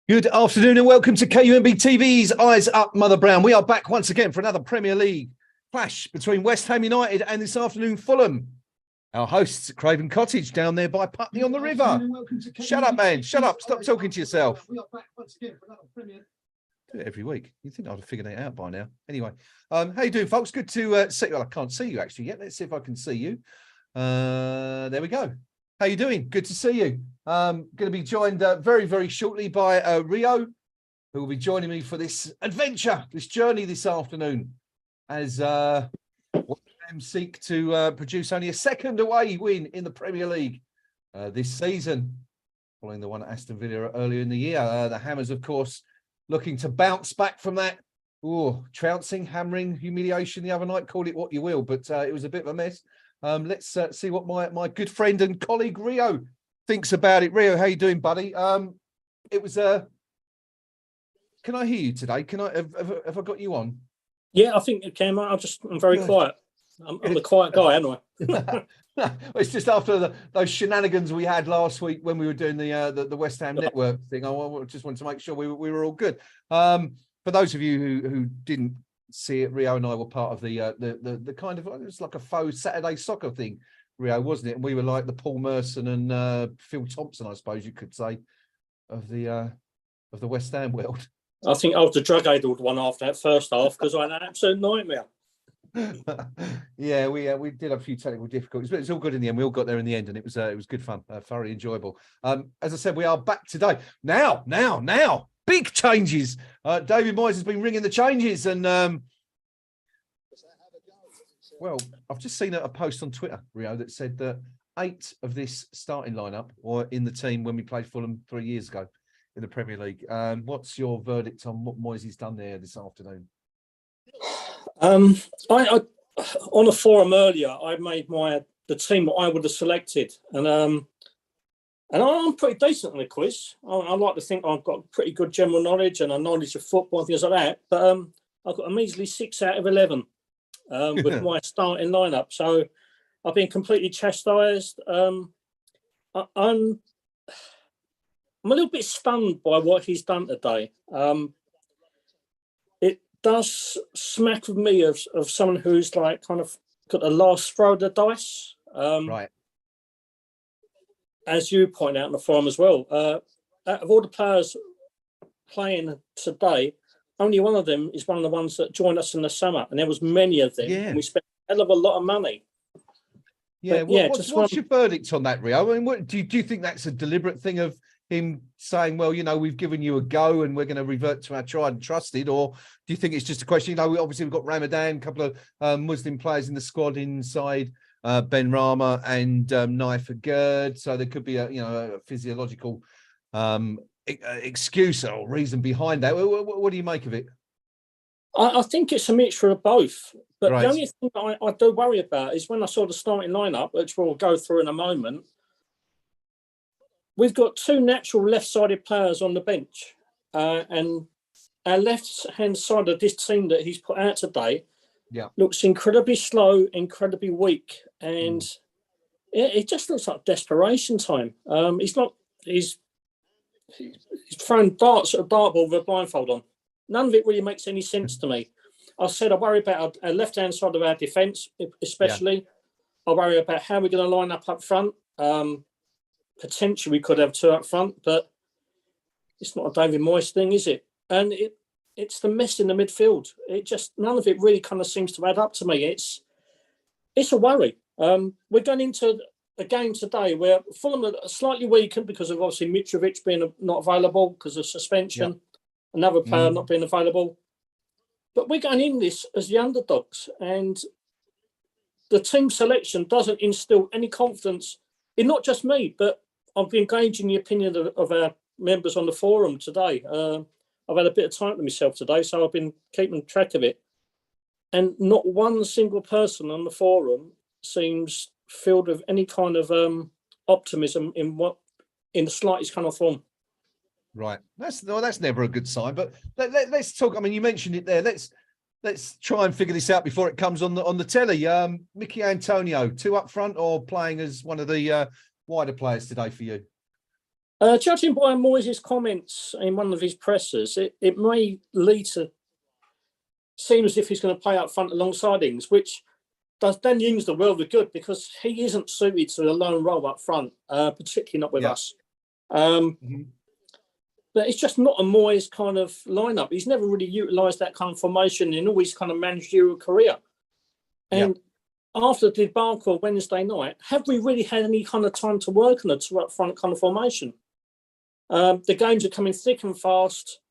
Good afternoon and welcome to KUMB TV's Eyes Up Mother Brown. We are back once again for another Premier League clash between West Ham United and this afternoon Fulham. Our hosts at Craven Cottage down there by Putney on the River. Shut up, man. Shut up. Stop talking to yourself. We are back once again for another Premier League. Do it every week. You'd think I'd have figured it out by now. Anyway, how you doing, folks? Good to see you. Well, I can't see you actually yet. Let's see if I can see you. There we go. How you doing? Good to see you. Going to be joined very, very shortly by Rio, who will be joining me for this adventure, this journey this afternoon, as West Ham seek to produce only a second away win in the Premier League this season, following the one at Aston Villa earlier in the year. The Hammers, of course, looking to bounce back from that trouncing, hammering, humiliation the other night. Call it what you will, but it was a bit of a mess. Let's see what my good friend and colleague Rio thinks about it. Rio, how you doing, buddy? It was can I hear you today? Can I have I got you on? Yeah, I think you can. I'm very quiet. I'm the quiet guy, aren't I? It's just after those shenanigans we had last week when we were doing the West Ham Network thing. I just wanted to make sure we were all good. For those of you who didn't see it, Rio and I were part of the kind of, it was like a faux Saturday soccer thing, Rio, wasn't it? And we were like the Paul Merson and Phil Thompson, I suppose you could say, of the West Ham world. I think I was the drug-addled one after that first half because I had an absolute nightmare. Yeah, we did have a few technical difficulties, but it's all good in the end. We all got there in the end, and it was good fun, thoroughly enjoyable. As I said, we are back today. Now, big changes. David Moyes has been ringing the changes, and well, I've just seen a post on Twitter, Rio, that said that 8 of this starting lineup were in the team when we played Fulham 3 years ago in the Premier League. What's your verdict on what Moyes has done there this afternoon? I on a forum earlier, I made the team that I would have selected, and I'm pretty decent on the quiz. I like to think I've got pretty good general knowledge and a knowledge of football and things like that. But I've got a measly 6 out of 11 with my starting lineup. So I've been completely chastised. I'm a little bit stunned by what he's done today. It does smack of me of someone who's like kind of got the last throw of the dice. Right. As you point out in the forum as well, out of all the players playing today, only one of them is one of the ones that joined us in the summer, and there was many of them, and we spent a hell of a lot of money. Yeah, what's your verdict on that, Rio? I mean, do you think that's a deliberate thing of him saying, well, we've given you a go and we're going to revert to our tried and trusted, or do you think it's just a question? Obviously we've got Ramadan, a couple of Muslim players in the squad inside Ben Rama and Naif Gerd, so there could be a physiological excuse or reason behind that. What do you make of it? I think it's a mixture of both, but right. The only thing I do worry about is when I saw the starting lineup, which we'll go through in a moment. We've got 2 natural left-sided players on the bench, and our left-hand side of this team that he's put out today looks incredibly slow, incredibly weak, and it just looks like desperation time. He's throwing darts at a dartboard with a blindfold on. None of it really makes any sense to me. I said I worry about our left-hand side of our defence, especially. I worry about how we're going to line up front. Potentially we could have 2 up front, but it's not a David Moyes thing, is it? And it's the mess in the midfield. None of it really kind of seems to add up to me. It's a worry. We're going into a game today where Fulham are slightly weakened because of obviously Mitrovic being not available because of suspension, another player not being available. But we're going in this as the underdogs, and the team selection doesn't instill any confidence in not just me, but I've been engaging the opinion of our members on the forum today. I've had a bit of time to myself today, so I've been keeping track of it. And not one single person on the forum seems filled with any kind of optimism in the slightest kind of form. Right. That's never a good sign. But let's talk. I mean, you mentioned it there. Let's try and figure this out before it comes on the telly. Mickey Antonio, 2 up front or playing as one of the wider players today for you? Judging by Moyes' comments in one of his pressers, it may lead to seem as if he's going to play up front alongside Ings, which does Dan Ings the world of good because he isn't suited to a lone role up front, particularly not with us. But it's just not a Moyes kind of lineup. He's never really utilised that kind of formation in all his kind of managerial career. And after the debacle Wednesday night, have we really had any kind of time to work on a two up front kind of formation? The games are coming thick and fast.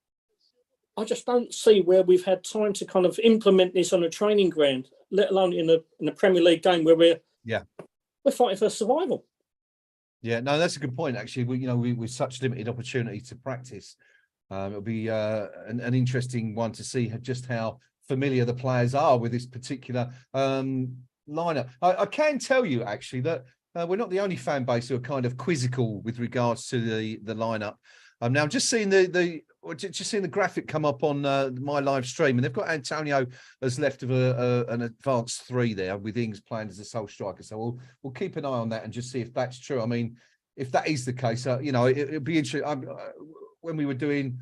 I just don't see where we've had time to kind of implement this on a training ground, let alone in a Premier League game where we're fighting for survival. Yeah, no, that's a good point. Actually, with such limited opportunity to practice, it'll be an interesting one to see just how familiar the players are with this particular lineup. I can tell you actually that we're not the only fan base who are kind of quizzical with regards to the lineup. Now I'm just seeing the graphic come up on my live stream, and they've got Antonio as left of an advanced 3 there, with Ings playing as a sole striker. So we'll keep an eye on that and just see if that's true. I mean, if that is the case, it'd be interesting. When we were doing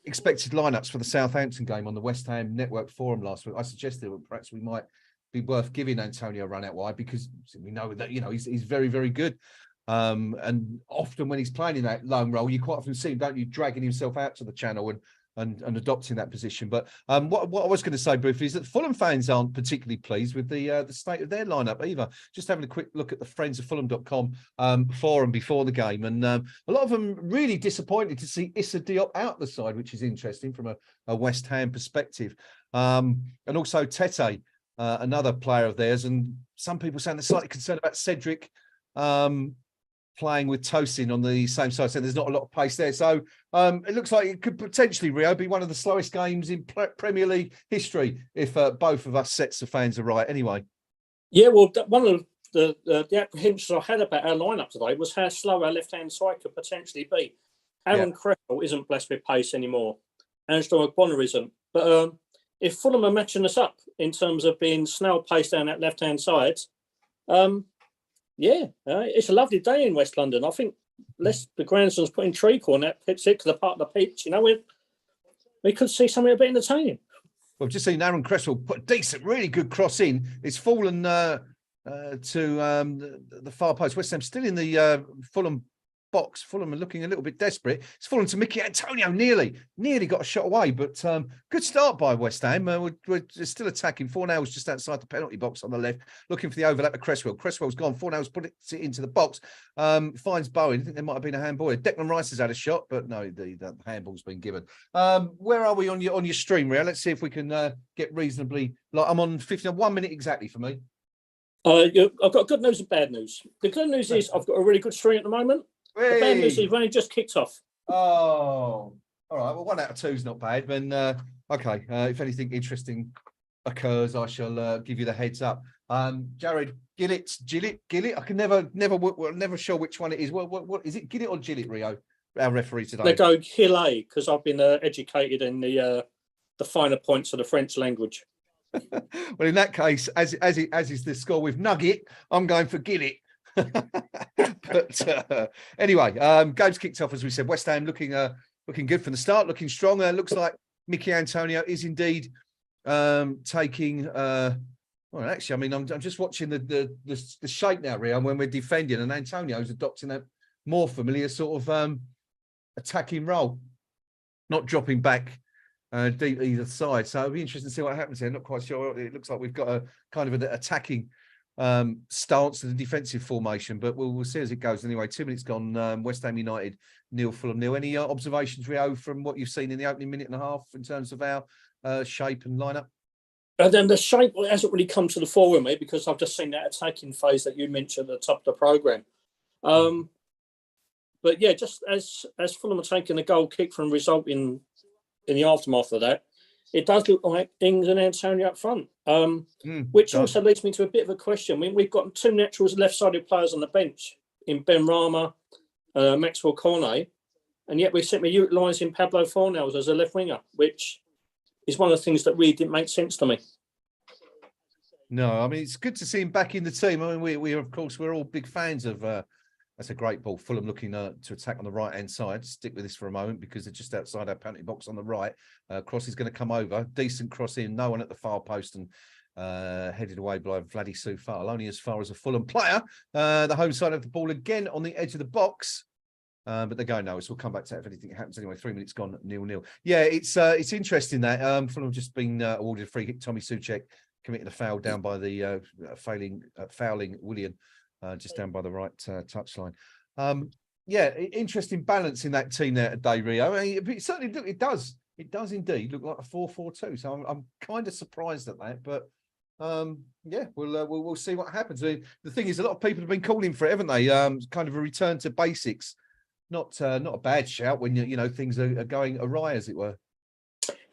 expected lineups for the Southampton game on the West Ham Network forum last week, I suggested that perhaps we might be worth giving Antonio a run out wide because we know that he's very, very good. And often when he's playing in that lone role, you quite often see him, don't you, dragging himself out to the channel and adopting that position. But what I was going to say briefly is that Fulham fans aren't particularly pleased with the state of their lineup either. Just having a quick look at the friendsoffulham.com forum before the game, and a lot of them really disappointed to see Issa Diop out the side, which is interesting from a West Ham perspective. And also Tete, another player of theirs, and some people saying they're slightly concerned about Cedric playing with Tosin on the same side, so there's not a lot of pace there. So it looks like it could potentially, Rio, be one of the slowest games in Premier League history if both of us sets of fans are right. Anyway. Yeah, well, one of the apprehensions I had about our lineup today was how slow our left-hand side could potentially be. Aaron Cresswell isn't blessed with pace anymore. Angelo Ogbonna isn't. But if Fulham are matching us up in terms of being snail-paced down that left-hand side, it's a lovely day in West London. I think the grandson's putting treacle on that particular part of the pitch. We could see something a bit entertaining. Well, I've just seen Aaron Cresswell put a decent, really good cross in. It's fallen to the far post. West Ham still in the Fulham box. Fulham are looking a little bit desperate. It's fallen to Mickey Antonio, nearly got a shot away, but good start by West Ham. We're still attacking. Fornell's just outside the penalty box on the left, looking for the overlap of Cresswell. Cresswell's gone. Fornell's put it into the box. Finds Bowen. I think there might have been a handball. Declan Rice has had a shot, but no, the handball's been given. Where are we on your stream, Rio? Let's see if we can get reasonably. I'm on 1 minute exactly for me. I've got good news and bad news. The good news is I've got a really good stream at the moment. The bad news is we've only just kicked off. Oh, all right. Well, 1 out of 2 is not bad. Then, okay. If anything interesting occurs, I shall give you the heads up. Jared Gillett. I can never sure which one it is. What is it? Gillett or Gillett, Rio? Our referee today. They go Gillett because I've been educated in the finer points of the French language. Well, in that case, as is the score with Nugget, I'm going for Gillett. But anyway, game's kicked off, as we said. West Ham looking good from the start, looking strong. Looks like Mickey Antonio is indeed taking. Well, actually, I mean, I'm just watching the shape now, Rio, when we're defending, and Antonio's adopting a more familiar sort of attacking role, not dropping back deep either side. So it'll be interesting to see what happens here. I'm not quite sure. It looks like we've got a kind of an attacking stance to the defensive formation, but we'll see as it goes. Anyway, 2 minutes gone. West Ham United 0, Fulham 0. Any observations, Rio, from what you've seen in the opening minute and a half in terms of our shape and lineup? And then the shape hasn't really come to the fore with me because I've just seen that attacking phase that you mentioned at the top of the programme. But yeah, just as Fulham are taking a goal kick from result in the aftermath of that, it does look like Ings and Antonio up front, which also leads me to a bit of a question. We've got 2 naturals left-sided players on the bench in Ben Rama, Maxwell Cornet, and yet we're simply utilising Pablo Fornells as a left winger, which is one of the things that really didn't make sense to me. No, I mean, it's good to see him back in the team. I mean, we of course, we're all big fans of That's a great ball. Fulham looking to attack on the right-hand side. Stick with this for a moment because they're just outside our penalty box on the right. Cross is going to come over. Decent cross in. No one at the far post and headed away by Vladdy Soufal. Only as far as a Fulham player. The home side of the ball again on the edge of the box. But they go, no, so we'll come back to that if anything happens anyway. 3 minutes gone, 0-0. Yeah, it's interesting that Fulham have just been awarded a free kick. Tommy Soucek committed a foul down by the fouling Willian. Just down by the right touchline. Yeah, interesting balance in that team there today, Rio. I mean, it certainly it does indeed look like a 4-4-2. So I'm kind of surprised at that, but yeah, we'll see what happens. I mean, the thing is, a lot of people have been calling for it, haven't they? Kind of a return to basics. Not a bad shout when things are going awry, as it were.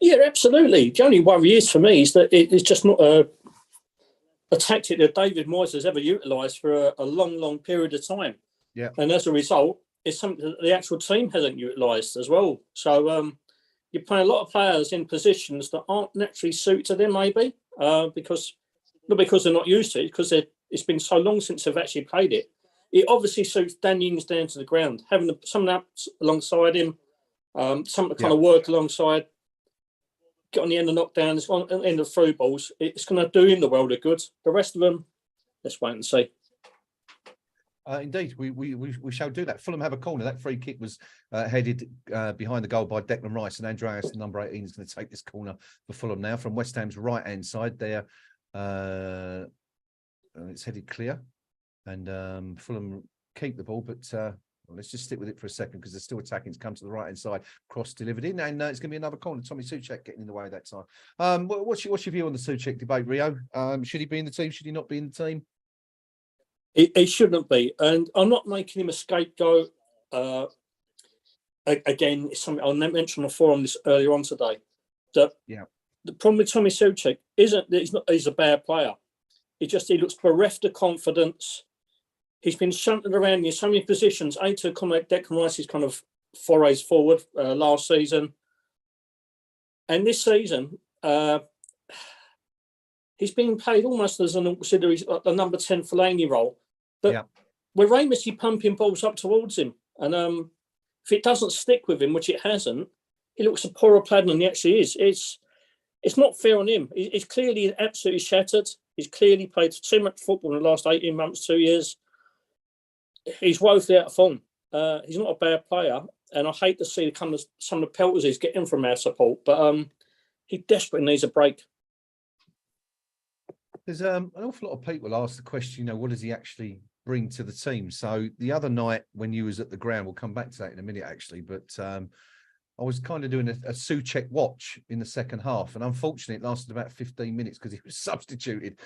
Yeah, absolutely. The only worry is for me is that it's just not a tactic that David Moyes has ever utilised for a long, long period of time. Yeah. And as a result, it's something that the actual team hasn't utilised as well. So you play a lot of players in positions that aren't naturally suited to them, maybe, because they're not used to it, because it's been so long since they've actually played it. It obviously suits Dan Ings down to the ground, having someone up alongside him, something to kind of work alongside, get on the end of knockdowns, on the end of through balls. It's going to do him the world of good. The rest of them, let's wait and see. Indeed, we shall do that. Fulham have a corner. That free kick was headed behind the goal by Declan Rice, and Andreas, number 18, is going to take this corner for Fulham now from West Ham's right-hand side. There, it's headed clear, and Fulham keep the ball, but let's just stick with it for a second because they're still attacking. It's come to the right-hand side. Cross delivered in, and it's going to be another corner. Tommy Soucek getting in the way that time. What's your view on the Soucek debate, Rio? Should he be in the team? Should he not be in the team? He shouldn't be, and I'm not making him a scapegoat. Again, it's something I'll mention on the forum this earlier on today. That the problem with Tommy Soucek isn't that he's a bad player. He looks bereft of confidence. He's been shunted around in so many positions, ain't to accommodate Declan Rice's kind of forays forward last season. And this season, he's being played almost as an auxiliary, like the number 10 Fellaini role. But we're aimlessly pumping balls up towards him. And if it doesn't stick with him, which it hasn't, he looks a poorer player than he actually is. It's not fair on him. He's clearly absolutely shattered. He's clearly played too much football in the last 18 months, 2 years. He's woefully out of form. He's not a bad player, and I hate to see some of the pelters he's getting from our support, but he desperately needs a break. There's an awful lot of people ask the question, what does he actually bring to the team? So the other night when you was at the ground, we'll come back to that in a minute, actually, but I was kind of doing a Soucek watch in the second half, and unfortunately it lasted about 15 minutes because he was substituted.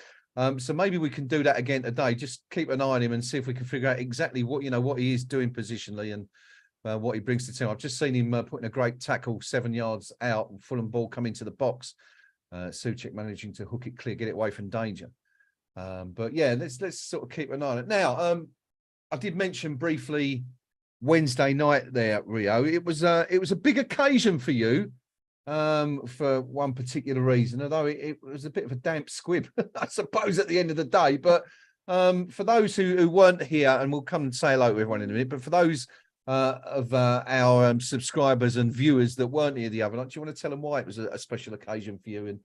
So maybe we can do that again today. Just keep an eye on him and see if we can figure out exactly what he is doing positionally and what he brings to the team. I've just seen him putting a great tackle 7 yards out, Fulham ball coming to the box. Soucek managing to hook it clear, get it away from danger. But yeah, let's sort of keep an eye on it. Now, I did mention briefly Wednesday night there, Rio. It was a big occasion for you. For one particular reason, although it was a bit of a damp squib, I suppose, at the end of the day. But for those who weren't here, and we'll come and say hello to everyone in a minute, but for those of our subscribers and viewers that weren't here the other night, do you want to tell them why it was a special occasion for you? And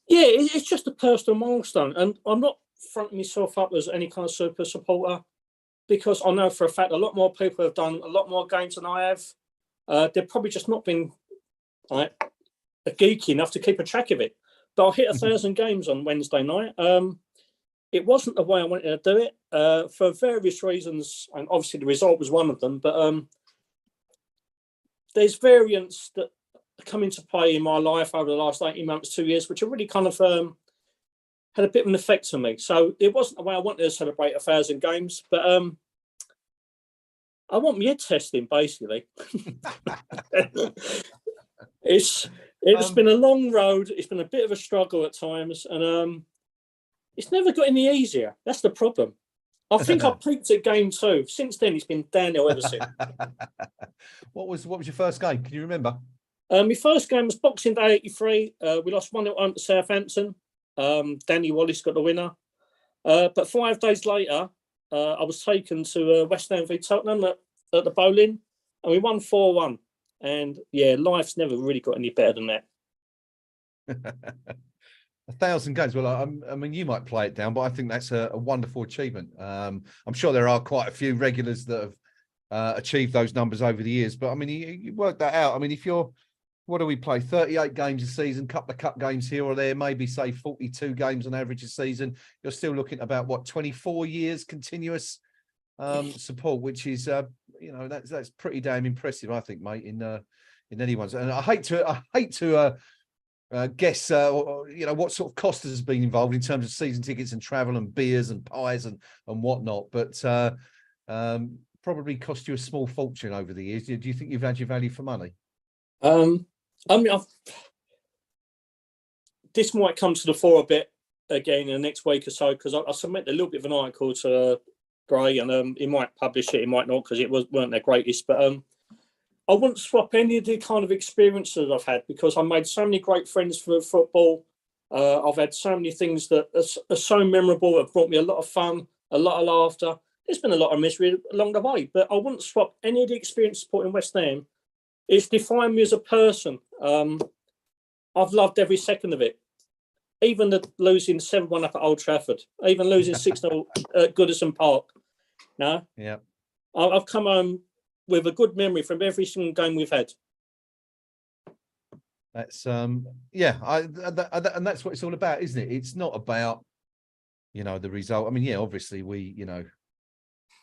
yeah, it's just a personal milestone, and I'm not fronting myself up as any kind of super supporter because I know for a fact a lot more people have done a lot more games than I have. They've probably just not been geeky enough to keep a track of it, but I hit 1,000 games on Wednesday night. It wasn't the way I wanted to do it for various reasons, and obviously the result was one of them. But there's variants that come into play in my life over the last 18 months, 2 years, which have really kind of had a bit of an effect on me. So it wasn't the way I wanted to celebrate 1,000 games, but I want my head testing, basically. It's been a long road. It's been a bit of a struggle at times, and it's never got any easier. That's the problem. I think I peaked at game 2. Since then, it's been downhill ever since. What was your first game? Can you remember? My first game was Boxing Day '83. We lost 1-0 to Southampton. Danny Wallace got the winner. But 5 days later, I was taken to West Ham v Tottenham at the bowling, and we won 4-1. And yeah, life's never really got any better than that. 1,000 games. Well, I mean, you might play it down, but I think that's a wonderful achievement. I'm sure there are quite a few regulars that have achieved those numbers over the years. But I mean, you work that out. I mean, if you're, what do we play? 38 games a season, couple of cup games here or there, maybe say 42 games on average a season. You're still looking at about what, 24 years continuous support, which is that's pretty damn impressive, I think, mate. In anyone's, and I hate to guess what sort of cost has been involved in terms of season tickets and travel and beers and pies and whatnot, but probably cost you a small fortune over the years. Do you think you've had your value for money? I mean, this might come to the fore a bit again in the next week or so, because I submitted a little bit of an article to Gray, and he might publish it, he might not, because it weren't their greatest, but I wouldn't swap any of the kind of experiences I've had, because I made so many great friends for football. I've had so many things that are so memorable, have brought me a lot of fun, a lot of laughter. There's been a lot of misery along the way, but I wouldn't swap any of the experience supporting West Ham. It's defined me as a person. I've loved every second of it. Even the losing 7-1 up at Old Trafford, even losing 6-0 at Goodison Park. No? Yeah. I've come home with a good memory from every single game we've had. That's and that's what it's all about, isn't it? It's not about, the result. I mean, yeah, obviously we,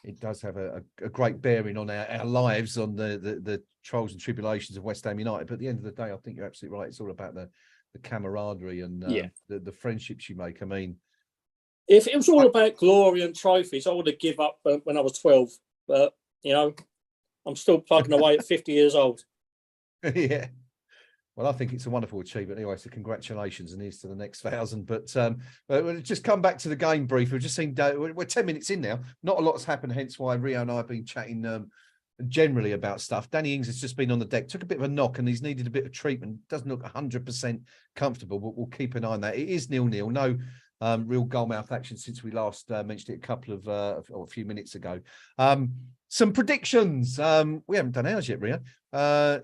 it does have a great bearing on our lives, on the trials and tribulations of West Ham United. But at the end of the day, I think you're absolutely right. It's all about the camaraderie and the friendships you make. I mean, if it was all about glory and trophies, I would have given up when I was 12. But, I'm still plugging away at 50 years old. Yeah. Well, I think it's a wonderful achievement anyway, so congratulations, and here's to the next 1,000. But we'll just come back to the game brief. We've just seen, we're 10 minutes in now. Not a lot has happened, hence why Rio and I have been chatting generally about stuff. Danny Ings has just been on the deck, took a bit of a knock, and he's needed a bit of treatment. Doesn't look 100% comfortable, but we'll keep an eye on that. It is 0-0. No real goal-mouth action since we last mentioned it a few minutes ago. Some predictions. We haven't done ours yet, Rio.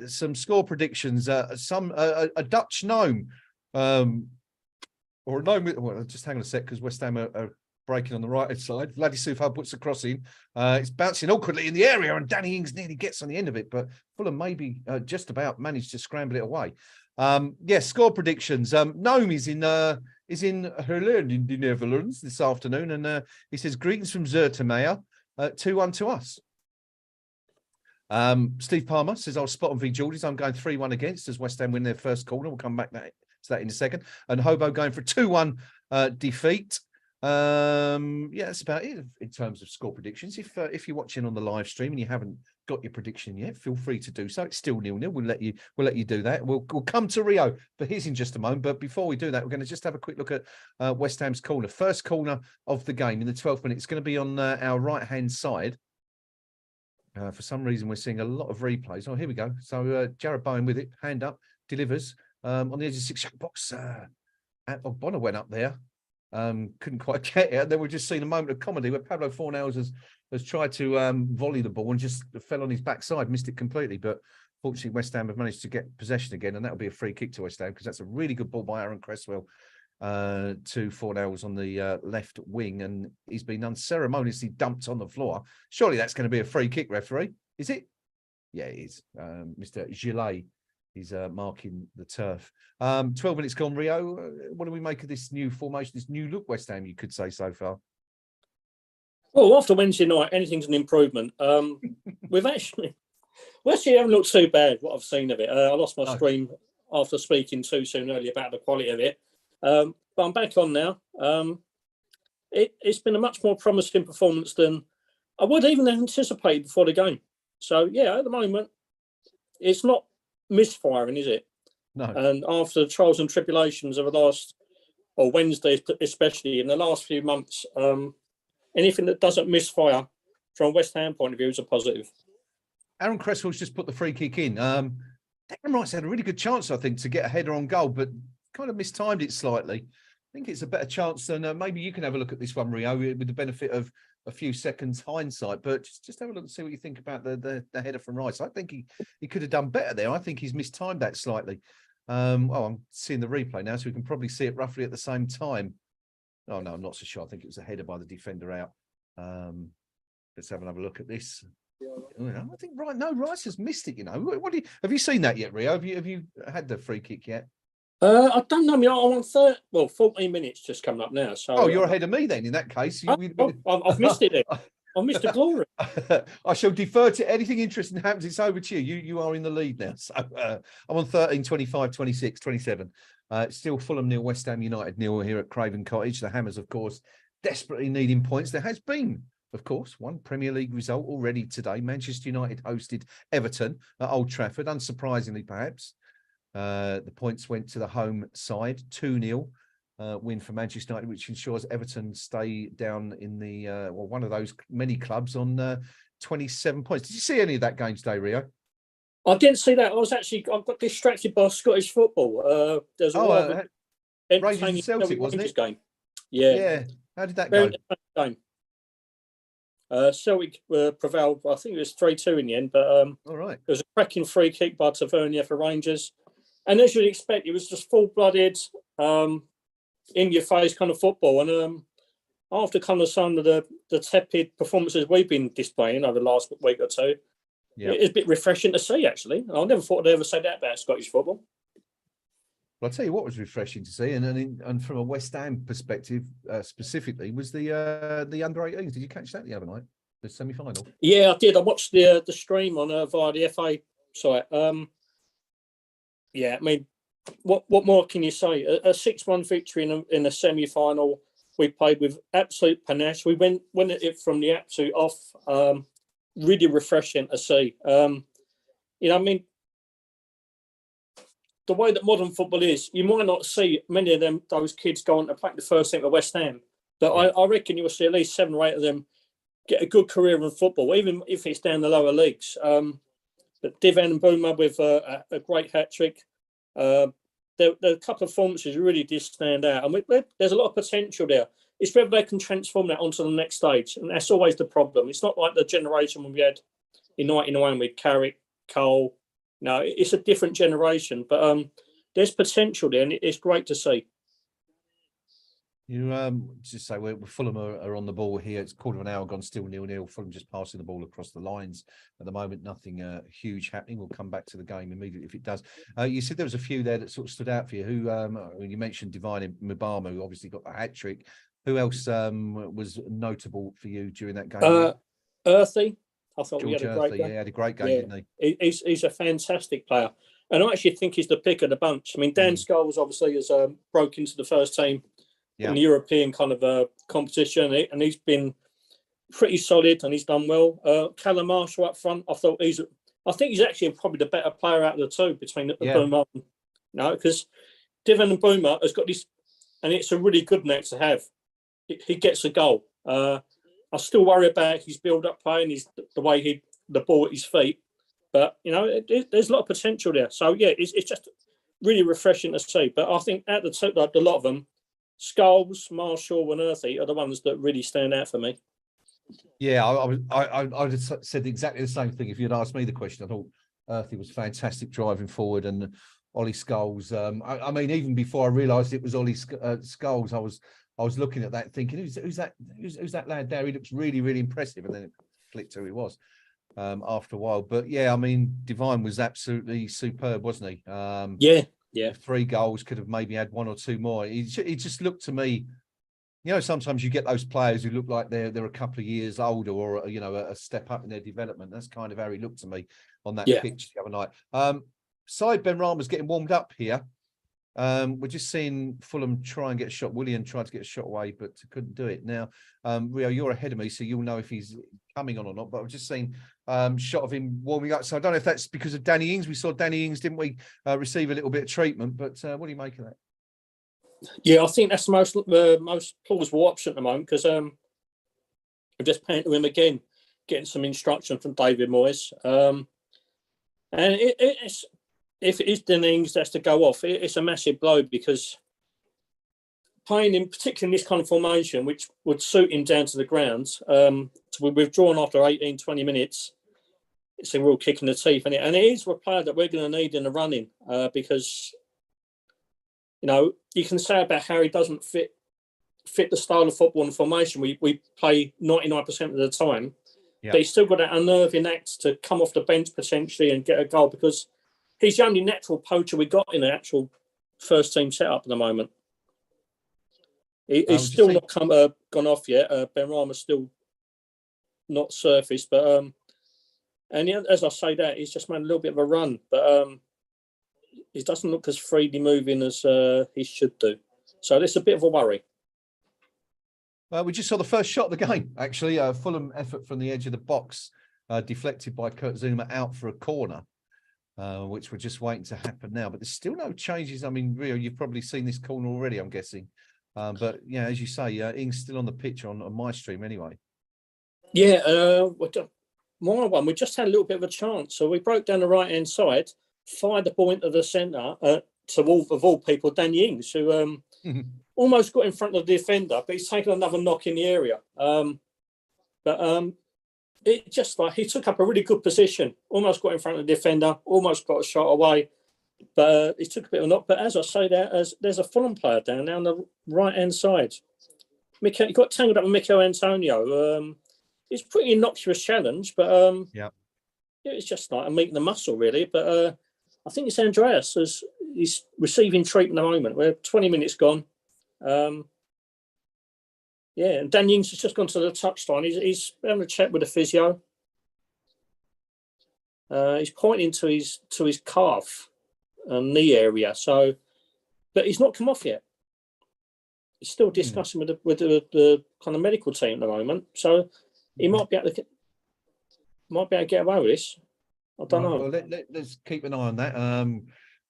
Some score predictions. A Dutch gnome, or a gnome. Well, just hang on a sec, because West Ham are breaking on the right side. Vladisuf puts the cross in. It's bouncing awkwardly in the area, and Danny Ings nearly gets on the end of it, but Fulham maybe just about managed to scramble it away. Score predictions. Gnome is in Holland, in the Netherlands this afternoon, and he says greetings from Zertemeyer, 2-1 to us. Steve Palmer says I'll spot on v Geordies. I'm going 3-1 against as West Ham win their first corner. We'll come back to that in a second. And Hobo going for a 2-1 defeat. That's about it in terms of score predictions. If you're watching on the live stream and you haven't got your prediction yet, feel free to do so. It's still 0-0. We'll let you do that. We'll come to Rio for his in just a moment. But before we do that, we're going to just have a quick look at West Ham's corner. First corner of the game in the 12th minute. It's going to be on our right-hand side. For some reason, we're seeing a lot of replays. Oh, here we go. So Jared Bowen with it, hand up, delivers on the edge of the 6-yard box. Bonner went up there, couldn't quite get it. And then we've just seen a moment of comedy where Pablo Fornals has tried to volley the ball and just fell on his backside, missed it completely. But fortunately, West Ham have managed to get possession again, and that'll be a free kick to West Ham, because that's a really good ball by Aaron Cresswell to Fornals on the left wing, and he's been unceremoniously dumped on the floor. Surely that's going to be a free kick, referee. Is it? Yeah, it is. Mr. Gillet is marking the turf. 12 minutes gone, Rio. What do we make of this new formation, this new look West Ham, you could say, so far? Well, after Wednesday night, anything's an improvement. we actually haven't looked too bad, what I've seen of it. I lost my stream after speaking too soon earlier about the quality of it. But I'm back on now. It's been a much more promising performance than I would even anticipate before the game. So, yeah, at the moment, it's not misfiring, is it? No. And after the trials and tribulations of the last, or Wednesday especially, in the last few months, anything that doesn't misfire from a West Ham point of view is a positive. Aaron Cresswell's just put the free kick in. Declan Rice had a really good chance, I think, to get a header on goal, but kind of mistimed it slightly. I think it's a better chance than maybe you can have a look at this one, Rio, with the benefit of a few seconds hindsight, but just have a look and see what you think about the header from Rice. I think he could have done better there. I think he's mistimed that slightly. I'm seeing the replay now, so we can probably see it roughly at the same time. Oh no, I'm not so sure. I think it was a header by the defender out. Let's have another look at this. I think Rice has missed it. You know, have you seen that yet, Rio? Have you had the free kick yet? I don't know. I mean, I'm on 14 minutes just coming up now. So you're ahead of me then. In that case, I've missed it. Then. I've missed the glory. I shall defer to anything interesting happens. It's over to you. You are in the lead now. So I'm on 13, 25, 26, 27. Still Fulham 0, West Ham United 0 here at Craven Cottage. The Hammers, of course, desperately needing points. There has been, of course, one Premier League result already today. Manchester United hosted Everton at Old Trafford, unsurprisingly perhaps. The points went to the home side, 2-0 win for Manchester United, which ensures Everton stay down in the one of those many clubs on 27 points. Did you see any of that game today, Rio? I didn't see that. I got distracted by Scottish football. There's a Rangers and Celtic, wasn't it? Game. Yeah. Yeah. How did that go? Game. Celtic prevailed. I think it was 3-2 in the end, but all right. There was a cracking free kick by Tavernier for Rangers. And as you'd expect, it was just full-blooded, in-your-face kind of football. And after kind of some of the tepid performances we've been displaying over the last week or two, it's a bit refreshing to see, actually. I never thought I'd ever say that about Scottish football. Well, I'll tell you what was refreshing to see, and from a West Ham perspective specifically, was the under-18s. Did you catch that the other night, the semi-final? Yeah, I did. I watched the stream on via the FA site. Yeah, I mean, what more can you say? A 6-1 victory in a semi-final. We played with absolute panache. We went at it from the absolute off. Really refreshing to see. I mean, the way that modern football is, you might not see many of those kids go on to play the first team at West Ham, but I reckon you'll see at least 7 or 8 of them get a good career in football, even if it's down the lower leagues. But Divan and Boomer with a great hat trick. There are a couple of performances really did stand out, and there's a lot of potential there. It's whether they can transform that onto the next stage, and that's always the problem. It's not like the generation when we had in 99 with Carrick, Cole. No, it's a different generation, but there's potential there, and it's great to see. You just say we're Fulham are on the ball here. It's quarter of an hour gone, still 0-0. Fulham just passing the ball across the lines at the moment. Nothing huge happening. We'll come back to the game immediately if it does. You said there was a few there that sort of stood out for you. Who you mentioned Divine Mbama, who obviously got the hat trick. Who else was notable for you during that game? Earthy. I thought George we had a great game. Yeah, had a great game, didn't he? He's a fantastic player, and I actually think he's the pick of the bunch. I mean, Dan Scholes obviously has broke into the first team. In the European kind of competition, and he's been pretty solid and he's done well. Callum Marshall up front, I think he's actually probably the better player out of the two between Boomer. Because Divan and Boomer has got this, and it's a really good net to have. He gets a goal. I still worry about his build-up play and the way the ball at his feet, but there's a lot of potential there. So it's just really refreshing to see. But I think at the top, a lot of them. Scholes, Marshall, and Earthy are the ones that really stand out for me. Yeah, I would have said exactly the same thing if you'd asked me the question. I thought Earthy was fantastic driving forward, and Ollie Scholes. I mean, even before I realised it was Ollie Scholes, I was looking at that thinking, who's that lad there? He looks really, really impressive, and then it clicked who he was after a while. But yeah, I mean, Divine was absolutely superb, wasn't he? Yeah. 3 goals, could have maybe had 1 or 2 more. He just looked to me, sometimes you get those players who look like they're a couple of years older or, a step up in their development. That's kind of how he looked to me on that pitch the other night. Said Benrahma's getting warmed up here. We're just seeing Fulham try and get a shot. Willian tried to get a shot away, but couldn't do it. Now, Rio, you're ahead of me, so you'll know if he's coming on or not. But I've just seen shot of him warming up. So I don't know if that's because of Danny Ings. We saw Danny Ings, didn't we, receive a little bit of treatment? But what do you make of that? Yeah, I think that's the most plausible option at the moment because I'm just paying to him again, getting some instruction from David Moyes. And if it is Danny Ings that's to go off, it's a massive blow because playing in particularly in this kind of formation, which would suit him down to the ground. So we're withdrawn after 18, 20 minutes. It's a real kick in the teeth, and it is a player that we're going to need in the running because, you know, you can say about how he doesn't fit the style of football and formation we play 99% of the time. Yeah. But he's still got that unnerving act to come off the bench potentially and get a goal because he's the only natural poacher we got in the actual first team setup at the moment. He's still not gone off yet. Benrahma's still not surfaced, but and as I say that, he's just made a little bit of a run, but he doesn't look as freely moving as he should do. So it's a bit of a worry. We just saw the first shot of the game, actually. Fulham effort from the edge of the box, deflected by Kurt Zouma out for a corner, which we're just waiting to happen now. But there's still no changes. I mean, Rio, you've probably seen this corner already, I'm guessing. But, yeah, as you say, Ings still on the pitch on my stream anyway. Yeah, my one, we just had a little bit of a chance. So we broke down the right-hand side, fired the ball into the centre to all people, Danny Ings, who almost got in front of the defender, but he's taken another knock in the area. But it just like he took up a really good position, almost got in front of the defender, almost got a shot away. But he took a bit of a knock. But as I say, there's a Fulham player down there on the right-hand side. He got tangled up with Mikel Antonio. It's a pretty innocuous challenge, but it's just like a meat and the muscle, really. But I think it's Andreas he's receiving treatment at the moment. We're 20 minutes gone. And Dan Ings has just gone to the touchline. He's having a chat with the physio. He's pointing to his calf and knee area. So, but he's not come off yet. He's still discussing with the kind of medical team at the moment. So he might be able to get away with this. I don't know. Well, let's keep an eye on that.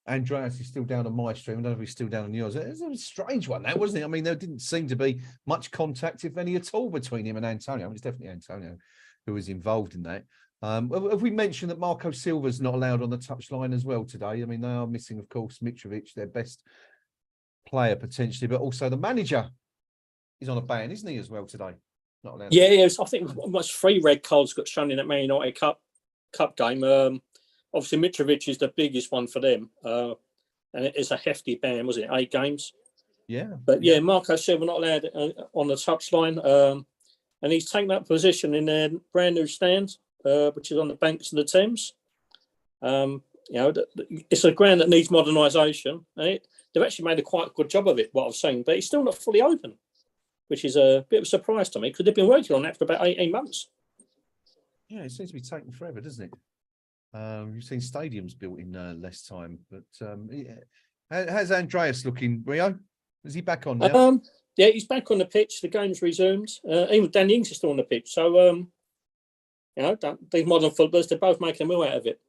Andreas is still down on my stream. I don't know if he's still down on yours. It's a strange one, that, wasn't it? I mean, there didn't seem to be much contact, if any at all, between him and Antonio. I mean, it's definitely Antonio who was involved in that. Have we mentioned that Marco Silva's not allowed on the touchline as well today? I mean, they are missing, of course, Mitrovic, their best player potentially, but also the manager is on a ban, isn't he, as well today? Not allowed. Yeah, I think almost 3 red cards got shown in that Man United Cup game. Obviously, Mitrovic is the biggest one for them, and it's a hefty ban, wasn't it? 8 games. Yeah. But Marco Silva not allowed on the touchline, and he's taken that position in their brand new stand, which is on the banks of the Thames. It's a ground that needs modernisation. They've actually made a quite good job of it, what I've seen, but it's still not fully open, which is a bit of a surprise to me because they've been working on that for about 18 months. Yeah, it seems to be taking forever, doesn't it? You've seen stadiums built in less time, but how's Andreas looking, Rio? Is he back on now? Yeah, he's back on the pitch. The game's resumed. Even Danny Ings is still on the pitch. So, these modern footballers, they're both making a meal out of it.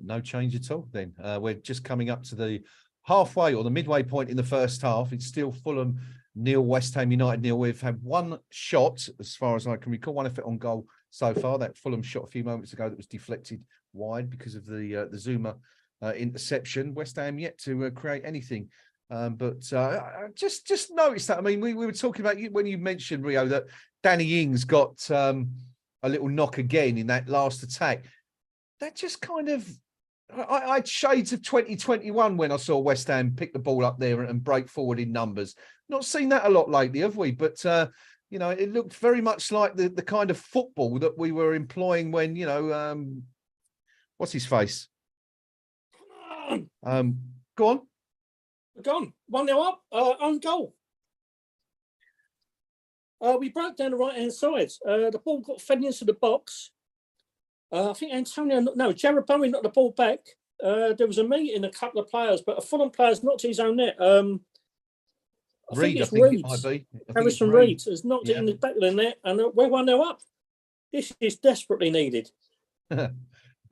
No change at all then. We're just coming up to the halfway or the midway point in the first half. It's still Fulham 0, West Ham United 0. We've had one shot, as far as I can recall, one effort on goal so far. That Fulham shot a few moments ago that was deflected wide because of the Zouma interception. West Ham yet to create anything. But I just noticed that. I mean, we were talking about when you mentioned, Rio, that Danny Ings got a little knock again in that last attack. That just kind of, I had shades of 2021 when I saw West Ham pick the ball up there and break forward in numbers. Not seen that a lot lately, have we? But, it looked very much like the kind of football that we were employing when, what's his face? Go on. Go on. 1-0 up, on goal. We broke down the right-hand side. The ball got fed into the box. I think Jared Bowen knocked the ball back. There was a meeting, a couple of players, but a Fulham player's knocked his own net. I think it might be. Harrison Reed has knocked it in the back of the net, and we're 1-0 up. This is desperately needed.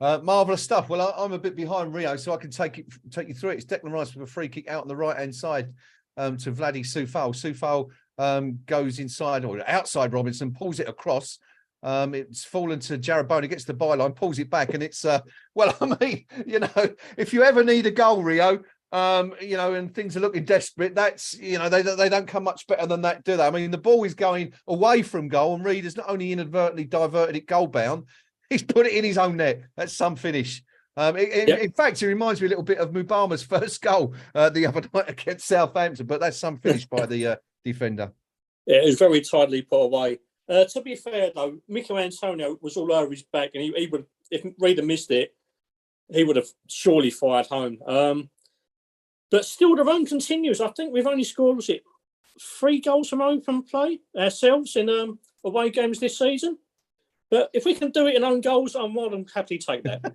Marvellous stuff. Well, I'm a bit behind Rio, so I can take you through it. It's Declan Rice with a free kick out on the right-hand side to Vladi Soufal. Soufal goes inside or outside Robinson, pulls it across. It's fallen to Jared Bowen, gets the byline, pulls it back, and it's if you ever need a goal, Rio, and things are looking desperate. That's, they don't come much better than that, do they? I mean, the ball is going away from goal, and Reed has not only inadvertently diverted it goal bound, he's put it in his own net. That's some finish. In fact, it reminds me a little bit of Mubama's first goal the other night against Southampton, but that's some finish by the defender. Yeah, it was very tidily put away. To be fair, though, Mikel Antonio was all over his back, and he would, if Reed had missed it, he would have surely fired home. But still, the run continues. I think we've only scored, 3 goals from open play ourselves in away games this season. But if we can do it in own goals, I'm more than happy to take that.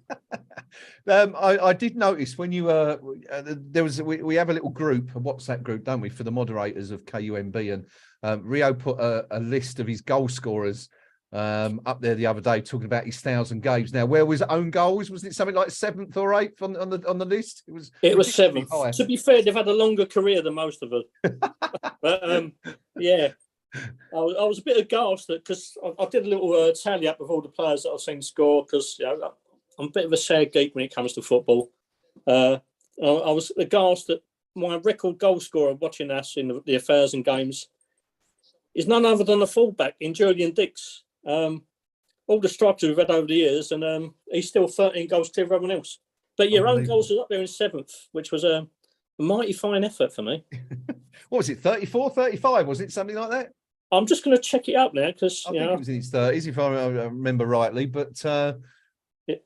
I did notice when you we have a little group, a WhatsApp group, don't we, for the moderators of KUMB, and Rio put a list of his goal scorers up there the other day, talking about his 1,000 games. Now, where was own goals? Wasn't it something like 7th or 8th on the list? It was 7th. High. To be fair, they've had a longer career than most of us. But yeah. I was a bit aghast because I did a little tally up with all the players that I've seen score, because I'm a bit of a sad geek when it comes to football. I was aghast that my record goal scorer watching us in the 1,000 games is none other than a fullback in Julian Dix. All the strikers we've had over the years, and he's still 13 goals clear of everyone else. But your own goals is up there in 7th, which was a mighty fine effort for me. What was it, 34, 35? Was it something like that? I'm just going to check it up now, because I think it was in his 30s, if I remember rightly. But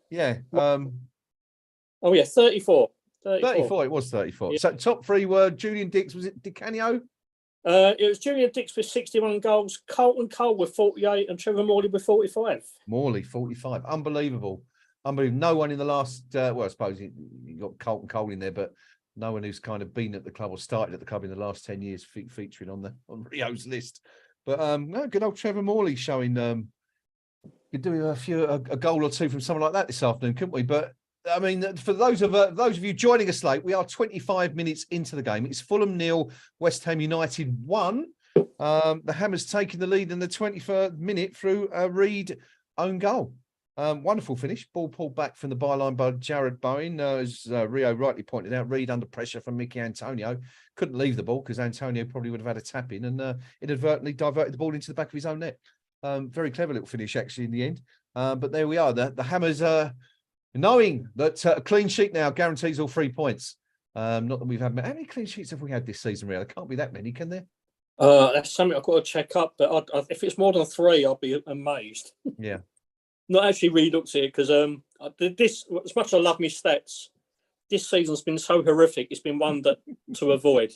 yeah. Oh yeah, 34. 34. It was 34. Yeah. So top 3 were Julian Dix. Was it Di Canio? It was Julian Dix with 61 goals, Colton Cole with 48, and Trevor Morley with 45. Morley, 45. Unbelievable. No one in the last, well, I suppose you got Colton Cole in there, but no one who's kind of been at the club or started at the club in the last 10 years featuring on Rio's list. But no, good old Trevor Morley showing could do a goal or two from someone like that this afternoon, couldn't we? But I mean, for those of you joining us late, we are 25 minutes into the game. It's Fulham 0, West Ham United 1. The Hammers taking the lead in the 23rd minute through a Reed own goal. Wonderful finish. Ball pulled back from the byline by Jared Bowen. As Rio rightly pointed out, Reed under pressure from Mickey Antonio. Couldn't leave the ball because Antonio probably would have had a tap in, and inadvertently diverted the ball into the back of his own net. Very clever little finish, actually, in the end. But there we are. The Hammers, knowing that a clean sheet now guarantees all 3 points. Not that we've had... How many clean sheets have we had this season, Rio? There can't be that many, can there? That's something I've got to check up. But if it's more than 3, I'll be amazed. Yeah. Not actually really looked at it, because this, as much as I love my stats, this season's been so horrific. It's been one that to avoid.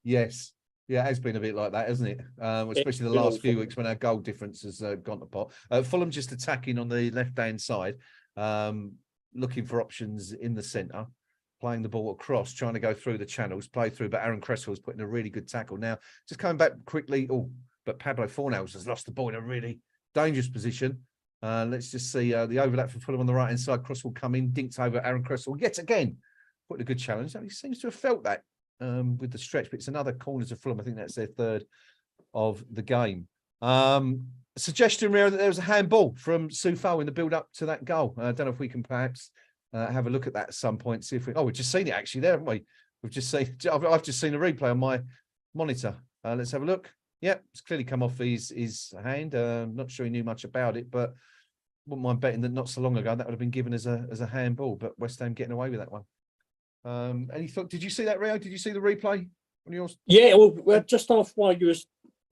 Yes. Yeah, it has been a bit like that, hasn't it? Especially the last few weeks when our goal difference has gone to pot. Fulham just attacking on the left-hand side, looking for options in the centre, playing the ball across, trying to go through the channels, play through, but Aaron Cresswell's putting a really good tackle. Now, just coming back quickly, but Pablo Fornals has lost the ball in a really dangerous position. Let's just see the overlap for Fulham on the right-hand side. Cross will come in, dinked over Aaron Cresswell yet again. Put a good challenge. He seems to have felt that with the stretch, but it's another corner to Fulham. I think that's their 3rd of the game. Suggestion, Rio, that there was a handball from Soufal in the build-up to that goal. I don't know if we can perhaps have a look at that at some point. See if we... we've just seen it actually there, haven't we? We've just seen... I've just seen a replay on my monitor. Let's have a look. Yep, it's clearly come off his hand. Not sure he knew much about it, but wouldn't mind betting that not so long ago that would have been given as a handball. But West Ham getting away with that one. Any thought? Did you see that, Rio? Did you see the replay on yours? Yeah, well, just off while you was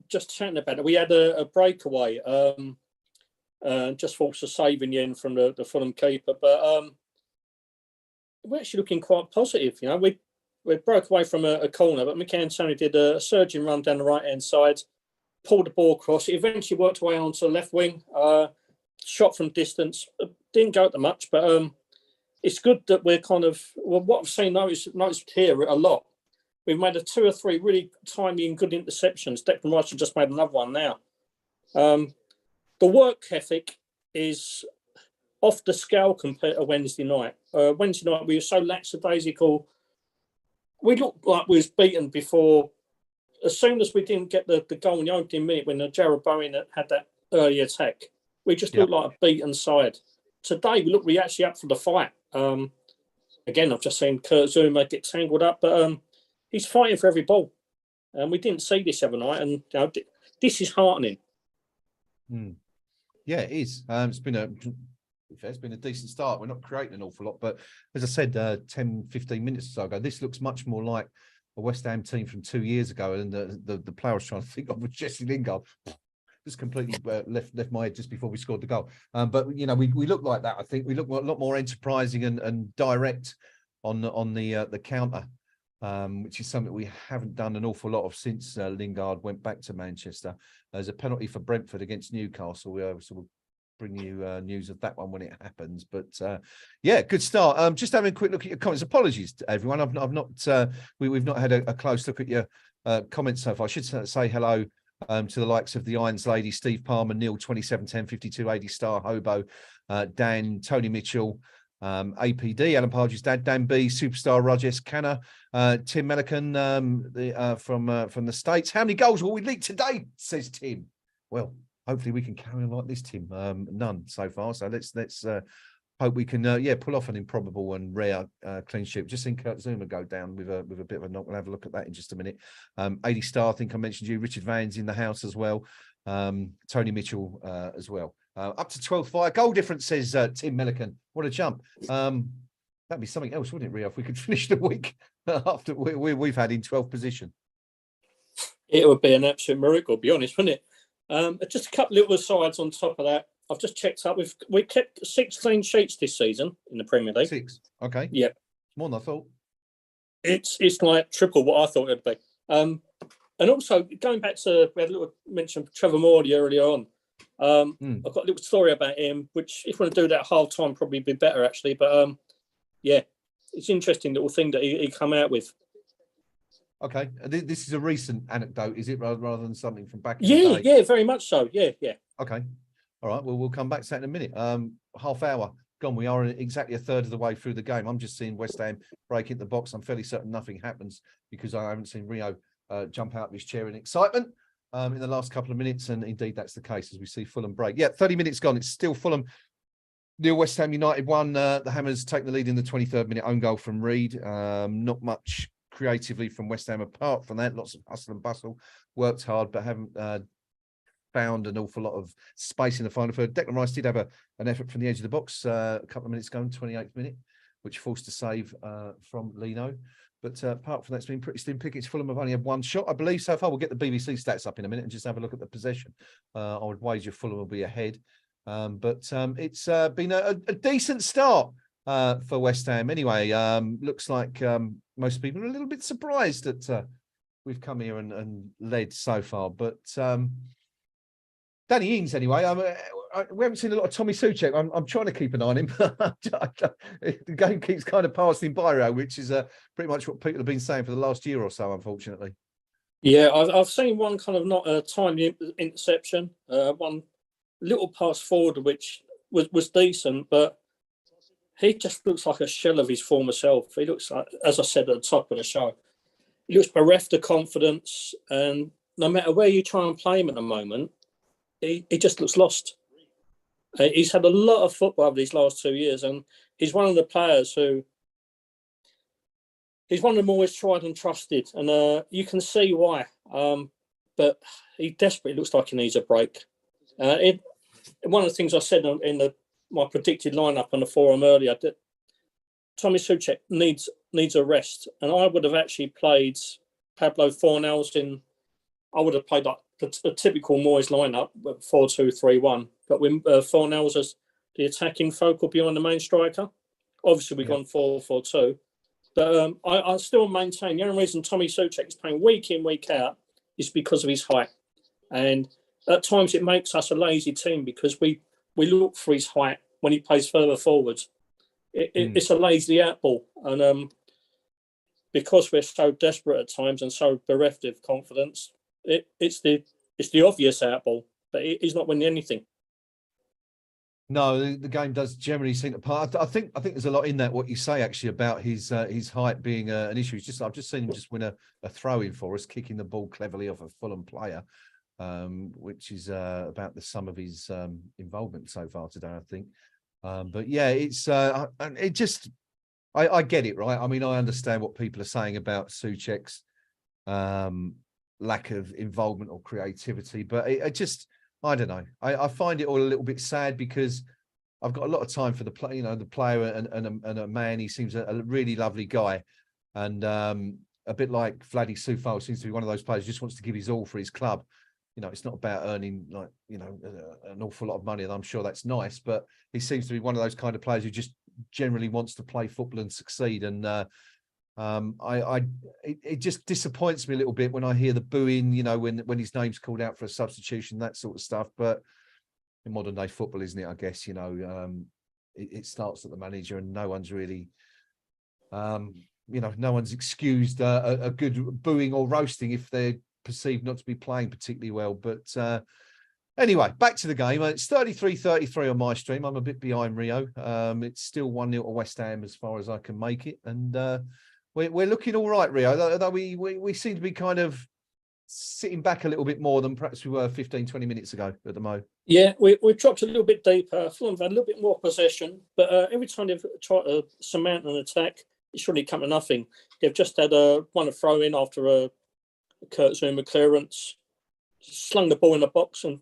just chatting about it, we had a breakaway. Just forced a save in the end from the Fulham keeper, but we're actually looking quite positive. We broke away from a corner, but Mickey Antonio did a surging run down the right-hand side, pulled the ball across. It eventually worked away onto the left wing, shot from distance. Didn't go at the much, but it's good that we're kind of... Well, what I've seen noticed here a lot, we've made 2 or 3 really tiny and good interceptions. Declan Rice has just made another one now. The work ethic is off the scale compared to Wednesday night. Wednesday night, we were so lackadaisical. We looked like we was beaten before. As soon as we didn't get the goal in the opening minute when Jared Bowen had that early attack, we just looked like a beaten side. Today, we look actually up for the fight. again, I've just seen Kurt Zuma get tangled up, but he's fighting for every ball. And we didn't see this the other night, and this is heartening. Yeah, it is. It's been a decent start. We're not creating an awful lot, but as I said 10, 15 minutes or so ago, this looks much more like a West Ham team from 2 years ago. And the player I was trying to think of was Jesse Lingard. Just completely left my head just before we scored the goal. But you know, we look like that. I think we look a lot more enterprising and direct on the counter, which is something we haven't done an awful lot of since Lingard went back to Manchester. There's a penalty for Brentford against Newcastle. So we'll bring you news of that one when it happens. But yeah, good start. Just having a quick look at your comments. Apologies to everyone. I've not we've not had a close look at your comments so far. I should say hello to the likes of the Irons Lady, Steve Palmer, Neil 2710 5280 Star Hobo, Dan, Tony Mitchell, APD, Alan Pardews' dad, Dan B, Superstar Rajesh Khanna, Tim Melican from the States. How many goals will we leak today? Says Tim. Well, hopefully we can carry on like this, Tim. None so far. So let's hope we can pull off an improbable and rare clean sheet. Just seen Kurt Zuma go down with a bit of a knock. We'll have a look at that in just a minute. 80 Star, I think I mentioned you. Richard Van's in the house as well. Tony Mitchell as well. Up to 12 fire goal difference, says Tim Melican. What a jump. That'd be something else, wouldn't it, Rio, if we could finish the week after we've had in 12th position. It would be an absolute miracle, to be honest, wouldn't it? Just a couple little asides on top of that. I've just checked up. We kept 6 clean sheets this season in the Premier League. 6. Okay. Yep. More than I thought. It's like triple what I thought it'd be. And also going back to, we had a little mention of Trevor Morley earlier on. I've got a little story about him, which if you want to do that at half time, probably be better actually. But yeah, it's an interesting little thing that he come out with. Okay, this is a recent anecdote, is it, rather than something from back in the day? Yeah, very much so. Yeah. Okay, all right. Well, we'll come back to that in a minute. Half hour gone. We are exactly a third of the way through the game. I'm just seeing West Ham break into the box. I'm fairly certain nothing happens because I haven't seen Rio jump out of his chair in excitement in the last couple of minutes, and indeed that's the case as we see Fulham break. Yeah, 30 minutes gone. It's still Fulham. Neil, West Ham United won. The Hammers take the lead in the 23rd minute own goal from Reed. Not much creatively from West Ham apart from that. Lots of hustle and bustle. Worked hard, but haven't found an awful lot of space in the final third. Declan Rice did have an effort from the edge of the box a couple of minutes ago, 28th minute, which forced a save from Lino. But apart from that, it's been pretty slim pickings. Fulham have only had one shot, I believe, so far. We'll get the BBC stats up in a minute and just have a look at the possession. I would wager Fulham will be ahead. But it's been a decent start for West Ham. Anyway, looks like most people are a little bit surprised that we've come here and led so far. But Danny Ings, anyway, we haven't seen a lot of Tommy Souček. I'm trying to keep an eye on him. The game keeps kind of passing by, which is pretty much what people have been saying for the last year or so, unfortunately. Yeah, I've seen one kind of not a tiny interception, one little pass forward, which was decent, but he just looks like a shell of his former self. He looks like, as I said at the top of the show, he looks bereft of confidence, and no matter where you try and play him at the moment, he just looks lost. He's had a lot of football over these last 2 years, and he's one of the players who he's one of them always tried and trusted, and you can see why. But he desperately looks like he needs a break. One of the things I said in my predicted lineup on the forum earlier, that Tommy Souček needs a rest, and I would have actually played Pablo Fornals in. I would have played like the typical Moyes lineup, 4-2-3-1, but with Fornals as the attacking focal behind the main striker. Obviously, we've gone 4-4-2, but I still maintain the only reason Tommy Souček is playing week in, week out is because of his height, and at times it makes us a lazy team because we look for his height when he plays further forwards. It's a lazy out ball, and because we're so desperate at times and so bereft of confidence, it's the obvious out ball, but he's not winning anything. No, the game does generally seem to part. I think there's a lot in that what you say actually about his height being an issue. It's I've just seen him just win a throw in for us, kicking the ball cleverly off a Fulham player, which is about the sum of his involvement so far today, I think. But yeah, it just I get it, right? I mean, I understand what people are saying about Souček's lack of involvement or creativity, but I just, I don't know. I find it all a little bit sad because I've got a lot of time for the play, you know, the player and a man. He seems a really lovely guy, and a bit like Vladdy Sufal seems to be one of those players who just wants to give his all for his club. You know, it's not about earning like, you know, an awful lot of money, and I'm sure that's nice, but he seems to be one of those kind of players who just generally wants to play football and succeed. And it just disappoints me a little bit when I hear the booing, you know, when his name's called out for a substitution, that sort of stuff. But in modern day football, isn't it? I guess, you know, it starts at the manager, and no one's really, you know, no one's excused a good booing or roasting if they're perceived not to be playing particularly well. But anyway, back to the game. It's 33-33 on my stream. I'm a bit behind Rio. It's still 1-0 to West Ham as far as I can make it. And we're looking all right, Rio, although we seem to be kind of sitting back a little bit more than perhaps we were 15, 20 minutes ago at the mo. Yeah, we've dropped a little bit deeper. Fulham have had a little bit more possession, but every time they've tried to surmount an attack, it's really come to nothing. They've just had one a throw in after a Kurt Zouma clearance, slung the ball in the box, and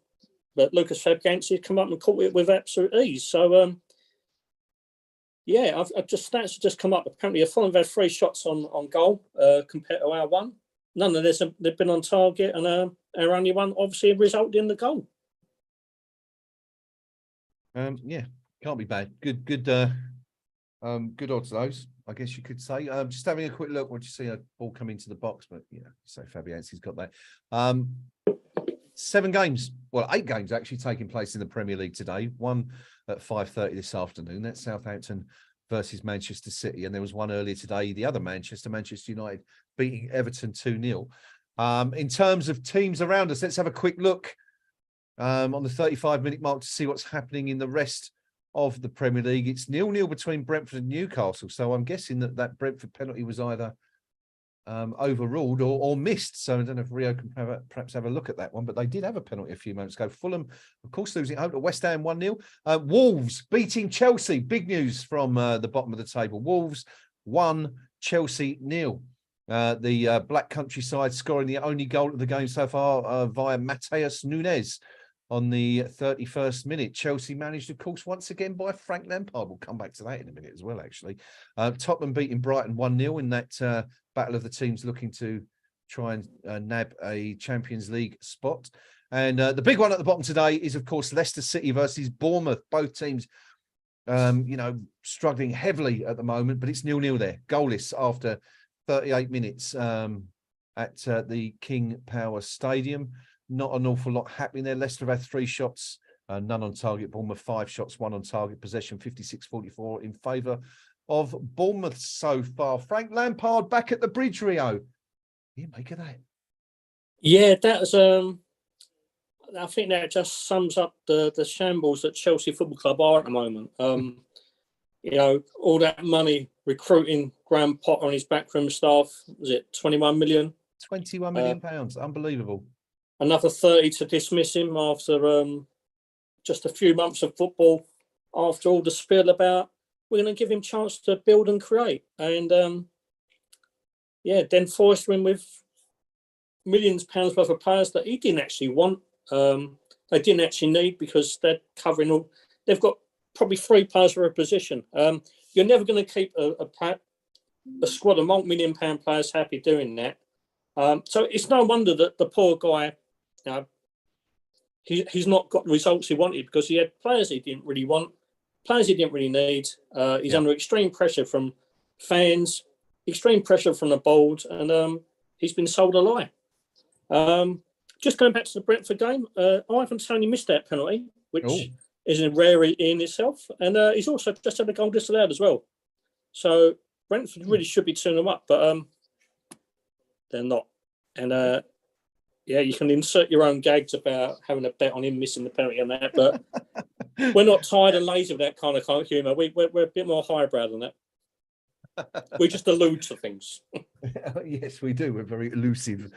but Lucas Fabianski had come up and caught it with absolute ease. So, yeah, I've just stats have just come up. Apparently, Fulham have had 3 shots on goal compared to our 1. None of this they've been on target, and our only one obviously resulted in the goal. Yeah, can't be bad. Good odds those, I guess you could say. Just having a quick look, once you see a ball come into the box, but yeah, so Fabianski's got that. 7 games, well, 8 games actually taking place in the Premier League today. One at 5:30 this afternoon. That's Southampton versus Manchester City, and there was one earlier today. The other Manchester United beating Everton 2-0. In terms of teams around us, let's have a quick look on the 35-minute mark to see what's happening in the rest of the Premier League. It's 0-0 between Brentford and Newcastle. So I'm guessing that Brentford penalty was either overruled or missed. So I don't know if Rio can perhaps have a look at that one, but they did have a penalty a few moments ago. Fulham, of course, losing home to West Ham 1-0. Wolves beating Chelsea. Big news from the bottom of the table. Wolves 1, Chelsea 0. The Black Country side scoring the only goal of the game so far via Mateus Nunes on the 31st minute. Chelsea managed, of course, once again by Frank Lampard. We'll come back to that in a minute as well, actually. Tottenham beating Brighton 1-0 in that battle of the teams looking to try and nab a Champions League spot. And the big one at the bottom today is, of course, Leicester City versus Bournemouth. Both teams, you know, struggling heavily at the moment, but it's 0-0 there. Goalless after 38 minutes at the King Power Stadium. Not an awful lot happening there. Leicester have had 3 shots, none on target. Bournemouth 5 shots, 1 on target. Possession 56-44 in favour of Bournemouth so far. Frank Lampard back at the bridge, Rio. What do you make of that? Yeah, that's I think that just sums up the shambles that Chelsea Football Club are at the moment. You know, all that money recruiting Graham Potter and his backroom staff. Was it 21 million? 21 million pounds. Unbelievable. Another 30 to dismiss him after just a few months of football. After all the spiel about we're going to give him a chance to build and create, and yeah, then forced him with millions of pounds worth of players that he didn't actually want. They didn't actually need, because they're covering all. They've got probably 3 players for a position. You're never going to keep a squad of multi-million-pound players happy doing that. So it's no wonder that the poor guy, you know, he's not got the results he wanted, because he had players he didn't really want, players he didn't really need. He's under extreme pressure from fans, extreme pressure from the board, and he's been sold a lie. Just going back to the Brentford game, Ivan Toney missed that penalty, which is a rarity in itself, and he's also just had a goal disallowed as well. So Brentford really should be 2-0 up, but they're not. And yeah, you can insert your own gags about having a bet on him missing the penalty and that, but we're not tired and lazy of that kind of humour. We're a bit more highbrow than that. We just allude to things. Yes, we do. We're very elusive.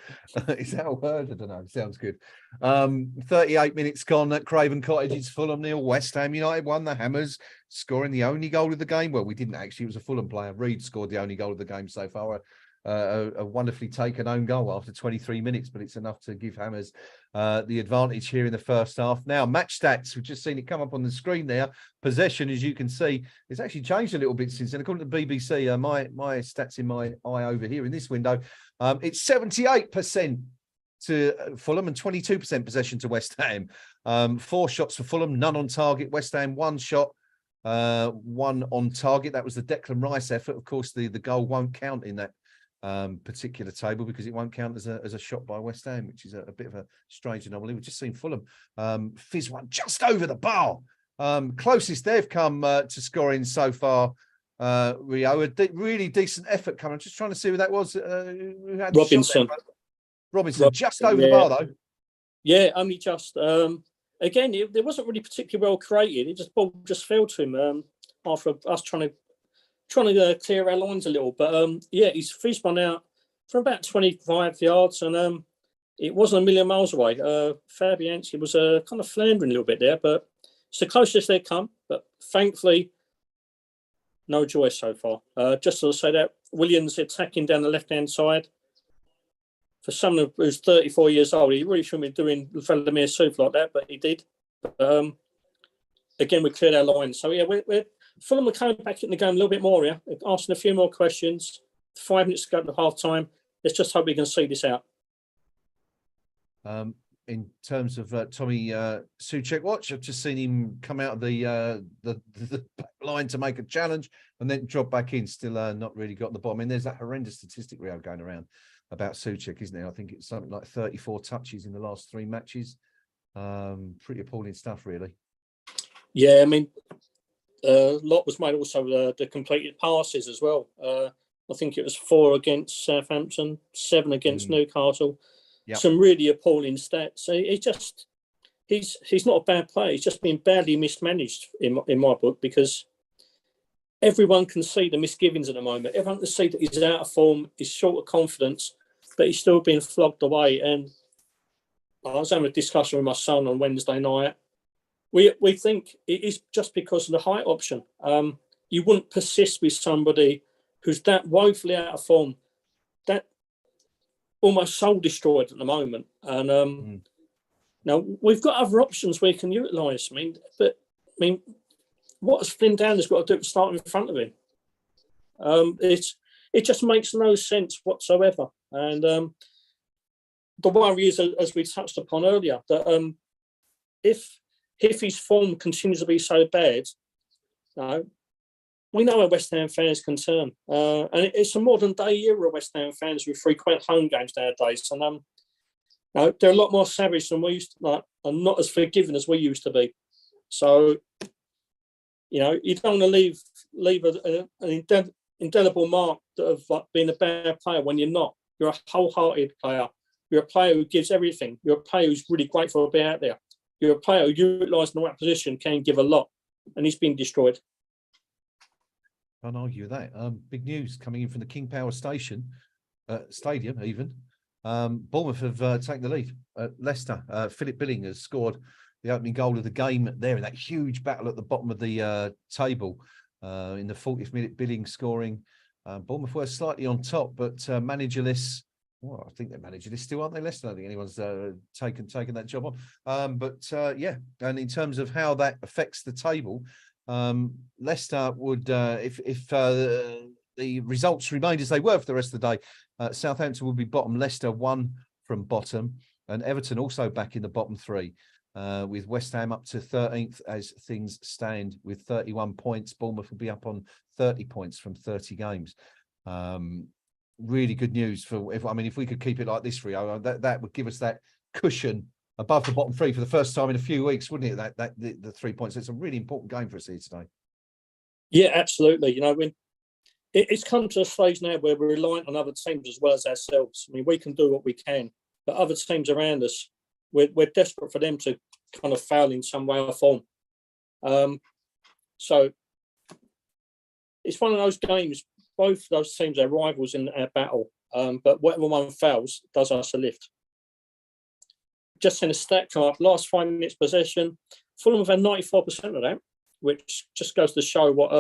Is that a word? I don't know. Sounds good. 38 minutes gone at Craven Cottage. It's Fulham nil. West Ham United won. The Hammers scoring the only goal of the game. Well, we didn't actually. It was a Fulham player. Reed scored the only goal of the game so far. A wonderfully taken own goal after 23 minutes, but it's enough to give Hammers the advantage here in the first half. Now, match stats. We've just seen it come up on the screen there. Possession, as you can see, it's actually changed a little bit since then. According to the BBC, my stats in my eye over here in this window, it's 78% to Fulham and 22% possession to West Ham. 4 shots for Fulham, none on target. West Ham 1 shot, 1 on target. That was the Declan Rice effort. Of course, the goal won't count in that particular table because it won't count as a shot by West Ham, which is a bit of a strange anomaly. We've just seen Fulham fizz one just over the bar. Closest they've come to scoring so far, Rio. Really decent effort coming. I'm just trying to see who that was. Who had Robinson. Robinson, just over the bar though. Yeah, only just. Again, it wasn't really particularly well created. It just fell to him after us trying to clear our lines a little. But yeah, he's fizzed one out from about 25 yards, and it wasn't a million miles away. Fabianski was kind of floundering a little bit there, but it's the closest they come. But thankfully, no joy so far. Just to say that Williams attacking down the left-hand side. For someone who's 34 years old, he really shouldn't be doing Vladimir Suv like that, but he did. Again, we cleared our lines. So yeah, we're Fulham are coming back in the game a little bit more, yeah. Asking a few more questions. 5 minutes to go to half time. Let's just hope we can see this out. In terms of Tommy Souček watch, I've just seen him come out of the back line to make a challenge and then drop back in. Still not really got the ball. I mean, there's that horrendous statistic, Rio, going around about Souček, isn't there? I think it's something like 34 touches in the last 3 matches. Pretty appalling stuff, really. Yeah, I mean, a lot was made also the completed passes as well. I think it was 4 against Southampton, 7 against Newcastle. Yep. Some really appalling stats. So he's not a bad player. He's just been badly mismanaged in my book, because everyone can see the misgivings at the moment. Everyone can see that he's out of form, he's short of confidence, but he's still being flogged away. And I was having a discussion with my son on Wednesday night. We think it is just because of the height option. You wouldn't persist with somebody who's that woefully out of form, that almost soul destroyed at the moment. And now we've got other options we can utilise. I mean, what has Flynn Downer's got to do to start in front of him? It just makes no sense whatsoever. And the worry is, as we touched upon earlier, that if his form continues to be so bad, we know where West Ham fans can turn. And it's a modern day era of West Ham fans who frequent home games nowadays. And they're a lot more savage than we used to, and not as forgiving as we used to be. So, you don't want to leave an indelible mark of being a bad player when you're not. You're a wholehearted player. You're a player who gives everything. You're a player who's really grateful to be out there. You're a player who, utilised in the right position, can give a lot. And he's been destroyed. Can't argue with that. Big news coming in from the King Power Stadium, even. Bournemouth have taken the lead. Leicester, Philip Billing has scored the opening goal of the game there in that huge battle at the bottom of the table. In the 40th minute, Billing scoring. Bournemouth were slightly on top, but managerless. Well, I think they're managerless still, aren't they, Leicester? I don't think anyone's taken that job on. But yeah, and in terms of how that affects the table, Leicester would, if the results remained as they were for the rest of the day, Southampton would be bottom, Leicester 1 from bottom, and Everton also back in the bottom 3, with West Ham up to 13th as things stand with 31 points. Bournemouth will be up on 30 points from 30 games. Really good news if we could keep it like this, Rio, that would give us that cushion above the bottom 3 for the first time in a few weeks, wouldn't it? The 3 points. It's a really important game for us here today. Yeah, absolutely. When it's come to a stage now where we're reliant on other teams as well as ourselves. I mean, we can do what we can, but other teams around us, we're desperate for them to kind of fail in some way or form. So it's one of those games. both of those teams are rivals in our battle, but whatever one fails does us a lift. Just seen a stat come up, last 5 minutes possession, Fulham have had 94% of that, which just goes to show what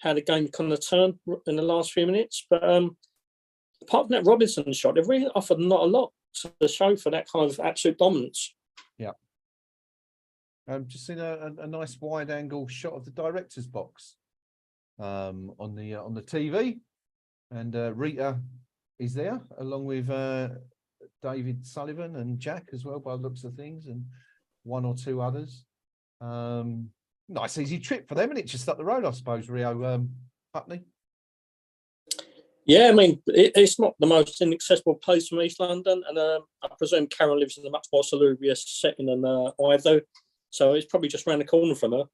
how the game kind of turned in the last few minutes. But apart from that Robinson shot, they've really offered not a lot to show for that kind of absolute dominance. Yeah. Just seen a nice wide angle shot of the director's box on the TV, and Rita is there along with David Sullivan and Jack as well, by the looks of things, and one or two others. Nice easy trip for them, and it's just up the road, I suppose. Rio Putney. Yeah, I mean, it's not the most inaccessible place from East London, and I presume Karen lives in a much more salubrious setting than I do, so it's probably just round the corner from her.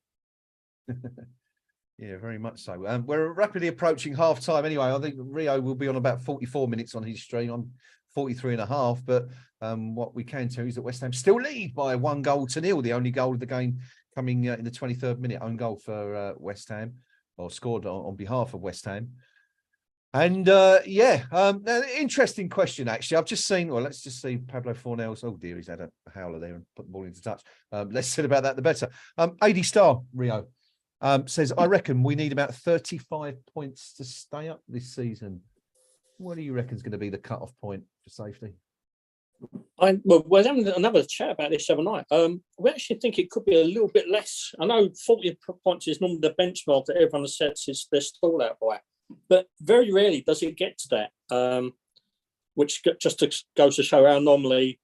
Yeah, very much so. We're rapidly approaching half time anyway. I think Rio will be on about 44 minutes on his stream. I'm 43 and a half, but what we can tell you is that West Ham still lead by 1-0. The only goal of the game coming in the 23rd minute, own goal for West Ham, or scored on behalf of West Ham. And interesting question, actually. I've just seen, well, let's just see Pablo Fornells. Oh dear, he's had a howler there and put the ball into touch. Less said about that, the better. AD Star, Rio, says, I reckon we need about 35 points to stay up this season. What do you reckon is going to be the cut-off point for safety? We're having another chat about this the other night. We actually think it could be a little bit less. I know 40 points is normally the benchmark that everyone sets is their stall out by, but very rarely does it get to that, which just goes to show how normally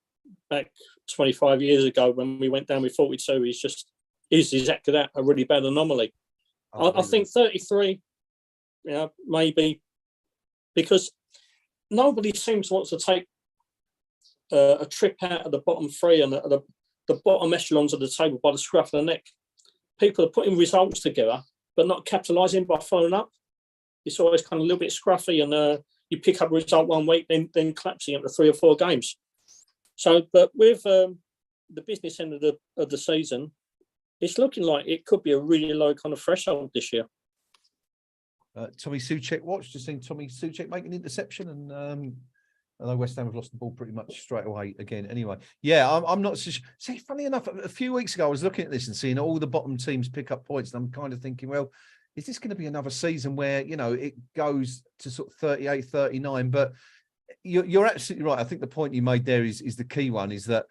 back 25 years ago when we went down with 42 is exactly that, a really bad anomaly. I think 33, maybe, because nobody seems to want to take a trip out of the bottom three and the bottom echelons of the table by the scruff of the neck. People are putting results together, but not capitalising by following up. It's always kind of a little bit scruffy, and you pick up a result one week, then collapsing after 3 or 4 games. So, but with the business end of the season, it's looking like it could be a really low kind of threshold this year. Tommy Soucek watch, just seen Tommy Soucek make an interception, and although West Ham have lost the ball pretty much straight away again. Anyway, yeah, I'm not so sure. See, funny enough, a few weeks ago I was looking at this and seeing all the bottom teams pick up points, and I'm kind of thinking, well, is this going to be another season where, it goes to sort of 38, 39? But you're absolutely right. I think the point you made there is the key one, is that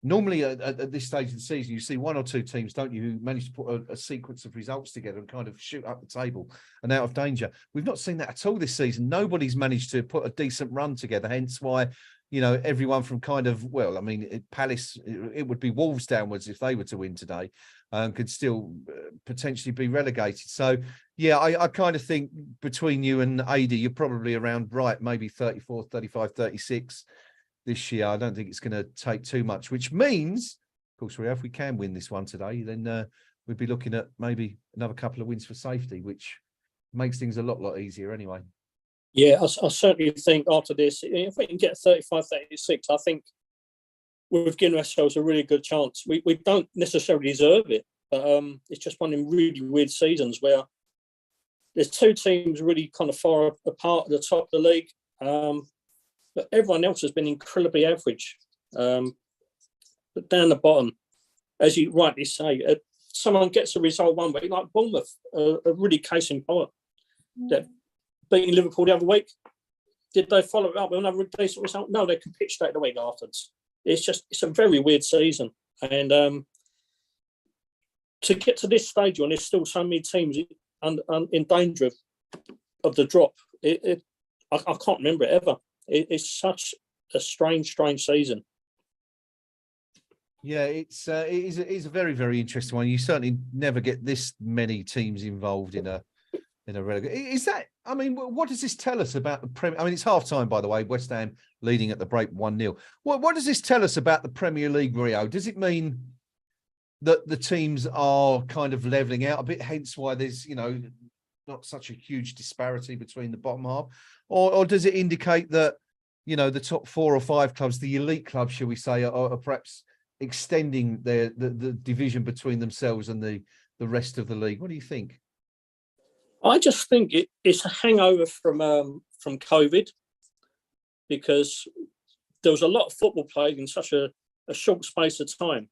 normally at this stage of the season, you see 1 or 2 teams, don't you, who manage to put a sequence of results together and kind of shoot up the table and out of danger. We've not seen that at all this season. Nobody's managed to put a decent run together, hence why, everyone from kind of, well, I mean, Palace, it would be Wolves downwards if they were to win today, could still potentially be relegated. So, yeah, I kind of think between you and AD, you're probably around right, maybe 34, 35, 36 this year. I don't think it's going to take too much, which means, of course, if we can win this one today, then we'd be looking at maybe another couple of wins for safety, which makes things a lot easier anyway. Yeah, I certainly think after this, if we can get 35, 36, I think we've given ourselves a really good chance. We don't necessarily deserve it, but it's just one of them really weird seasons where there's 2 teams really kind of far apart at the top of the league, but everyone else has been incredibly average. But down the bottom, as you rightly say, someone gets a result one week, like Bournemouth, a really case in point. They're beating Liverpool the other week. Did they follow it up with another decent result? No, they capitulated the week afterwards. It's a very weird season. And to get to this stage when there's still so many teams in danger of the drop, I can't remember it ever. It's such a strange season. Yeah, it is a very, very interesting one. You certainly never get this many teams involved in a relegation. Is that? I mean, what does this tell us about the Premier? I mean, it's half time, by the way. West Ham leading at the break 1-0. What does this tell us about the Premier League, Rio? Does it mean that the teams are kind of levelling out a bit, hence why there's not such a huge disparity between the bottom half, or does it indicate that the top 4 or 5 clubs, the elite clubs, shall we say, are perhaps extending the division between themselves and the rest of the league? What do you think? I just think it's a hangover from COVID, because there was a lot of football played in such a short space of time.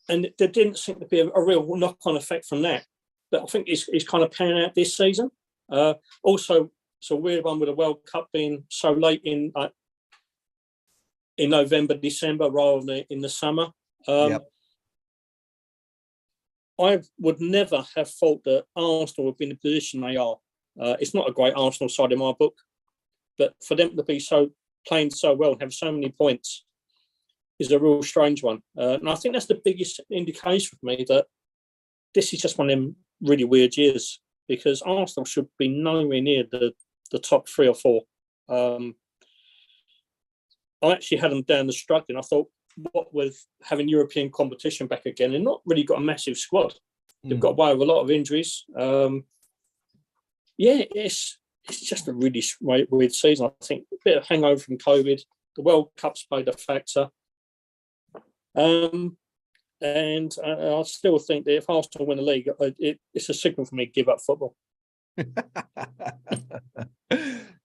And there didn't seem to be a real knock-on effect from that. But I think it's kind of panning out this season. Also, it's a weird one with the World Cup being so late in November, December, rather than in the summer. Yep. I would never have thought that Arsenal would be in the position they are. It's not a great Arsenal side in my book, but for them to be playing so well and have so many points is a real strange one. And I think that's the biggest indication for me that this is just one of them really weird years, because Arsenal should be nowhere near the top 3 or 4. I actually had them down the struggling. I thought, what with having European competition back again, and not really got a massive squad. They've got away with a lot of injuries. It's just a really weird season. I think a bit of hangover from COVID. The World Cup's played a factor. And I still think that if Arsenal win the league, it's a signal for me to give up football.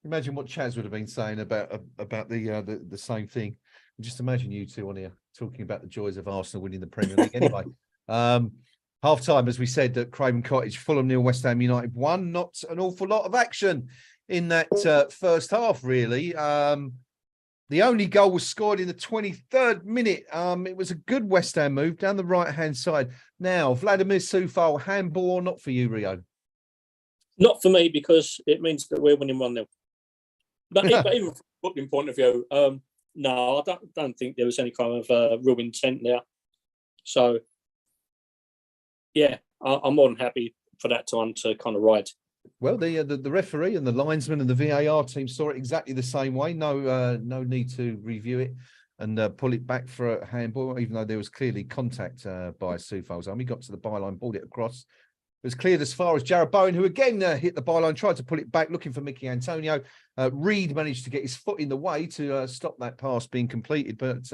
Imagine what Chaz would have been saying about the same thing. Just imagine you two on here talking about the joys of Arsenal winning the Premier League. Anyway, half time, as we said, at Craven Cottage, Fulham 0, West Ham United 1. Not an awful lot of action in that first half, really. The only goal was scored in the 23rd minute. It was a good West Ham move down the right-hand side. Now, Vladimir Soufal, handball or not for you, Rio? Not for me, because it means that we're winning 1-0. But even from a footballing point of view, no, I don't think there was any kind of real intent there. So, yeah, I'm more than happy for that time to kind of ride. Well, the referee and the linesman and the VAR team saw it exactly the same way. No need to review it and pull it back for a handball, even though there was clearly contact by Soufal's arm. He got to the byline, balled it across. It was cleared as far as Jarrod Bowen, who again hit the byline, tried to pull it back, looking for Mickey Antonio. Reed managed to get his foot in the way to stop that pass being completed, but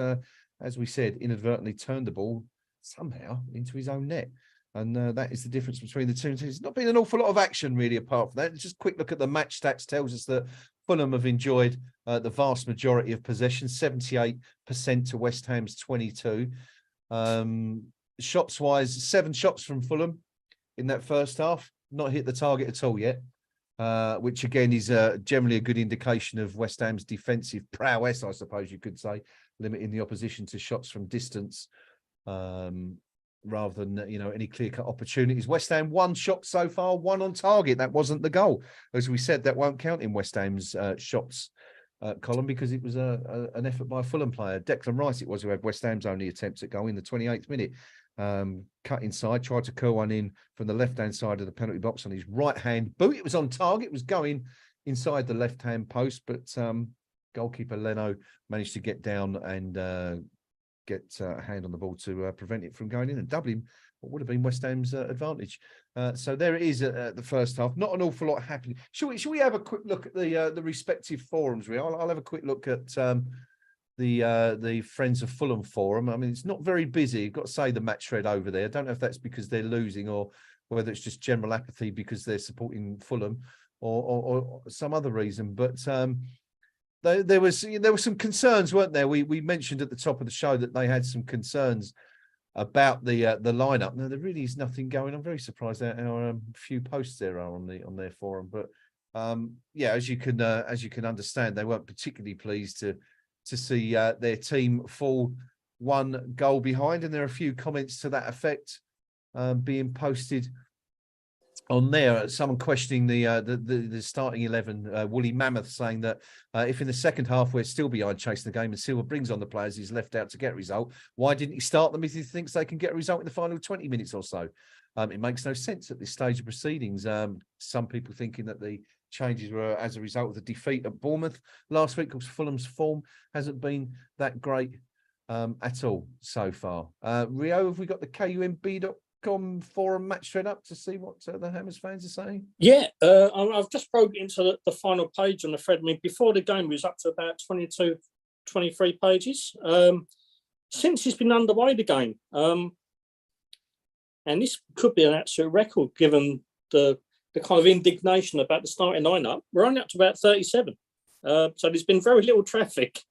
as we said, inadvertently turned the ball somehow into his own net. And that is the difference between the two teams. There's not been an awful lot of action, really, apart from that. Just a quick look at the match stats tells us that Fulham have enjoyed the vast majority of possession, 78% to West Ham's 22%. Shots-wise, 7 shots from Fulham in that first half, not hit the target at all yet, which again is generally a good indication of West Ham's defensive prowess, I suppose you could say, limiting the opposition to shots from distance rather than any clear-cut opportunities. West Ham 1 shot so far, 1 on target. That wasn't the goal. As we said, that won't count in West Ham's shots column, because it was an effort by a Fulham player. Declan Rice it was who had West Ham's only attempts at goal in the 28th minute. Cut inside, tried to curl one in from the left-hand side of the penalty box on his right-hand boot. It was on target, it was going inside the left-hand post, but goalkeeper Leno managed to get down and get a hand on the ball to prevent it from going in and doubling what would have been West Ham's advantage. So there it is at the first half. Not an awful lot happening. Shall we have a quick look at the respective forums? I'll have a quick look at the Friends of Fulham forum. I mean, it's not very busy. You've got to say the match thread over there. I don't know if that's because they're losing or whether it's just general apathy because they're supporting Fulham or some other reason. But there were some concerns, weren't there? We mentioned at the top of the show that they had some concerns about the lineup. Now there really is nothing going. I'm very surprised at how few posts there are on their forum. But yeah, as you can understand, they weren't particularly pleased to see their team fall 1 goal behind, and there are a few comments to that effect being posted on there. Someone questioning the starting 11, Woolly Mammoth, saying that if in the second half we're still behind chasing the game and Silva brings on the players he's left out to get a result, why didn't he start them if he thinks they can get a result in the final 20 minutes or so? It makes no sense at this stage of proceedings. Some people thinking that the changes were as a result of the defeat at Bournemouth last week, because Fulham's form hasn't been that great at all so far. Rio, have we got the KUMB.com forum match thread up to see what the Hammers fans are saying? Yeah, I've just broke into the final page on the thread. I mean, before the game, it was up to about 22, 23 pages. Since it's been underway, the game, And this could be an absolute record given the kind of indignation about the starting lineup. We're only up to about 37. So there's been very little traffic,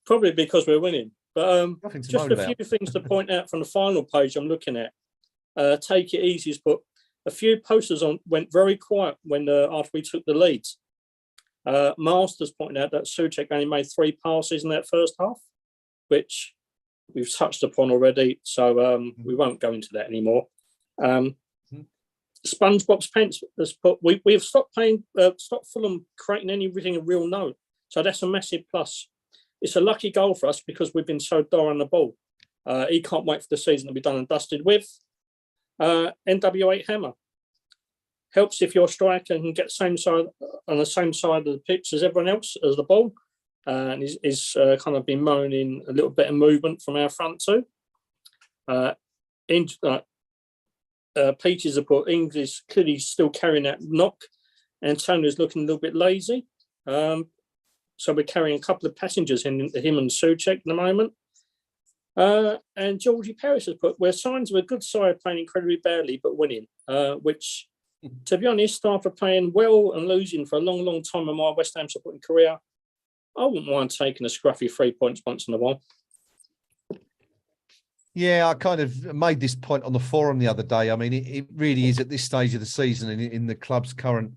probably because we're winning. But just a few things to point out from the final page I'm looking at. Take it easy, but a few posters went very quiet when after we took the lead. Masters pointed out that Souček only made 3 passes in that first half, which we've touched upon already, so we won't go into that anymore. SpongeBob's Pence has put, we've stopped Fulham creating anything of real note, so that's a massive plus. It's a lucky goal for us because we've been so dire on the ball. He can't wait for the season to be done and dusted with. NW8 Hammer helps if your striker can get same side on the same side of the pitch as everyone else as the ball, and is kind of been moaning a little bit of movement from our front too. Peaches have put Ings is clearly still carrying that knock. Antonio's looking a little bit lazy. So we're carrying a couple of passengers in him and Souček at the moment. And Georgie Paris has put, we're signs of a good side playing incredibly badly but winning, which, to be honest, after playing well and losing for a long, long time in my West Ham supporting career, I wouldn't mind taking a scruffy 3 points once in a while. Yeah, I kind of made this point on the forum the other day. I mean, it really is at this stage of the season and in the club's current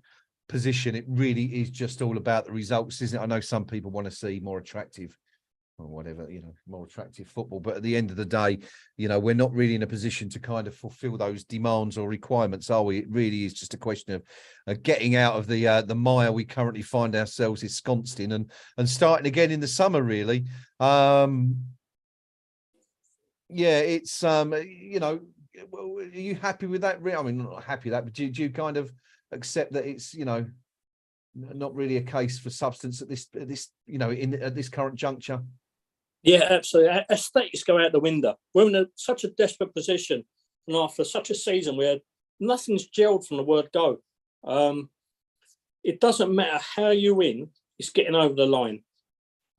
position, it really is just all about the results, isn't it? I know some people want to see more attractive or whatever, more attractive football. But at the end of the day, we're not really in a position to kind of fulfill those demands or requirements, are we? It really is just a question of getting out of the mire we currently find ourselves ensconced in and starting again in the summer, really. Yeah, it's are you happy with that? I mean, not happy with that, but do you kind of accept that it's not really a case for substance at this at this current juncture? Yeah, absolutely. Aesthetics go out the window. We're in such a desperate position, and after such a season where nothing's gelled from the word go. It doesn't matter how you win; it's getting over the line.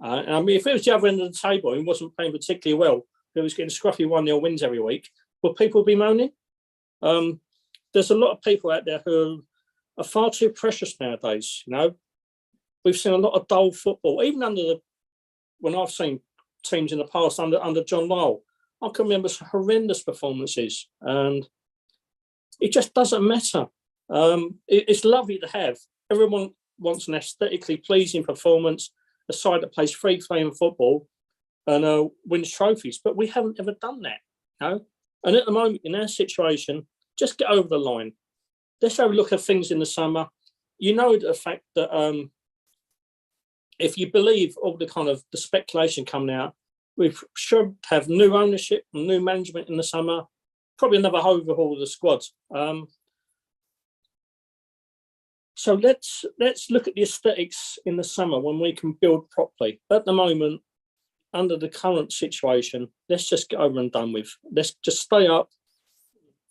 And I mean, if it was the other end of the table and wasn't playing particularly well, who was getting scruffy 1-0 wins every week, would people be moaning? There's a lot of people out there who are far too precious nowadays. We've seen a lot of dull football, even when I've seen teams in the past under John Lyle. I can remember some horrendous performances, and it just doesn't matter. It's lovely to have. Everyone wants an aesthetically pleasing performance, a side that plays free-flowing football and wins trophies, but we haven't ever done that. And at the moment, in our situation, just get over the line. Let's have a look at things in the summer. The fact that if you believe all the speculation coming out, we should have new ownership and new management in the summer, probably another overhaul of the squad. So let's look at the aesthetics in the summer when we can build properly. At the moment, under the current situation, let's just get over and done with. Let's just stay up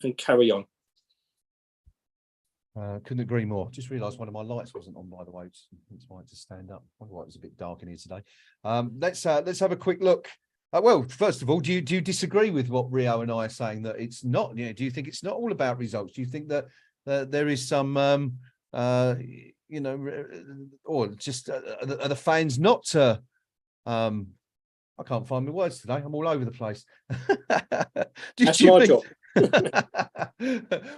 and carry on. Couldn't agree more. Just realised one of my lights wasn't on, by the way. It's why to stand up. Otherwise, it's a bit dark in here today. Let's have a quick look. Well, first of all, do you disagree with what Rio and I are saying that it's not? Do you think it's not all about results? Do you think that there is some, or just are the fans not? I can't find my words today. I'm all over the place. That's my job.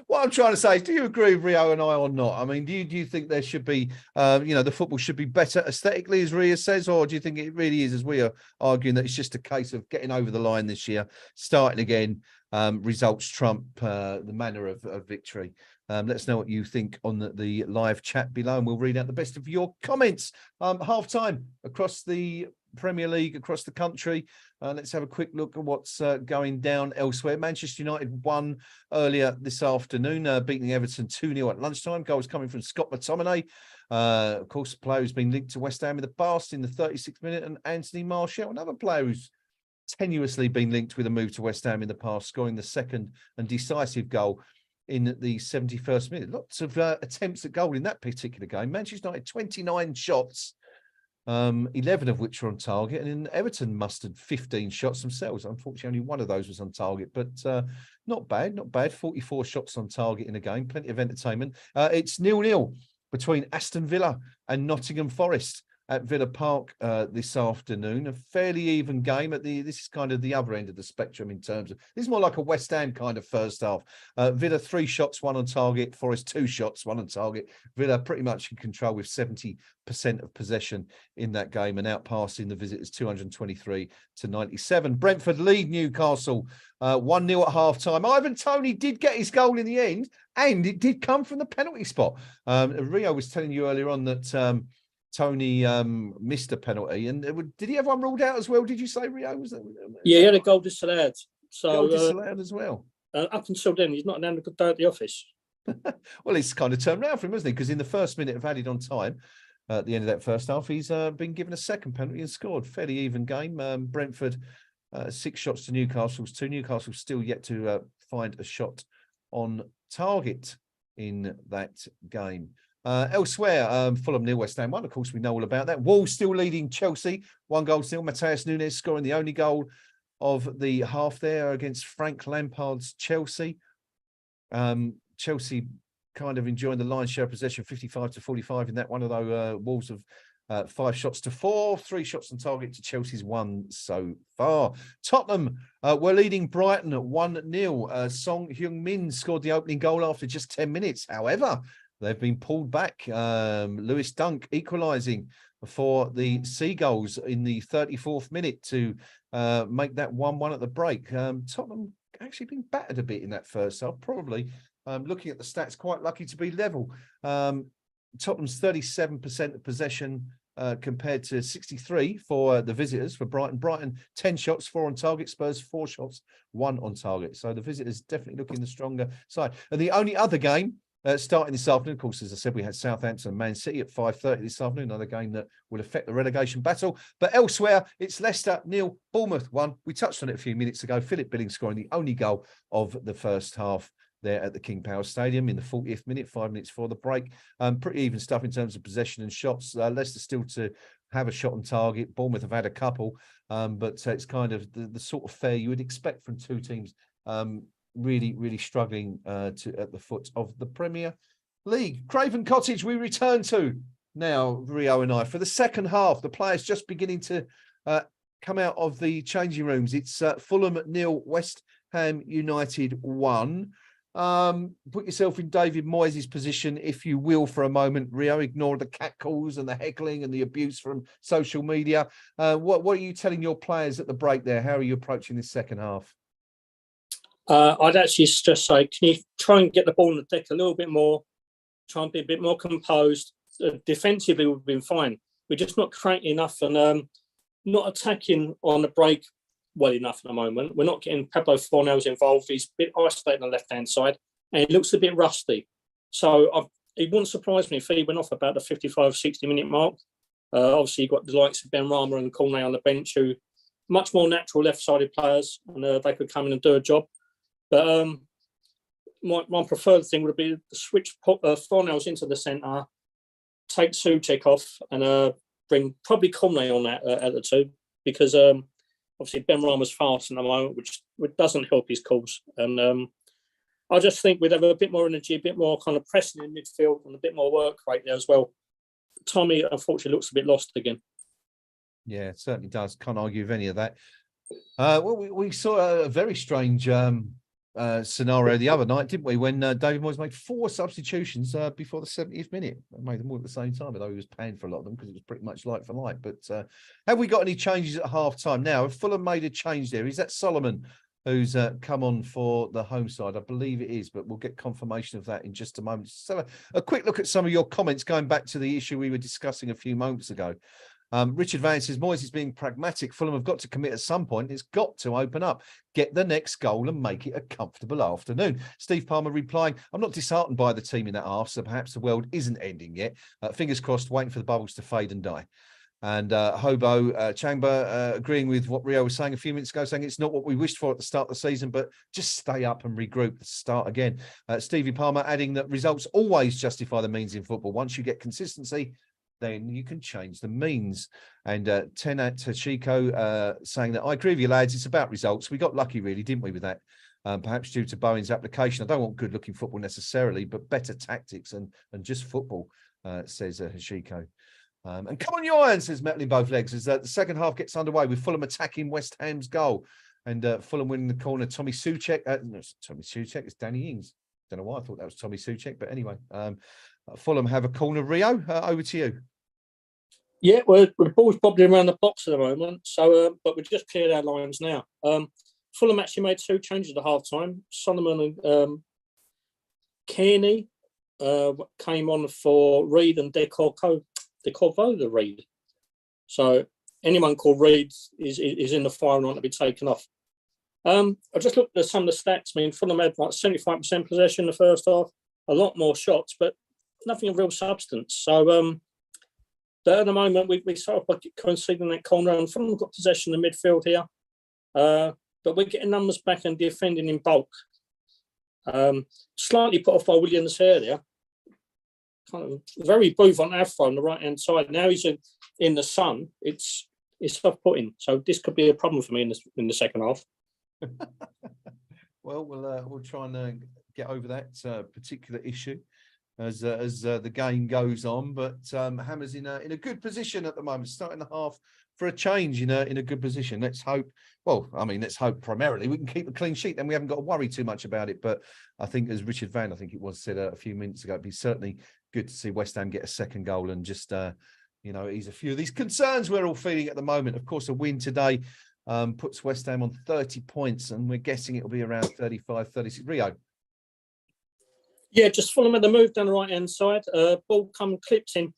What I'm trying to say is, do you agree with Rio and I or not? I mean, do you think there should be, the football should be better aesthetically, as Rio says, or do you think it really is, as we are arguing, that it's just a case of getting over the line this year, starting again, results trump the manner of victory? Let us know what you think on the live chat below, and we'll read out the best of your comments. Half time across the Premier League, across the country. Let's have a quick look at what's going down elsewhere. Manchester United won earlier this afternoon, beating Everton 2-0 at lunchtime. Goals coming from Scott McTominay. Of course, a player who's been linked to West Ham in the past in the 36th minute, and Anthony Martial, another player who's tenuously been linked with a move to West Ham in the past, scoring the second and decisive goal in the 71st minute. Lots of attempts at goal in that particular game. Manchester United 29 shots, 11 of which were on target, and then Everton mustered 15 shots themselves. Unfortunately, only one of those was on target, but not bad, not bad. 44 shots on target in a game, plenty of entertainment. It's 0-0 between Aston Villa and Nottingham Forest at Villa Park this afternoon. A fairly even game. This is kind of the other end of the spectrum in terms of, this is more like a West Ham kind of first half. Villa 3 shots, 1 on target. Forest 2 shots, 1 on target. Villa pretty much in control with 70% of possession in that game and outpassing the visitors 223 to 97. Brentford lead Newcastle 1-0 at half time. Ivan Toney did get his goal in the end, and it did come from the penalty spot. Rio was telling you earlier on that Tony missed a penalty, and did he have one ruled out as well? Did you say, Rio? Yeah, he had a goal disallowed. So goal disallowed as well. Up until then, he's not had a good day at the office. Well, it's kind of turned around for him, hasn't he? Because in the first minute of added on time, at the end of that first half, he's been given a second penalty and scored. Fairly even game. Brentford 6 shots to Newcastle's 2. Newcastle still yet to find a shot on target in that game. Elsewhere, Fulham 0, West Ham 1. Of course, we know all about that. Wolves still leading Chelsea 1-0. Mateus Nunes scoring the only goal of the half there against Frank Lampard's Chelsea. Chelsea kind of enjoying the lion's share of possession, 55-45 in that one, although Wolves have 5 shots to 4, 3 shots on target to Chelsea's 1 so far. Tottenham were leading Brighton at 1-0. Song Heung-min scored the opening goal after just 10 minutes. However, they've been pulled back. Lewis Dunk equalising for the Seagulls in the 34th minute to make that 1-1 at the break. Tottenham actually been battered a bit in that first half, probably. Looking at the stats, quite lucky to be level. Tottenham's 37% of possession compared to 63 for the visitors for Brighton. Brighton 10 shots, 4 on target. Spurs 4 shots, 1 on target. So the visitors definitely looking the stronger side. And the only other game starting this afternoon, of course, as I said, we had Southampton and Man City at 5:30 this afternoon, another game that will affect the relegation battle. But elsewhere, it's Leicester 0, Bournemouth 1. We touched on it a few minutes ago. Philip Billing scoring the only goal of the first half there at the King Power Stadium in the 40th minute, 5 minutes for the break. Pretty even stuff in terms of possession and shots. Leicester still to have a shot on target. Bournemouth have had a couple, but it's kind of the sort of fare you would expect from two teams really struggling at the foot of the Premier League. Craven Cottage we return to now, Rio and I, for the second half. The players just beginning to come out of the changing rooms. It's Fulham 0, West Ham United 1. Put yourself in David Moyes' position, if you will, for a moment, Rio. Ignore the catcalls and the heckling and the abuse from social media. What are you telling your players at the break there? How are you approaching this second half? I'd actually just say, can you try and get the ball on the deck a little bit more, try and be a bit more composed. Defensively, we've been fine. We're just not creating enough and not attacking on the break well enough at the moment. We're not getting Pablo Fornals involved. He's a bit isolated on the left-hand side and he looks a bit rusty. So it wouldn't surprise me if he went off about the 55, 60-minute mark. Obviously, you've got the likes of Ben Rama and Cornet on the bench who much more natural left-sided players and they could come in and do a job. But my preferred thing would be to switch Fornals into the centre, take Souček off, and bring probably Cornet on that at the 2, because obviously Ben Rama's fast at the moment, which doesn't help his cause. And I just think we'd have a bit more energy, a bit more kind of pressing in midfield, and a bit more work rate there as well. Tommy, unfortunately, looks a bit lost again. Yeah, it certainly does. Can't argue with any of that. Well, we saw a very strange scenario the other night, didn't we, when David Moyes made 4 substitutions before the 70th minute. He made them all at the same time, although he was paying for a lot of them because it was pretty much like for like. But have we got any changes at half time now? Have Fulham made a change there? Is that Solomon who's come on for the home side? I believe it is, but we'll get confirmation of that in just a moment. So a quick look at some of your comments going back to the issue we were discussing a few moments ago. Richard Van says, Moyes is being pragmatic. Fulham have got to commit at some point. It's got to open up, get the next goal and make it a comfortable afternoon. Steve Palmer replying, I'm not disheartened by the team in that half, so perhaps the world isn't ending yet. Fingers crossed, waiting for the bubbles to fade and die. And Hobo Chamber agreeing with what Rio was saying a few minutes ago, saying it's not what we wished for at the start of the season, but just stay up and regroup, start again. Stevie Palmer adding that results always justify the means in football. Once you get consistency, then you can change the means. And Tenat Tashiko saying that I agree with you, lads. It's about results. We got lucky, really, didn't we, with that? Perhaps due to Bowen's application. I don't want good-looking football necessarily, but better tactics and just football, says Hashiko. And come on, you iron, says Metal in both legs, as the second half gets underway with Fulham attacking West Ham's goal. And Fulham winning the corner. Tommy Soucek. No, it's Tommy Soucek. It's Danny Ings. Don't know why I thought that was Tommy Soucek, but anyway. Fulham have a corner. Rio, over to you. Yeah, well, the ball's probably around the box at the moment. So, but we've just cleared our lines now. Fulham actually made 2 changes at half time. Solomon and Kearney came on for Reed and Decorvo the Reed. So anyone called Reed is in the firing line to be taken off. I just looked at some of the stats. I mean, Fulham had like 75% possession in the first half, a lot more shots, but nothing of real substance. So but at the moment, we sort of conceding that corner, and Fulham got possession in the midfield here. But we're getting numbers back and defending in bulk. Slightly put off by Williams here there. Kind of very booth on Afro on the right-hand side. Now he's in the sun. It's off-putting. So this could be a problem for me in the second half. Well, we'll try and get over that particular issue as the game goes on. But Hammer's in a good position at the moment, starting the half for a change in a good position. Let's hope. Well, I mean, let's hope primarily we can keep a clean sheet. Then we haven't got to worry too much about it. But I think, as Richard Van, I think it was said a few minutes ago, it'd be certainly good to see West Ham get a second goal and just ease a few of these concerns we're all feeling at the moment. Of course, a win today puts West Ham on 30 points, and we're guessing it'll be around 35, 36. Rio. Yeah, just Fulham had the move down the right-hand side. Ball clipped in.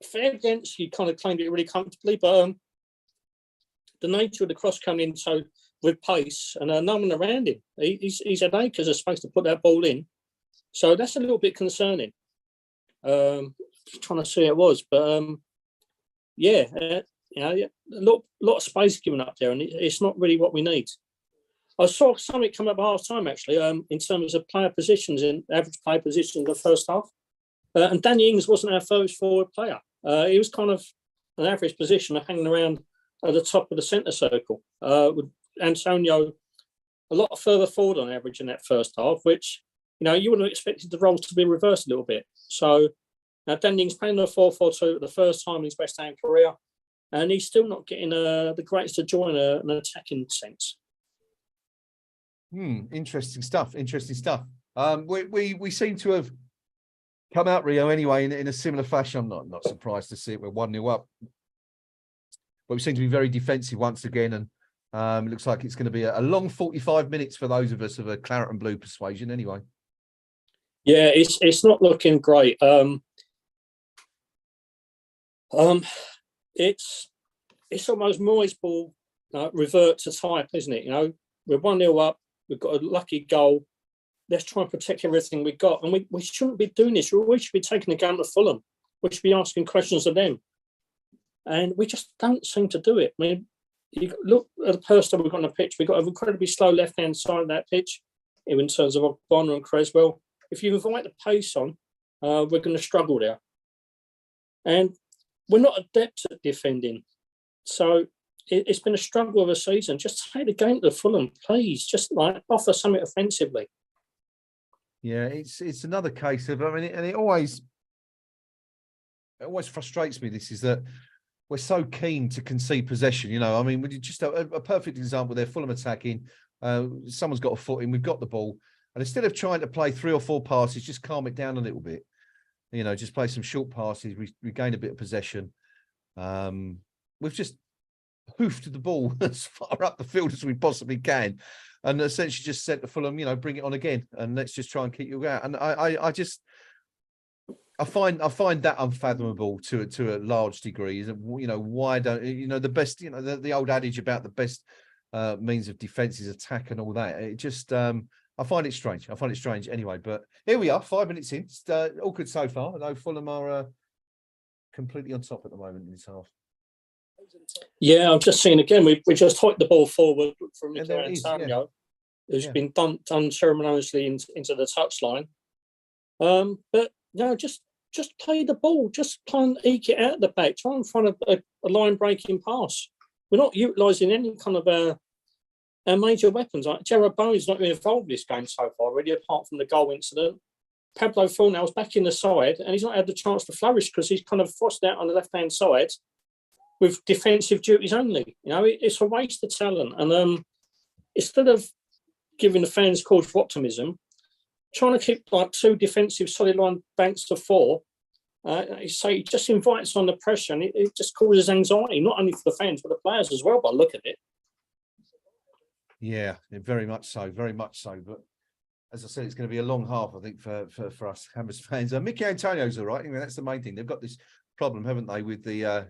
Fair against, he kind of claimed it really comfortably, but the nature of the cross coming in so with pace and no one around him. He's had acres are supposed to put that ball in. So that's a little bit concerning. Trying to see it was, but a lot of space given up there, and it's not really what we need. I saw something come up half time actually, in terms of player positions and average player positions in the first half. And Danny Ings wasn't our first forward player. He was kind of an average position hanging around at the top of the centre circle, with Antonio a lot further forward on average in that first half, which, you would have expected the roles to be reversed a little bit. So now Danny Ings playing the 4-4-2 at the first time in his West Ham career, and he's still not getting the greatest to join an attacking sense. Interesting stuff. We seem to have come out, Rio, anyway, in a similar fashion. I'm not surprised to see it. We're 1-0 up. But we seem to be very defensive once again. And it looks like it's going to be a long 45 minutes for those of us of a claret and blue persuasion anyway. Yeah, it's not looking great. It's almost Moyes ball revert to type, isn't it? We're 1-0 up. We've got a lucky goal. Let's try and protect everything we've got. And we shouldn't be doing this. We should be taking the game to Fulham. We should be asking questions of them. And we just don't seem to do it. I mean, you look at the person we've got on the pitch. We've got an incredibly slow left-hand side of that pitch in terms of Bonner and Creswell. If you invite the pace on, we're going to struggle there. And we're not adept at defending. So it's been a struggle of a season. Just take the game to Fulham, please. Just offer something offensively. Yeah, it's another case of, and it always frustrates me. This is that we're so keen to concede possession. I mean, just a perfect example there. Fulham attacking. Someone's got a foot in. We've got the ball, and instead of trying to play 3 or 4 passes, just calm it down a little bit. Just play some short passes. We gain a bit of possession. We've just hoofed the ball as far up the field as we possibly can, and essentially just said to Fulham, bring it on again, and let's just try and keep you out. And I find that unfathomable to a large degree. Is why don't the best? The old adage about the best means of defence is attack and all that. It just I find it strange. Anyway. But here we are, 5 minutes in. It's all good so far. I know Fulham are completely on top at the moment in this half. Yeah, I'm just seeing again. We just hiked the ball forward from Mikel Antonio, who's been dumped unceremoniously into the touchline. But just just play the ball, just try and eke it out of the back, try and find a line breaking pass. We're not utilising any kind of major weapons. Like Jared Bowen's not been involved in this game so far, really, apart from the goal incident. Pablo Fornell's back in the side, and he's not had the chance to flourish because he's kind of forced out on the left-hand side with defensive duties only. You know, it's a waste of talent. And instead of giving the fans cause for optimism, trying to keep like 2 defensive solid line banks to 4, it just invites on the pressure, and it just causes anxiety, not only for the fans, but the players as well, by the look at it. Yeah, very much so, very much so. But as I said, it's going to be a long half, I think, for us Hammers fans. Mickey Antonio's all right. I mean, that's the main thing. They've got this problem, haven't they, with the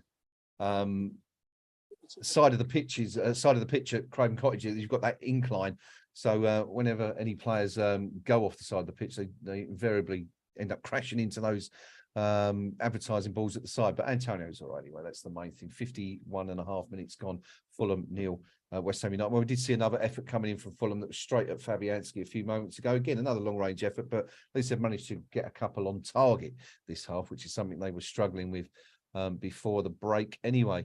side of the pitch at Craven Cottage. You've got that incline. So whenever any players go off the side of the pitch, they invariably end up crashing into those advertising balls at the side. But Antonio's all right anyway. That's the main thing. 51.5 minutes gone. Fulham 0. West Ham United. Well, we did see another effort coming in from Fulham that was straight at Fabianski a few moments ago. Again, another long-range effort, but at least they've managed to get a couple on target this half, which is something they were struggling with before the break anyway.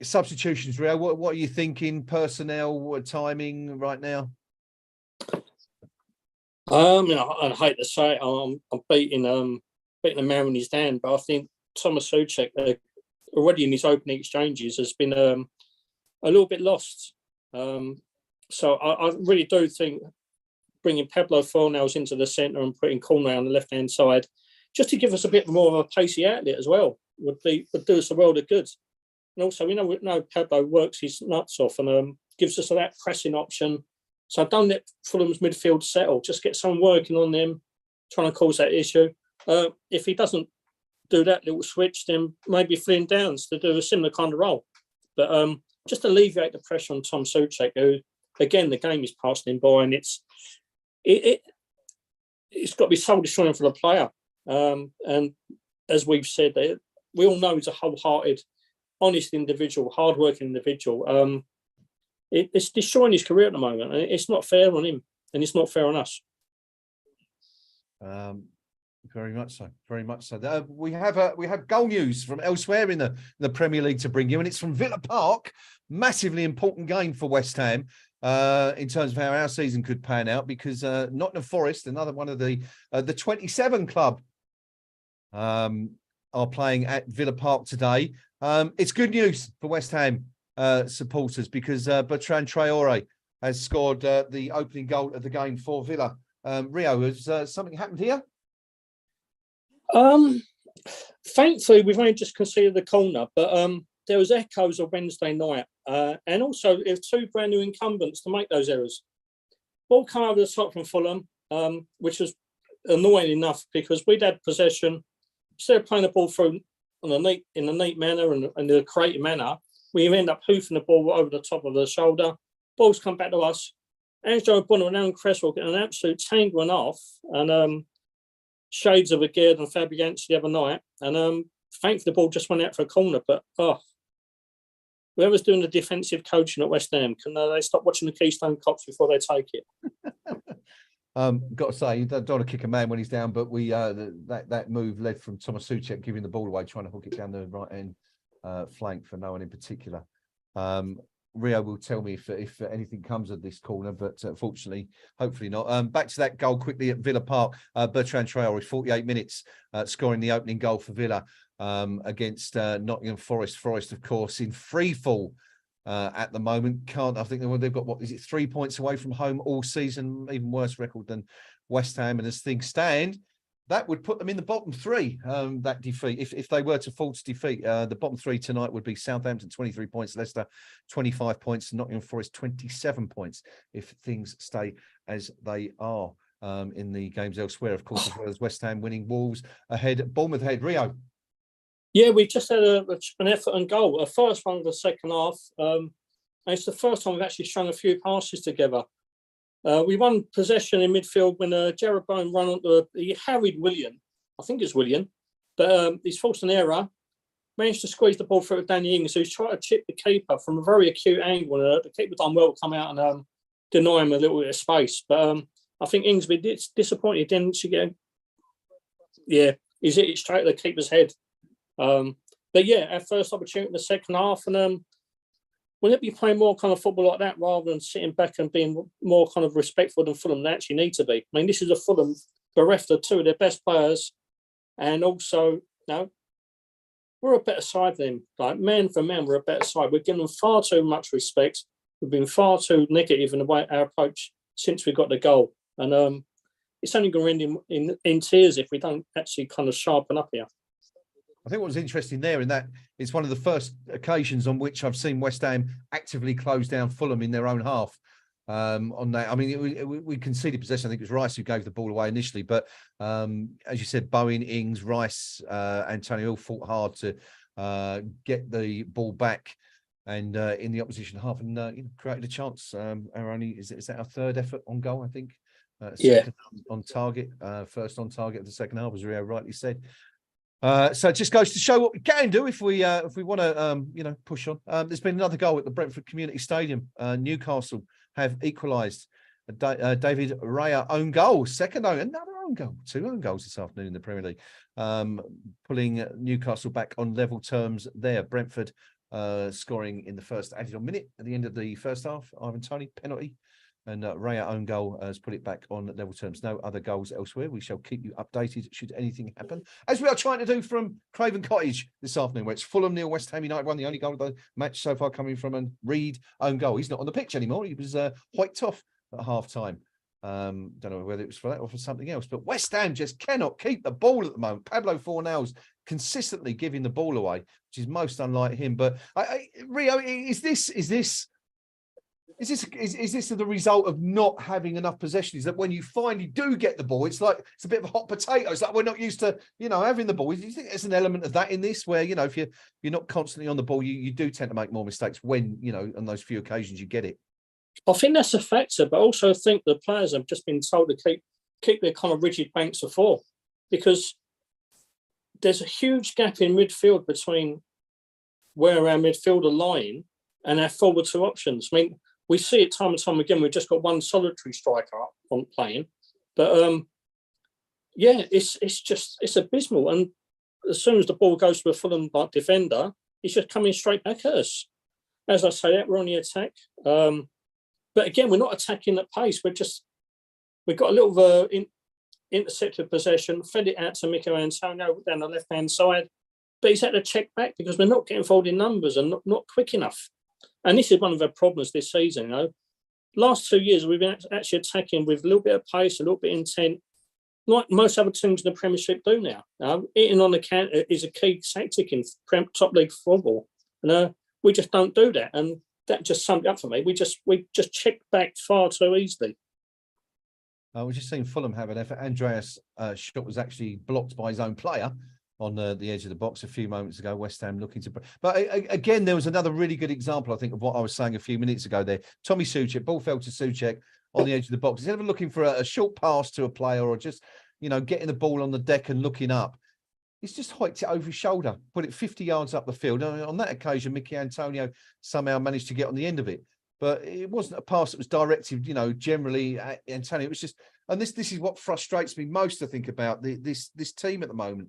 Substitutions, Rio, what are you thinking? Personnel, timing right now? I hate to say it, I'm beating the man in his hand, but I think Thomas Souček, already in his opening exchanges, has been a little bit lost. So I really do think bringing Pablo Fornells into the centre and putting Cornet on the left-hand side, just to give us a bit more of a pacey outlet as well, would do us a world of good. And also, we know Pablo works his nuts off and gives us that pressing option. So don't let Fulham's midfield settle. Just get someone working on them, trying to cause that issue. If he doesn't do that little switch, then maybe Flynn Downs to do a similar kind of role. But just alleviate the pressure on Tom Souček, who, again, the game is passing him by, and it's got to be soul destroying for the player. And as we've said, we all know he's a wholehearted, honest individual, hard-working individual. It's destroying his career at the moment, and it's not fair on him, and it's not fair on us. Very much so. Very much so. We have goal news from elsewhere in the Premier League to bring you, and it's from Villa Park. Massively important game for West Ham in terms of how our season could pan out, because Nottingham Forest, another one of the 27 club, are playing at Villa Park today. It's good news for West Ham supporters, because Bertrand Traore has scored the opening goal of the game for Villa. Rio, has something happened here? Thankfully, we've only just conceded the corner, but there was echoes of Wednesday night, and also there were 2 brand new incumbents to make those errors. Ball come over the top from Fulham, which was annoying enough because we'd had possession. Instead of playing the ball through in a neat manner and in a creative manner, we end up hoofing the ball over the top of the shoulder. Ball's come back to us. Angelo Bonner and Aaron Cresswell getting an absolute tangling off, and shades of Aguirre and Fabianski the other night, and thankfully the ball just went out for a corner. But whoever's doing the defensive coaching at West Ham, can they stop watching the Keystone Cops before they take it? Got to say, you don't want to kick a man when he's down, but we that move led from Thomas Souček giving the ball away, trying to hook it down the right hand flank for no one in particular. Rio will tell me if anything comes of this corner, but fortunately, hopefully not. Back to that goal quickly at Villa Park. Bertrand Traore, 48 minutes, scoring the opening goal for Villa against Nottingham Forest. Forest, of course, in free fall at the moment. I think they've got, 3 points away from home all season, even worse record than West Ham. And as things stand, that would put them in the bottom 3, that defeat. If they were to fall to defeat, the bottom 3 tonight would be Southampton, 23 points, Leicester, 25 points, Nottingham Forest, 27 points, if things stay as they are in the games elsewhere. Of course, as well as West Ham winning, Wolves ahead, Bournemouth ahead. Rio? Yeah, we just had an effort and goal. A first one of the second half. And it's the first time we've actually strung a few passes together. We won possession in midfield when Jared Bowen ran onto he harried William. I think it's William. But he's forced an error. Managed to squeeze the ball through to Danny Ings, who's trying to chip the keeper from a very acute angle. The keeper done well to come out and deny him a little bit of space. But I think Ings will be disappointed. Didn't she get Yeah, he's hit it straight at the keeper's head. But yeah, our first opportunity in the second half, and we'll be playing more kind of football like that rather than sitting back and being more kind of respectful than Fulham they actually need to be. I mean, this is a Fulham bereft of two of their best players, and also, we're a better side than them. Like, man for man, we're a better side. We're giving them far too much respect. We've been far too negative in the way our approach since we got the goal, and it's only going to end in tears if we don't actually kind of sharpen up here. I think what was interesting there in that it's one of the first occasions on which I've seen West Ham actively close down Fulham in their own half. On that, I mean, we conceded possession. I think it was Rice who gave the ball away initially, but as you said, Bowen, Ings, Rice, Antonio all fought hard to get the ball back and in the opposition half, and created a chance. Our only is that our third effort on goal, I think. Second on target, first on target of the second half, as Rio rightly said. So it just goes to show what we can do if we want to push on. There's been another goal at the Brentford Community Stadium. Newcastle have equalised. David Raya own goal, another own goal, 2 own goals this afternoon in the Premier League, pulling Newcastle back on level terms there. Brentford scoring in the first added on minute at the end of the first half. Ivan Toney penalty. And Raya own goal has put it back on level terms. No other goals elsewhere. We shall keep you updated should anything happen, as we are trying to do from Craven Cottage this afternoon, where it's Fulham 0, West Ham United 1. The only goal of the match so far coming from a Reed own goal. He's not on the pitch anymore. He was wiped off at half time. Don't know whether it was for that or for something else. But West Ham just cannot keep the ball at the moment. Pablo Fornals consistently giving the ball away, which is most unlike him. But Rio, is this the result of not having enough possession? Is that when you finally do get the ball, it's a bit of a hot potato. It's like we're not used to, having the ball. Do you think there's an element of that in this, where, if you're not constantly on the ball, you do tend to make more mistakes when, on those few occasions you get it? I think that's a factor, but also I think the players have just been told to keep their kind of rigid banks of 4, because there's a huge gap in midfield between where our midfield are lying and our forward 2 options. I mean, we see it time and time again. We've just got one solitary striker on playing, but it's abysmal. And as soon as the ball goes to a Fulham defender, he's just coming straight back at us. As I say, that we're on the attack, but again, we're not attacking at pace. We've got a little intercepted possession, fed it out to Mikel Antonio down the left hand side, but he's had to check back because we're not getting involved in numbers and not quick enough. And this is one of our problems this season. Last 2 years, we've been actually attacking with a little bit of pace, a little bit of intent, like most other teams in the Premiership do now. Eating on the counter is a key tactic in top league football. And we just don't do that. And that just summed it up for me. We just check back far too easily. We're just seeing Fulham have an effort. Andreas' shot was actually blocked by his own player on the edge of the box a few moments ago. West Ham looking to... But again, there was another really good example, I think, of what I was saying a few minutes ago there. Tommy Souček, ball fell to Souček on the edge of the box. Instead of looking for a short pass to a player or just, getting the ball on the deck and looking up, he's just hiked it over his shoulder, put it 50 yards up the field. And on that occasion, Mickey Antonio somehow managed to get on the end of it. But it wasn't a pass that was directed, generally at Antonio. It was just... And this is what frustrates me most, I think, about this team at the moment.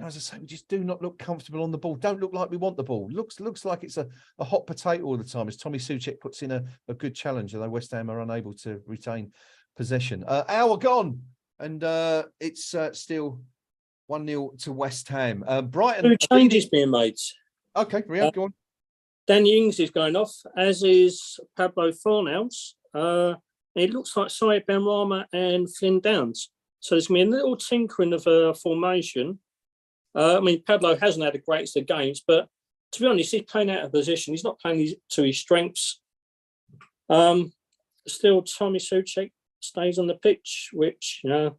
As I say, we just do not look comfortable on the ball. Don't look like we want the ball. Looks like it's a hot potato all the time, as Tommy Souček puts in a good challenge, although West Ham are unable to retain possession. Hour gone, and it's still 1-0 to West Ham. Brighton... 2 changes being made. Okay, Rio, go on. Danny Ings is going off, as is Pablo Fornals. It looks like Syed Benrahma and Flynn Downs. So there's going to be a little tinkering of a formation. Pablo hasn't had the greatest of games, but to be honest, he's playing out of position. He's not playing to his strengths. Still, Tommy Souček stays on the pitch, which, how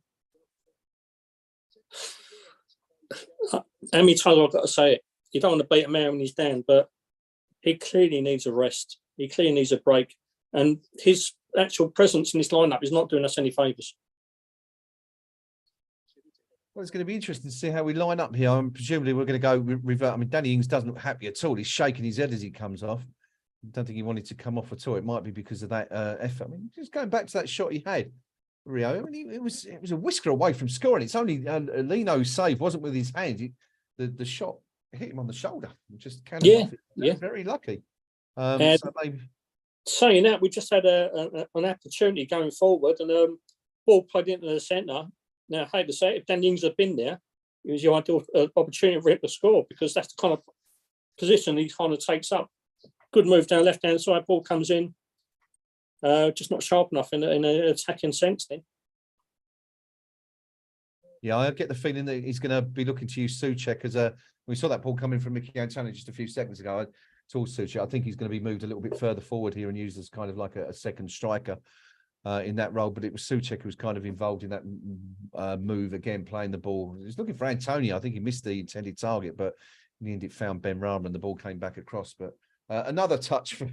many times I've got to say it? You don't want to beat a man when he's down, but he clearly needs a rest. He clearly needs a break. And his actual presence in this lineup is not doing us any favours. Well, it's going to be interesting to see how we line up here. Presumably we're going to go revert. Danny Ings doesn't look happy at all. He's shaking his head as he comes off. I don't think he wanted to come off at all. It might be because of that effort. Just going back to that shot he had. Rio. I mean, it was a whisker away from scoring. It's only Lino's save wasn't with his hand. The shot hit him on the shoulder. Just cannoned off it. Very lucky. So maybe... Saying that, we just had an opportunity going forward, and ball played into the centre. Now, I hate to say it, if Danny Ings had been there, it was your ideal opportunity for him to score, because that's the kind of position he kind of takes up. Good move down left hand side, ball comes in, just not sharp enough in an attacking sense. Then, yeah, I get the feeling that he's going to be looking to use Souček as a. We saw that ball coming from Mickey Antonio just a few seconds ago. Towards Souček, I think he's going to be moved a little bit further forward here and used as kind of like a second striker in that role. But it was Souček who was kind of involved in that move again, playing the ball. He was looking for Antonio. I think he missed the intended target, but in the end it found Ben Rama and the ball came back across. But another touch for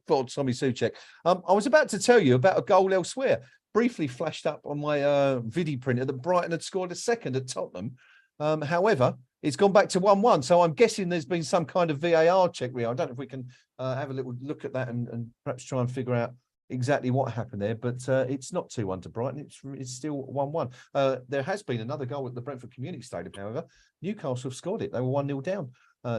Tommy Souček. I was about to tell you about a goal elsewhere. Briefly flashed up on my video printer that Brighton had scored a second at Tottenham. However, it's gone back to 1-1. So I'm guessing there's been some kind of VAR check. I don't know if we can have a little look at that and perhaps try and figure out exactly what happened there. But it's not 2-1 to Brighton. It's still 1-1. There has been another goal at the Brentford Community Stadium, however. Newcastle have scored it. They were 1-0 down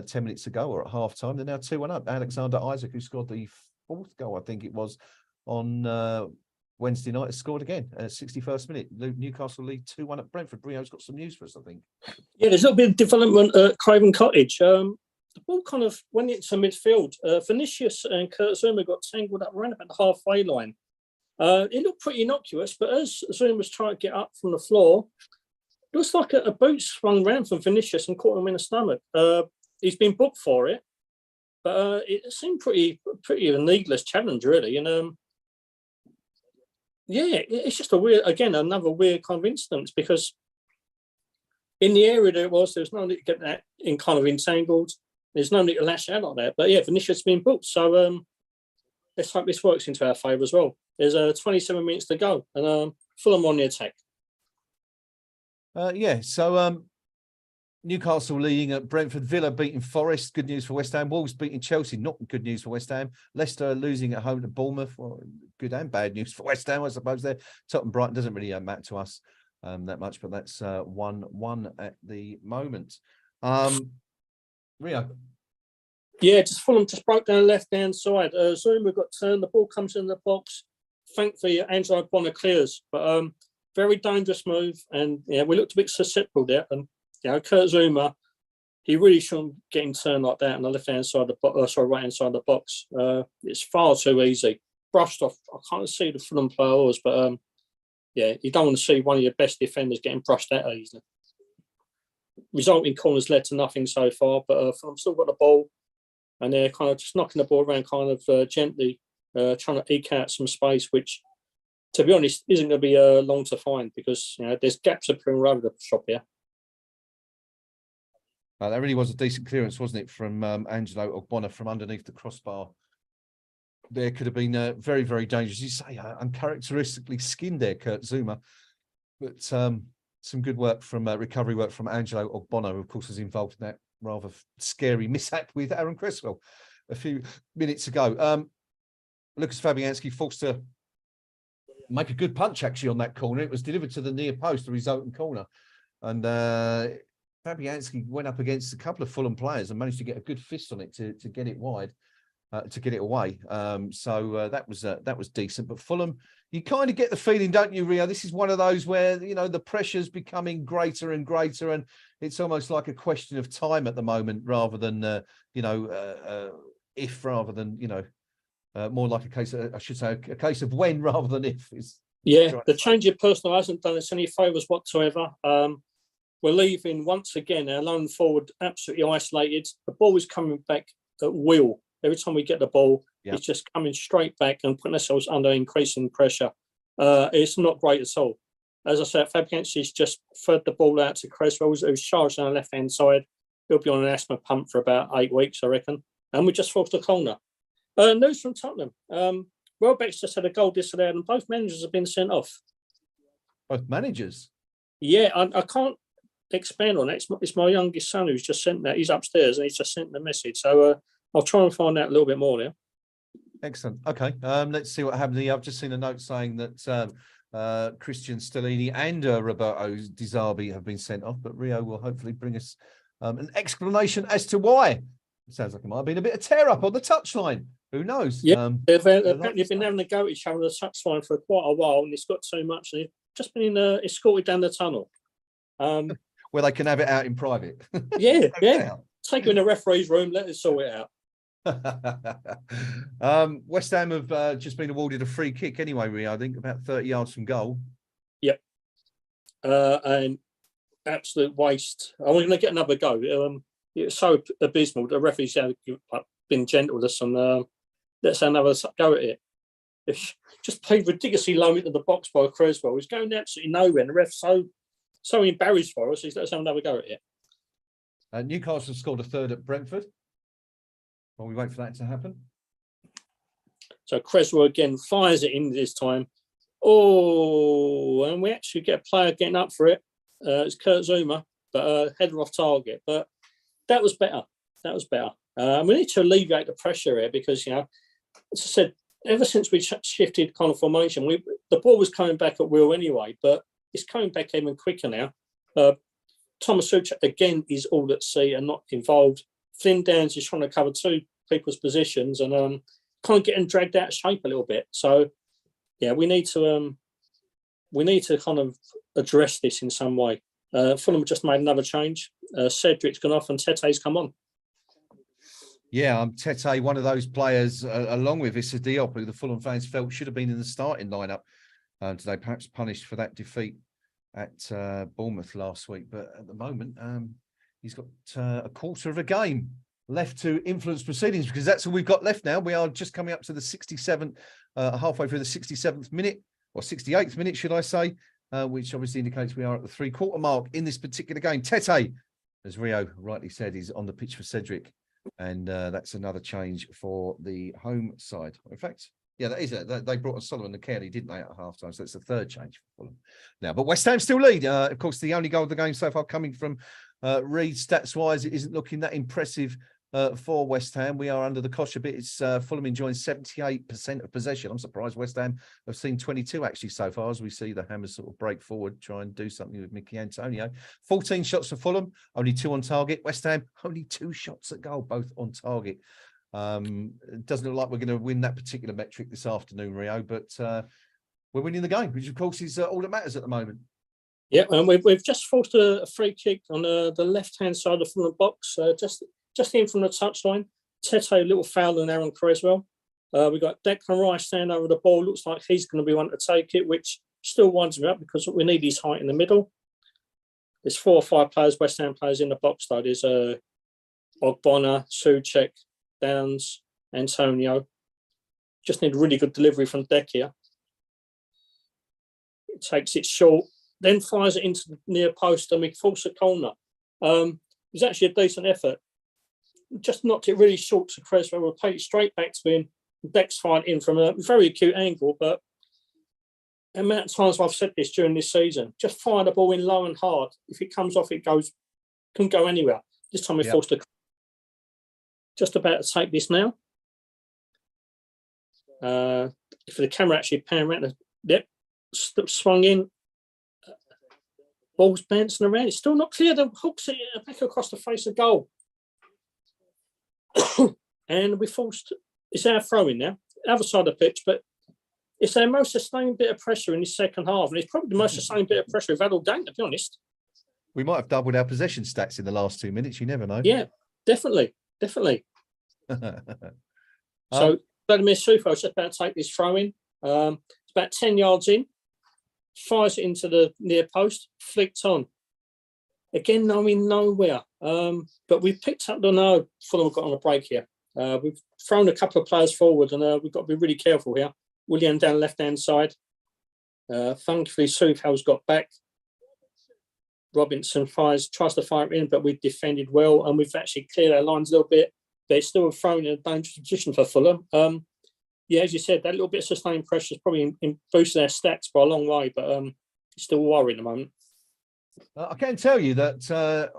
10 minutes ago or at half-time. They're now 2-1 up. Alexander Isaac, who scored the fourth goal, I think it was, on Wednesday night, has scored again at 61st minute. Newcastle lead 2-1 at Brentford. Rio's got some news for us, I think. Yeah, there's a little bit of development at Craven Cottage. The ball kind of went into midfield. Vinicius and Kurt Zouma got tangled up around about the halfway line. It looked pretty innocuous, but as Zouma was trying to get up from the floor, it looks like a boot swung round from Vinicius and caught him in the stomach. He's been booked for it, but it seemed pretty a needless challenge, really. And yeah, it's just another weird kind of instance, because in the area there was no need to get that in kind of entangled. There's no need to lash out like that. But yeah, Vinicius has been booked. So let's hope this works into our favour as well. There's 27 minutes to go, and Fulham on the attack. So Newcastle leading at Brentford. Villa beating Forest. Good news for West Ham. Wolves beating Chelsea. Not good news for West Ham. Leicester losing at home to Bournemouth. Well, good and bad news for West Ham, I suppose. There, Tottenham Brighton doesn't really matter to us that much, but that's 1-1 at the moment. Rio. Yeah, Fulham just broke down the left-hand side. Zouma got turned. The ball comes in the box. Thankfully, Angelo Bonner clears, but very dangerous move. And yeah, we looked a bit susceptible there. And Kurt Zouma, he really shouldn't get him turned like that on the left-hand side of the box. Right-hand side of the box. It's far too easy. Brushed off. I can't see the Fulham players, but yeah, you don't want to see one of your best defenders getting brushed that easily. Resulting corners led to nothing so far, but Fulham still got the ball, and they're kind of just knocking the ball around kind of gently, trying to eke out some space, which, to be honest, isn't going to be long to find, because there's gaps appearing all over the shop here. That really was a decent clearance, wasn't it, from Angelo Ogbonna from underneath the crossbar. There could have been very, very dangerous. You say uncharacteristically skinned there, Kurt Zouma, but some good work from recovery work from Angelo Ogbonna, who of course was involved in that rather scary mishap with Aaron Cresswell a few minutes ago. Lucas Fabianski forced to make a good punch actually on that corner. It was delivered to the near post, the resultant corner, and Fabianski went up against a couple of Fulham players and managed to get a good fist on it to get it wide. To get it away. So that was decent. But Fulham, you kind of get the feeling, don't you, Rio? This is one of those where, the pressure's becoming greater and greater, and it's almost like a question of time at the moment rather than, if, rather than, more like a case of, I should say, a case of when rather than if. The change of personnel hasn't done us any favours whatsoever. We're leaving once again, our lone forward absolutely isolated. The ball is coming back at will. Every time we get the ball, it's just coming straight back and putting ourselves under increasing pressure. It's not great at all. As I said, Fabianski's just fed the ball out to Cresswell, who's charged on the left-hand side. He'll be on an asthma pump for about 8 weeks, I reckon. And we just forced a corner. News from Tottenham. Welbeck's just had a goal disallowed, and both managers have been sent off. Both managers? Yeah, I can't expand on it. It's my youngest son who's just sent that. He's upstairs and he's just sent the message. So I'll try and find out a little bit more now. Excellent. Okay, let's see what happens here. I've just seen a note saying that Christian Stellini and Roberto Di Zerbi have been sent off, but Rio will hopefully bring us an explanation as to why. It sounds like it might have been a bit of tear up on the touchline. Who knows? Yeah, they've apparently been having a go at each other on the touchline for quite a while, and it's got too much, and it's just been escorted down the tunnel. Where they can have it out in private. yeah. Take it in the referee's room, let us sort it out. West Ham have just been awarded a free kick anyway, Rio, I think about 30 yards from goal. Yep. And absolute waste. I'm going to get another go. It was so abysmal. The referee's been gentle with us, and let's have another go at it. It's just played ridiculously low into the box by Creswell. He's going absolutely nowhere, and the ref's so embarrassed for us. Let's have another go at it. Newcastle scored a third at Brentford. While we wait for that to happen. So Creswell again fires it in this time. Oh, and we actually get a player getting up for it. It's Kurt Zuma, but header off target. But that was better. We need to alleviate the pressure here because, as I said, ever since we shifted kind of formation, the ball was coming back at will anyway, but it's coming back even quicker now. Thomas Suchek again is all at sea and not involved. Flynn Downs is trying to cover two people's positions and kind of getting dragged out of shape a little bit. So, yeah, we need to kind of address this in some way. Fulham just made another change. Cedric's gone off and Tete's come on. Yeah, Tete, one of those players, along with Issa Diop, who the Fulham fans felt should have been in the starting lineup today, perhaps punished for that defeat at Bournemouth last week. But at the moment, he's got a quarter of a game left to influence proceedings because that's all we've got left now. We are just coming up to the 67th, halfway through the 67th minute, or 68th minute, should I say, which obviously indicates we are at the three-quarter mark in this particular game. Tete, as Rio rightly said, is on the pitch for Cedric, and that's another change for the home side. In fact, yeah, that is it. They brought on Solomon and Kelly, didn't they, at half-time? So it's the third change for Fulham now. But West Ham still lead. Of course, the only goal of the game so far coming from Reed. Stats-wise, it isn't looking that impressive for West Ham. We are under the cosh a bit. It's Fulham enjoying 78% of possession. I'm surprised West Ham have seen 22 actually so far, as we see the Hammers sort of break forward, try and do something with Mickey Antonio. 14 shots for Fulham, only 2 on target. West Ham, only 2 shots at goal, both on target. It doesn't look like we're going to win that particular metric this afternoon, Rio, but we're winning the game, which of course is all that matters at the moment. Yeah, and we've just forced a free kick on the left-hand side of the Fulham box, just in from the touchline. Tete, a little foul on Aaron Creswell. We've got Declan Rice standing over the ball. Looks like he's going to be one to take it, which still winds me up because we need his height in the middle. There's 4 or 5 players, West Ham players in the box though. There's Ogbonna, Suchek, Downs, Antonio. Just need a really good delivery from Deck here. It takes it short, then fires it into the near post and we force a corner. It was actually a decent effort. Just knocked it really short to Creswell. We'll take it straight back to him. Deck's fired in from a very acute angle, but the amount of times I've said this during this season, just fire the ball in low and hard. If it comes off, it can go anywhere. This time we forced a. Just about to take this now. If the camera actually pan around, swung in. Ball's bouncing around. It's still not clear. The hooks it back across the face of goal. And we forced, it's our throw-in now, other side of the pitch, but it's our most sustained bit of pressure in the second half, and it's probably the most sustained bit of pressure we've had all game, to be honest. We might have doubled our possession stats in the last 2 minutes, you never know. Yeah, definitely. So Vladimir Sufo is just about to take this throw-in. It's about 10 yards in, fires it into the near post, flicked on. Again, knowing nowhere. But we've picked up the Fulham got on a break here. We've thrown a couple of players forward and we've got to be really careful here. William down left-hand side. Thankfully, Suffo's got back. Robinson tries to fire it in, but we've defended well and we've actually cleared our lines a little bit. But it's still thrown in a dangerous position for Fulham. Yeah, as you said, that little bit of sustained pressure has probably boosted their stats by a long way, but it's still worrying at the moment. I can tell you that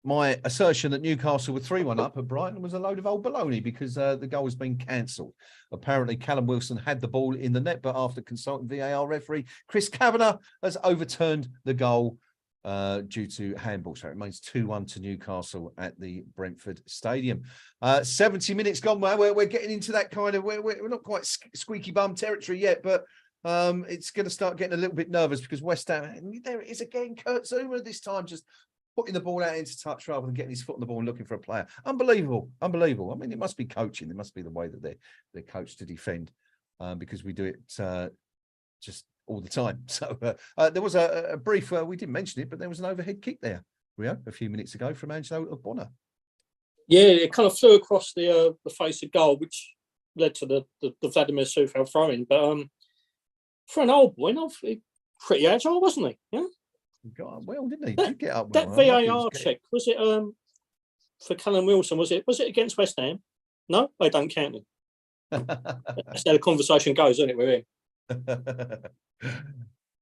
my assertion that Newcastle were 3-1 up at Brighton was a load of old baloney because the goal has been cancelled. Apparently, Callum Wilson had the ball in the net, but after consulting VAR referee Chris Kavanagh has overturned the goal due to handball. So it remains 2-1 to Newcastle at the Brentford Stadium. 70 minutes gone. We're getting into that kind of, we're not quite squeaky bum territory yet, but it's going to start getting a little bit nervous because West Ham, there it is again, Kurt Zuma this time, just putting the ball out into touch rather than getting his foot on the ball and looking for a player. Unbelievable. I mean, it must be coaching. It must be the way that they're coached to defend because we do it just all the time. So there was a brief, we didn't mention it, but there was an overhead kick there, Rio, a few minutes ago from Angelo Ogbonna. Yeah, it kind of flew across the face of goal, which led to the Vladimir Sufel throw-in. But for an old boy, pretty agile, wasn't he? Yeah. Got up well, didn't he? Did get up well. That VAR check, was it for Callum Wilson? Was it against West Ham? No, they don't count him. That's how the conversation goes, isn't it, with him?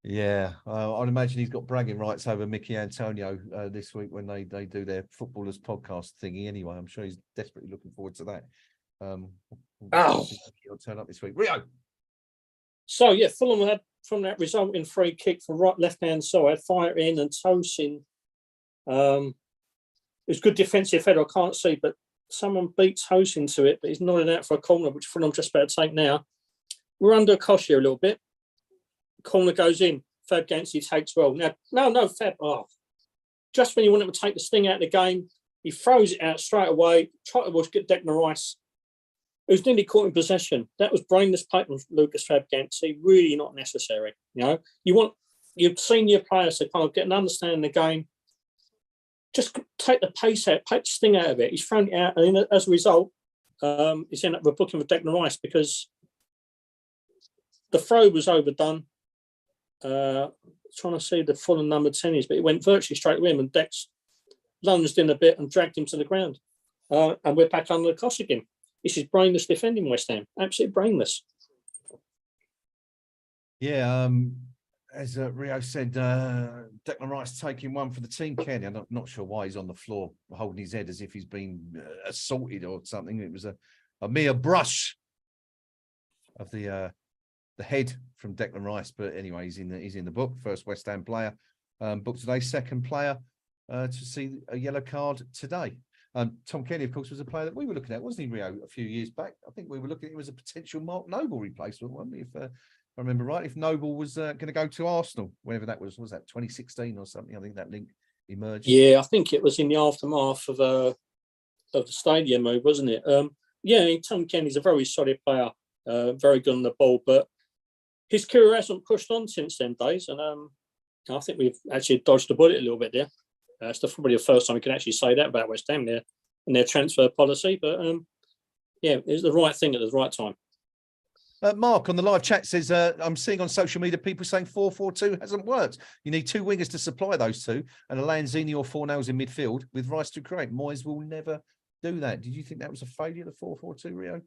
Yeah, I'd imagine he's got bragging rights over Mickey Antonio this week when they do their footballers podcast thingy. Anyway, I'm sure he's desperately looking forward to that. He'll turn up this week. Rio. So yeah, Fulham had from that resulting free kick from left-hand side, fire in and Tosin. It was good defensive header, I can't see, but someone beat Tosin to it, but he's nodding out for a corner, which Fulham just about to take now. We're under a cosh here a little bit. Corner goes in. Fab Gancy takes well. Now, no, Fab. Just when you want him to take the sting out of the game, he throws it out straight away. Try to get Declan Rice, who's nearly caught in possession. That was brainless play from Lucas Fab Gancy. Really not necessary. You know, you want your senior players to kind of get an understanding of the game. Just take the pace out, take the sting out of it. He's thrown it out, and as a result, he's ended up booking for Declan Rice because the throw was overdone. Trying to see the Fulham number 10 is, but it went virtually straight to him, and Dex lunged in a bit and dragged him to the ground. And we're back under the cosh again. This is brainless defending West Ham. Absolutely brainless. Yeah, as Rio said, Declan Rice taking one for the team. Kenny, I'm not sure why he's on the floor holding his head as if he's been assaulted or something. It was a mere brush of the head from Declan Rice. But anyway, he's in the book. First West Ham player booked today. Second player to see a yellow card today. Tom Kenny, of course, was a player that we were looking at, wasn't he, Rio, a few years back? I think we were looking at him as a potential Mark Noble replacement, wasn't we, if I remember right? If Noble was going to go to Arsenal, whenever that was that 2016 or something? I think that link emerged. Yeah, I think it was in the aftermath of the stadium move, wasn't it? Tom Kenny's a very solid player, very good on the ball, but his career hasn't pushed on since them days, and I think we've actually dodged the bullet a little bit there. It's probably the first time we can actually say that about West Ham there and their transfer policy. But it was the right thing at the right time. Mark on the live chat says, I'm seeing on social media people saying 4-4-2 hasn't worked. You need two wingers to supply those two and a Lanzini or Fornals in midfield with Rice to create. Moyes will never do that. Did you think that was a failure, the 4-4-2, Rio?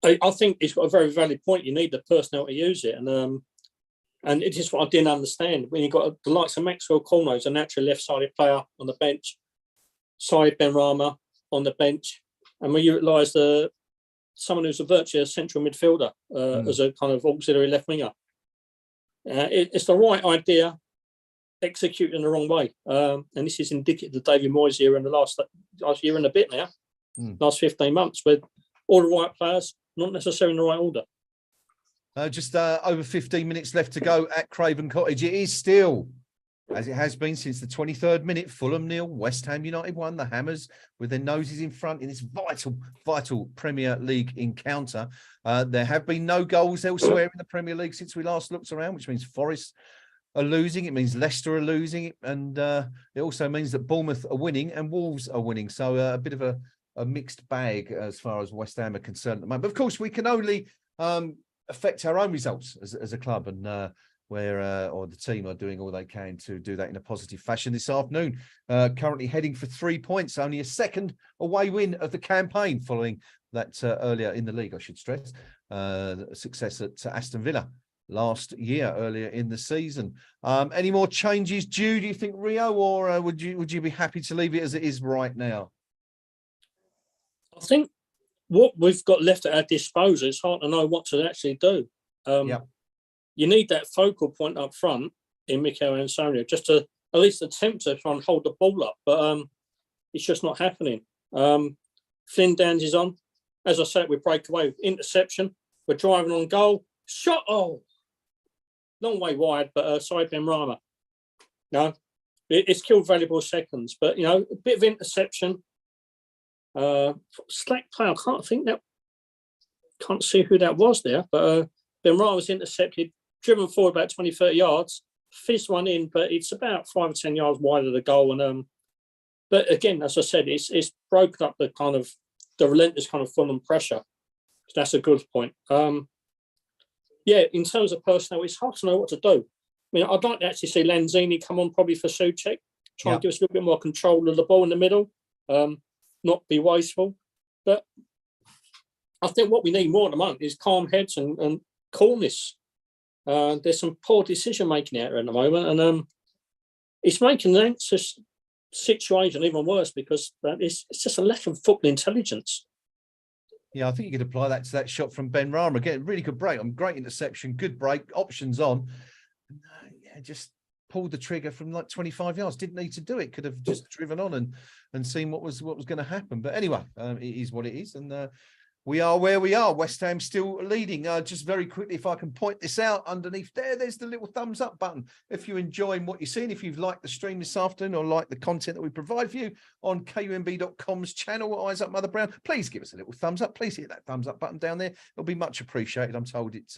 I think he's got a very valid point. You need the personnel to use it. And it is what I didn't understand. When you've got the likes of Maxwell Corno as a natural left-sided player on the bench, Said Benrahma on the bench, and we utilise someone who's a virtual central midfielder as a kind of auxiliary left winger. It's the right idea, executed in the wrong way. And this is indicative of David Moyes here in the last year and a bit now, last 15 months, with all the right players, not necessarily in the right order. Just over 15 minutes left to go at Craven Cottage. It is still, as it has been since the 23rd minute, Fulham 0, West Ham United 1. The Hammers with their noses in front in this vital Premier League encounter. There have been no goals elsewhere in the Premier League since we last looked around, which means Forest are losing. It means Leicester are losing. And it also means that Bournemouth are winning and Wolves are winning. So a bit of a mixed bag as far as West Ham are concerned at the moment. But of course, we can only affect our own results as a club, and or the team are doing all they can to do that in a positive fashion this afternoon. Currently heading for 3 points, only a second away win of the campaign following that earlier in the league, I should stress, success at Aston Villa last year, earlier in the season. Any more changes due, do you think, Rio, or would you be happy to leave it as it is right now? I think what we've got left at our disposal, it's hard to know what to actually do. You need that focal point up front in Mikel Antonio just to at least attempt to try and hold the ball up, but it's just not happening. Flynn Downs is on. As I said, we break away, interception. We're driving on goal. Shot, long way wide, but side Benrahma. No, it's killed valuable seconds, but a bit of interception. Slack play. I can't see who that was there, but Benrahma was intercepted, driven forward about 20, 30 yards, fizzed one in, but it's about 5 or 10 yards wide of the goal. And but again, as I said, it's broken up the relentless kind of Fulham pressure. That's a good point. In terms of personnel, it's hard to know what to do. I mean, I'd like to actually see Lanzini come on probably for Souček, try and give us a little bit more control of the ball in the middle, not be wasteful. But I think what we need more at the moment is calm heads and coolness. There's some poor decision making out there at the moment, and it's making the anxious situation even worse because it's just a lack of football intelligence. Yeah, I think you could apply that to that shot from Benrahma. Again, really good break. Great interception, good break, options on. Just pulled the trigger from like 25 yards. Didn't need to do it. Could have just driven on and seen what was going to happen. But anyway, it is what it is. And we are where we are. West Ham still leading. Just very quickly, if I can point this out underneath there's the little thumbs up button. If you're enjoying what you're seeing, if you've liked the stream this afternoon or like the content that we provide for you on KUMB.com's channel, Eyes Up Mother Brown, please give us a little thumbs up. Please hit that thumbs up button down there. It'll be much appreciated. I'm told it's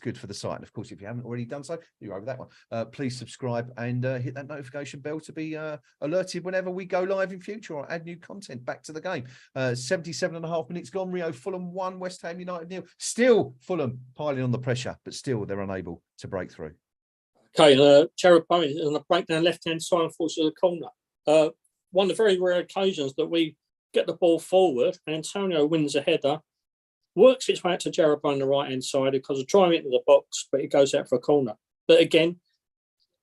good for the site. And of course, if you haven't already done so, you're over that one. Please subscribe and hit that notification bell to be alerted whenever we go live in future or add new content. Back to the game. 77.5 minutes gone. Rio, Fulham 1, West Ham United 0. Still Fulham piling on the pressure, but still they're unable to break through. Okay, Jared Bowen on the breakdown left-hand side, unfortunately, the corner. One of the very rare occasions that we get the ball forward, Antonio wins a header, works its way out to Jared Bowen on the right-hand side because of driving into the box, but it goes out for a corner. But again,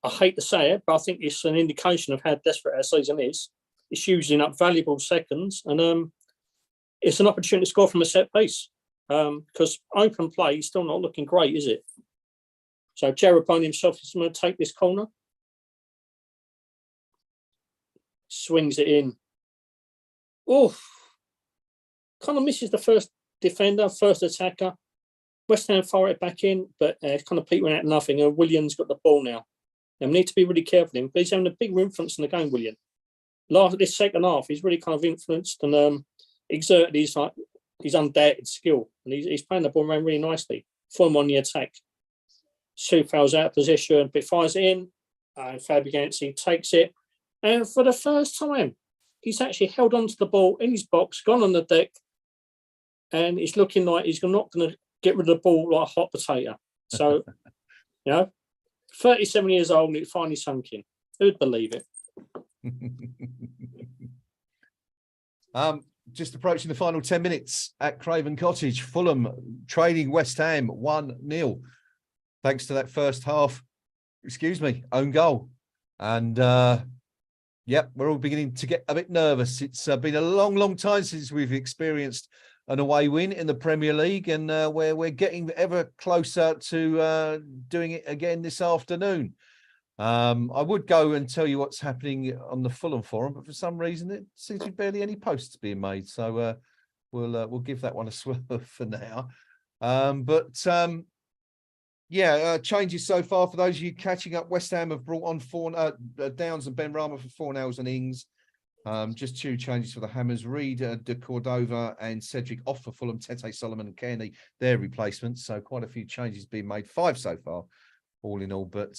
I hate to say it, but I think it's an indication of how desperate our season is. It's using up valuable seconds, and it's an opportunity to score from a set piece because open play is still not looking great, is it? So Jared Bowen himself is going to take this corner. Swings it in. Oh, kind of misses the first defender, first attacker. West Ham fire it back in, but it's kind of petering out nothing. And Williams got the ball now. And we need to be really careful with him. But he's having a big influence in the game, William. This second half, he's really kind of influenced and exerted his undoubted skill, and he's playing the ball around really nicely. Fulham on the attack. Soufal's out of position, but fires it in, and Fabianski takes it. And for the first time, he's actually held onto the ball in his box, gone on the deck, and it's looking like he's not going to get rid of the ball like a hot potato. So, 37 years old, and it finally sunk in. Who'd believe it? Just approaching the final 10 minutes at Craven Cottage. Fulham trailing West Ham 1-0. Thanks to that first half, own goal. And we're all beginning to get a bit nervous. It's been a long, long time since we've experienced an away win in the Premier League, and we're getting ever closer to doing it again this afternoon. I would go and tell you what's happening on the Fulham forum, but for some reason it seems to be barely any posts being made. So we'll give that one a swerve for now. Changes so far for those of you catching up. West Ham have brought on Downs and Benrahma for Fornells and Ings. Just 2 changes for the Hammers. Reed, De Cordova and Cedric off for Fulham. Tete, Solomon and Kearney, their replacements. So quite a few changes being made. 5 so far, all in all. But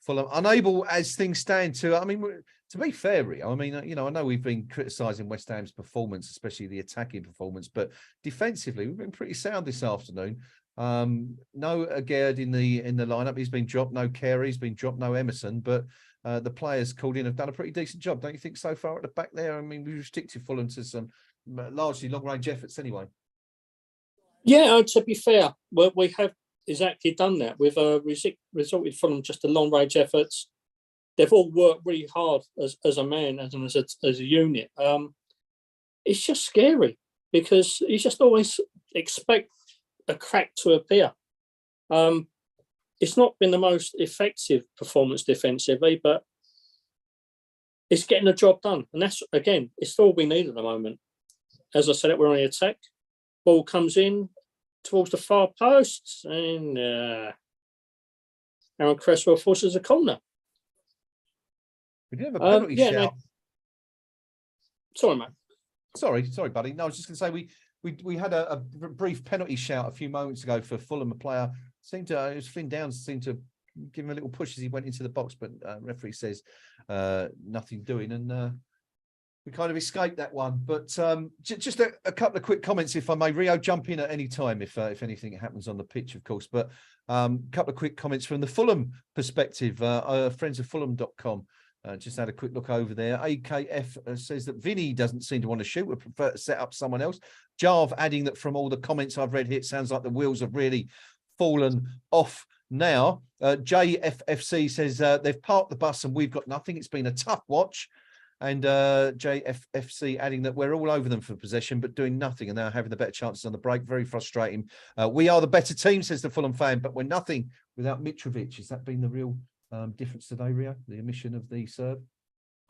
Fulham unable as things stand to be fair, Rio, I know we've been criticising West Ham's performance, especially the attacking performance, but defensively we've been pretty sound this afternoon. No Agard in the lineup, he's been dropped. No Carey's been dropped. No Emerson, but the players called in have done a pretty decent job, don't you think, so far at the back there? We restricted Fulham to some largely long range efforts anyway. Yeah, to be fair, we have exactly done that with resulted from just the long range efforts. They've all worked really hard as a man and as a unit. It's just scary because you just always expect a crack to appear. It's not been the most effective performance defensively, but it's getting the job done. And that's, again, it's all we need at the moment. As I said, we're on the attack. Ball comes in towards the far post, and Aaron Cresswell forces a corner. We did have a penalty shout. No. Sorry, mate. Sorry, buddy. No, I was just going to say we had a brief penalty shout a few moments ago for Fulham. A player it was Finn Downs seemed to give him a little push as he went into the box, but referee says nothing doing, and we kind of escaped that one. But just a couple of quick comments, if I may. Rio, jump in at any time if anything happens on the pitch, of course. But a couple of quick comments from the Fulham perspective. Friends of Fulham.com. Just had a quick look over there. AKF says that Vinny doesn't seem to want to shoot. Would prefer to set up someone else. Jarv adding that from all the comments I've read here, it sounds like the wheels have really fallen off now. JFFC says they've parked the bus and we've got nothing. It's been a tough watch. And JFFC adding that we're all over them for possession, but doing nothing, and they're having the better chances on the break. Very frustrating. We are the better team, says the Fulham fan, but we're nothing without Mitrovic. Has that been the real difference today, Rio? The omission of the Serb?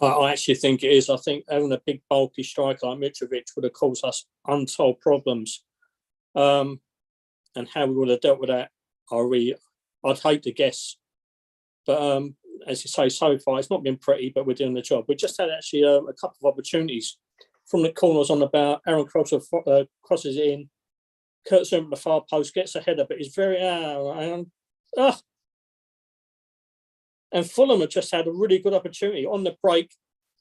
I actually think it is. I think having a big, bulky striker like Mitrovic would have caused us untold problems. And how we would have dealt with that, I'd hate to guess. But as you say, so far, it's not been pretty, but we're doing the job. We just had actually a couple of opportunities from the corners on about. Aaron Crosser crosses it in. Kurt Zouma, the far post, gets a header, but he's very... And Fulham have just had a really good opportunity on the break,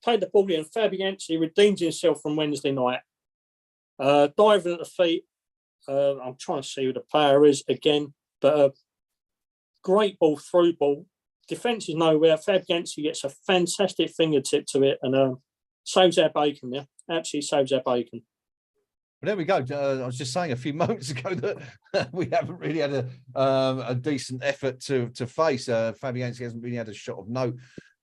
played the ball in. Fabianski redeems himself from Wednesday night. Diving at the feet. I'm trying to see who the player is again, but great ball, through ball. Defence is nowhere. Fabianski gets a fantastic fingertip to it and saves our bacon there. Absolutely saves our bacon. Well, there we go. I was just saying a few moments ago that we haven't really had a decent effort to face. Fabianski hasn't really had a shot of note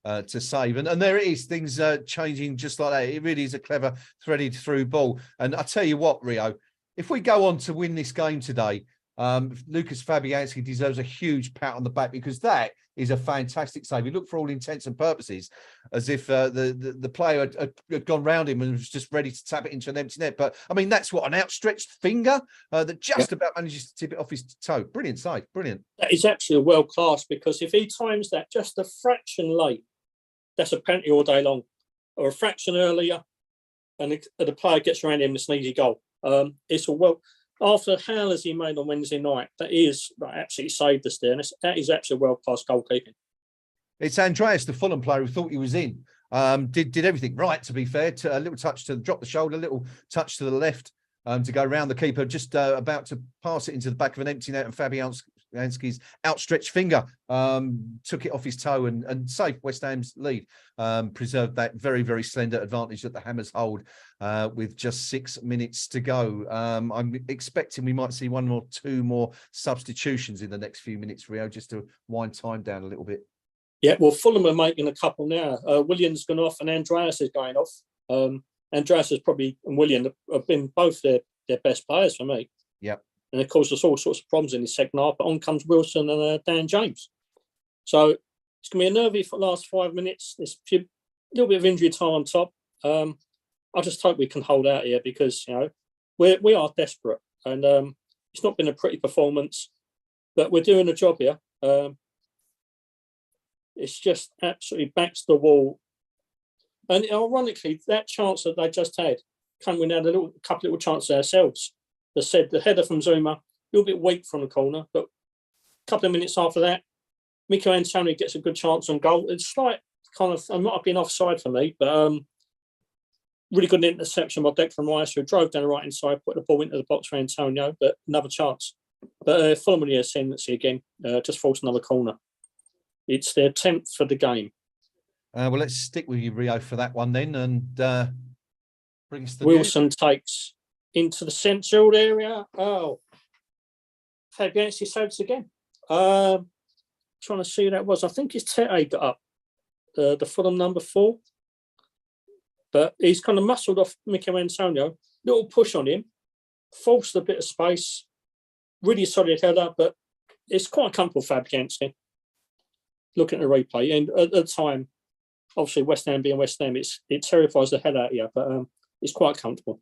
to save. And there it is, things changing just like that. It really is a clever threaded through ball. And I tell you what, Rio, if we go on to win this game today, Lucas Fabianski deserves a huge pat on the back, because that is a fantastic save. He looked, for all intents and purposes, as if the player had gone round him and was just ready to tap it into an empty net. But I mean, that's what, an outstretched finger that just about manages to tip it off his toe. Brilliant save, brilliant. That is actually a world class, because if he times that just a fraction late, that's a penalty all day long, or a fraction earlier, and the player gets around him, it's an easy goal. It's a after the howlers he made on Wednesday night, that absolutely saved us there. And that is actually world-class goalkeeping. It's Andreas, the Fulham player, who thought he was in. Did everything right, to be fair. A little touch to drop the shoulder, a little touch to the left to go around the keeper, just about to pass it into the back of an empty net, and Fabianski's outstretched finger took it off his toe and saved West Ham's lead. Preserved that very, very slender advantage that the Hammers hold with just 6 minutes to go. I'm expecting we might see one or two more substitutions in the next few minutes, Rio, just to wind time down a little bit. Yeah, well, Fulham are making a couple now. Williams gone off and Andreas is going off. Andreas has probably, and William have been both their best players for me. Yep. And of course, there's all sorts of problems in the second half, but on comes Wilson and Dan James. So it's going to be a nervy for the last 5 minutes. There's a little bit of injury time on top. I just hope we can hold out here, because, we are desperate, and it's not been a pretty performance, but we're doing a job here. It's just absolutely backs the wall. And ironically, that chance that they just had, we had a couple little chances ourselves. As said, the header from Zouma, a little bit weak from the corner, but a couple of minutes after that, Mikel Antonio gets a good chance on goal. It's slight kind of, might have been offside for me, but really good interception by Declan Rice, who drove down the right-hand side, put the ball into the box for Antonio, but another chance. But Fulham in the ascendancy again, just forced another corner. It's their 10th for the game. Well, let's stick with you, Rio, for that one then, and bring us the Wilson takes into the central area. Oh, Fabianski saves again. Trying to see who that was. I think it's Tete got up, the Fulham number 4. But he's kind of muscled off Mikel Antonio. Little push on him, forced a bit of space. Really solid header, but it's quite comfortable for Fabianski. Looking at the replay, and at the time, obviously West Ham being West Ham, it terrifies the head out of you, but it's quite comfortable.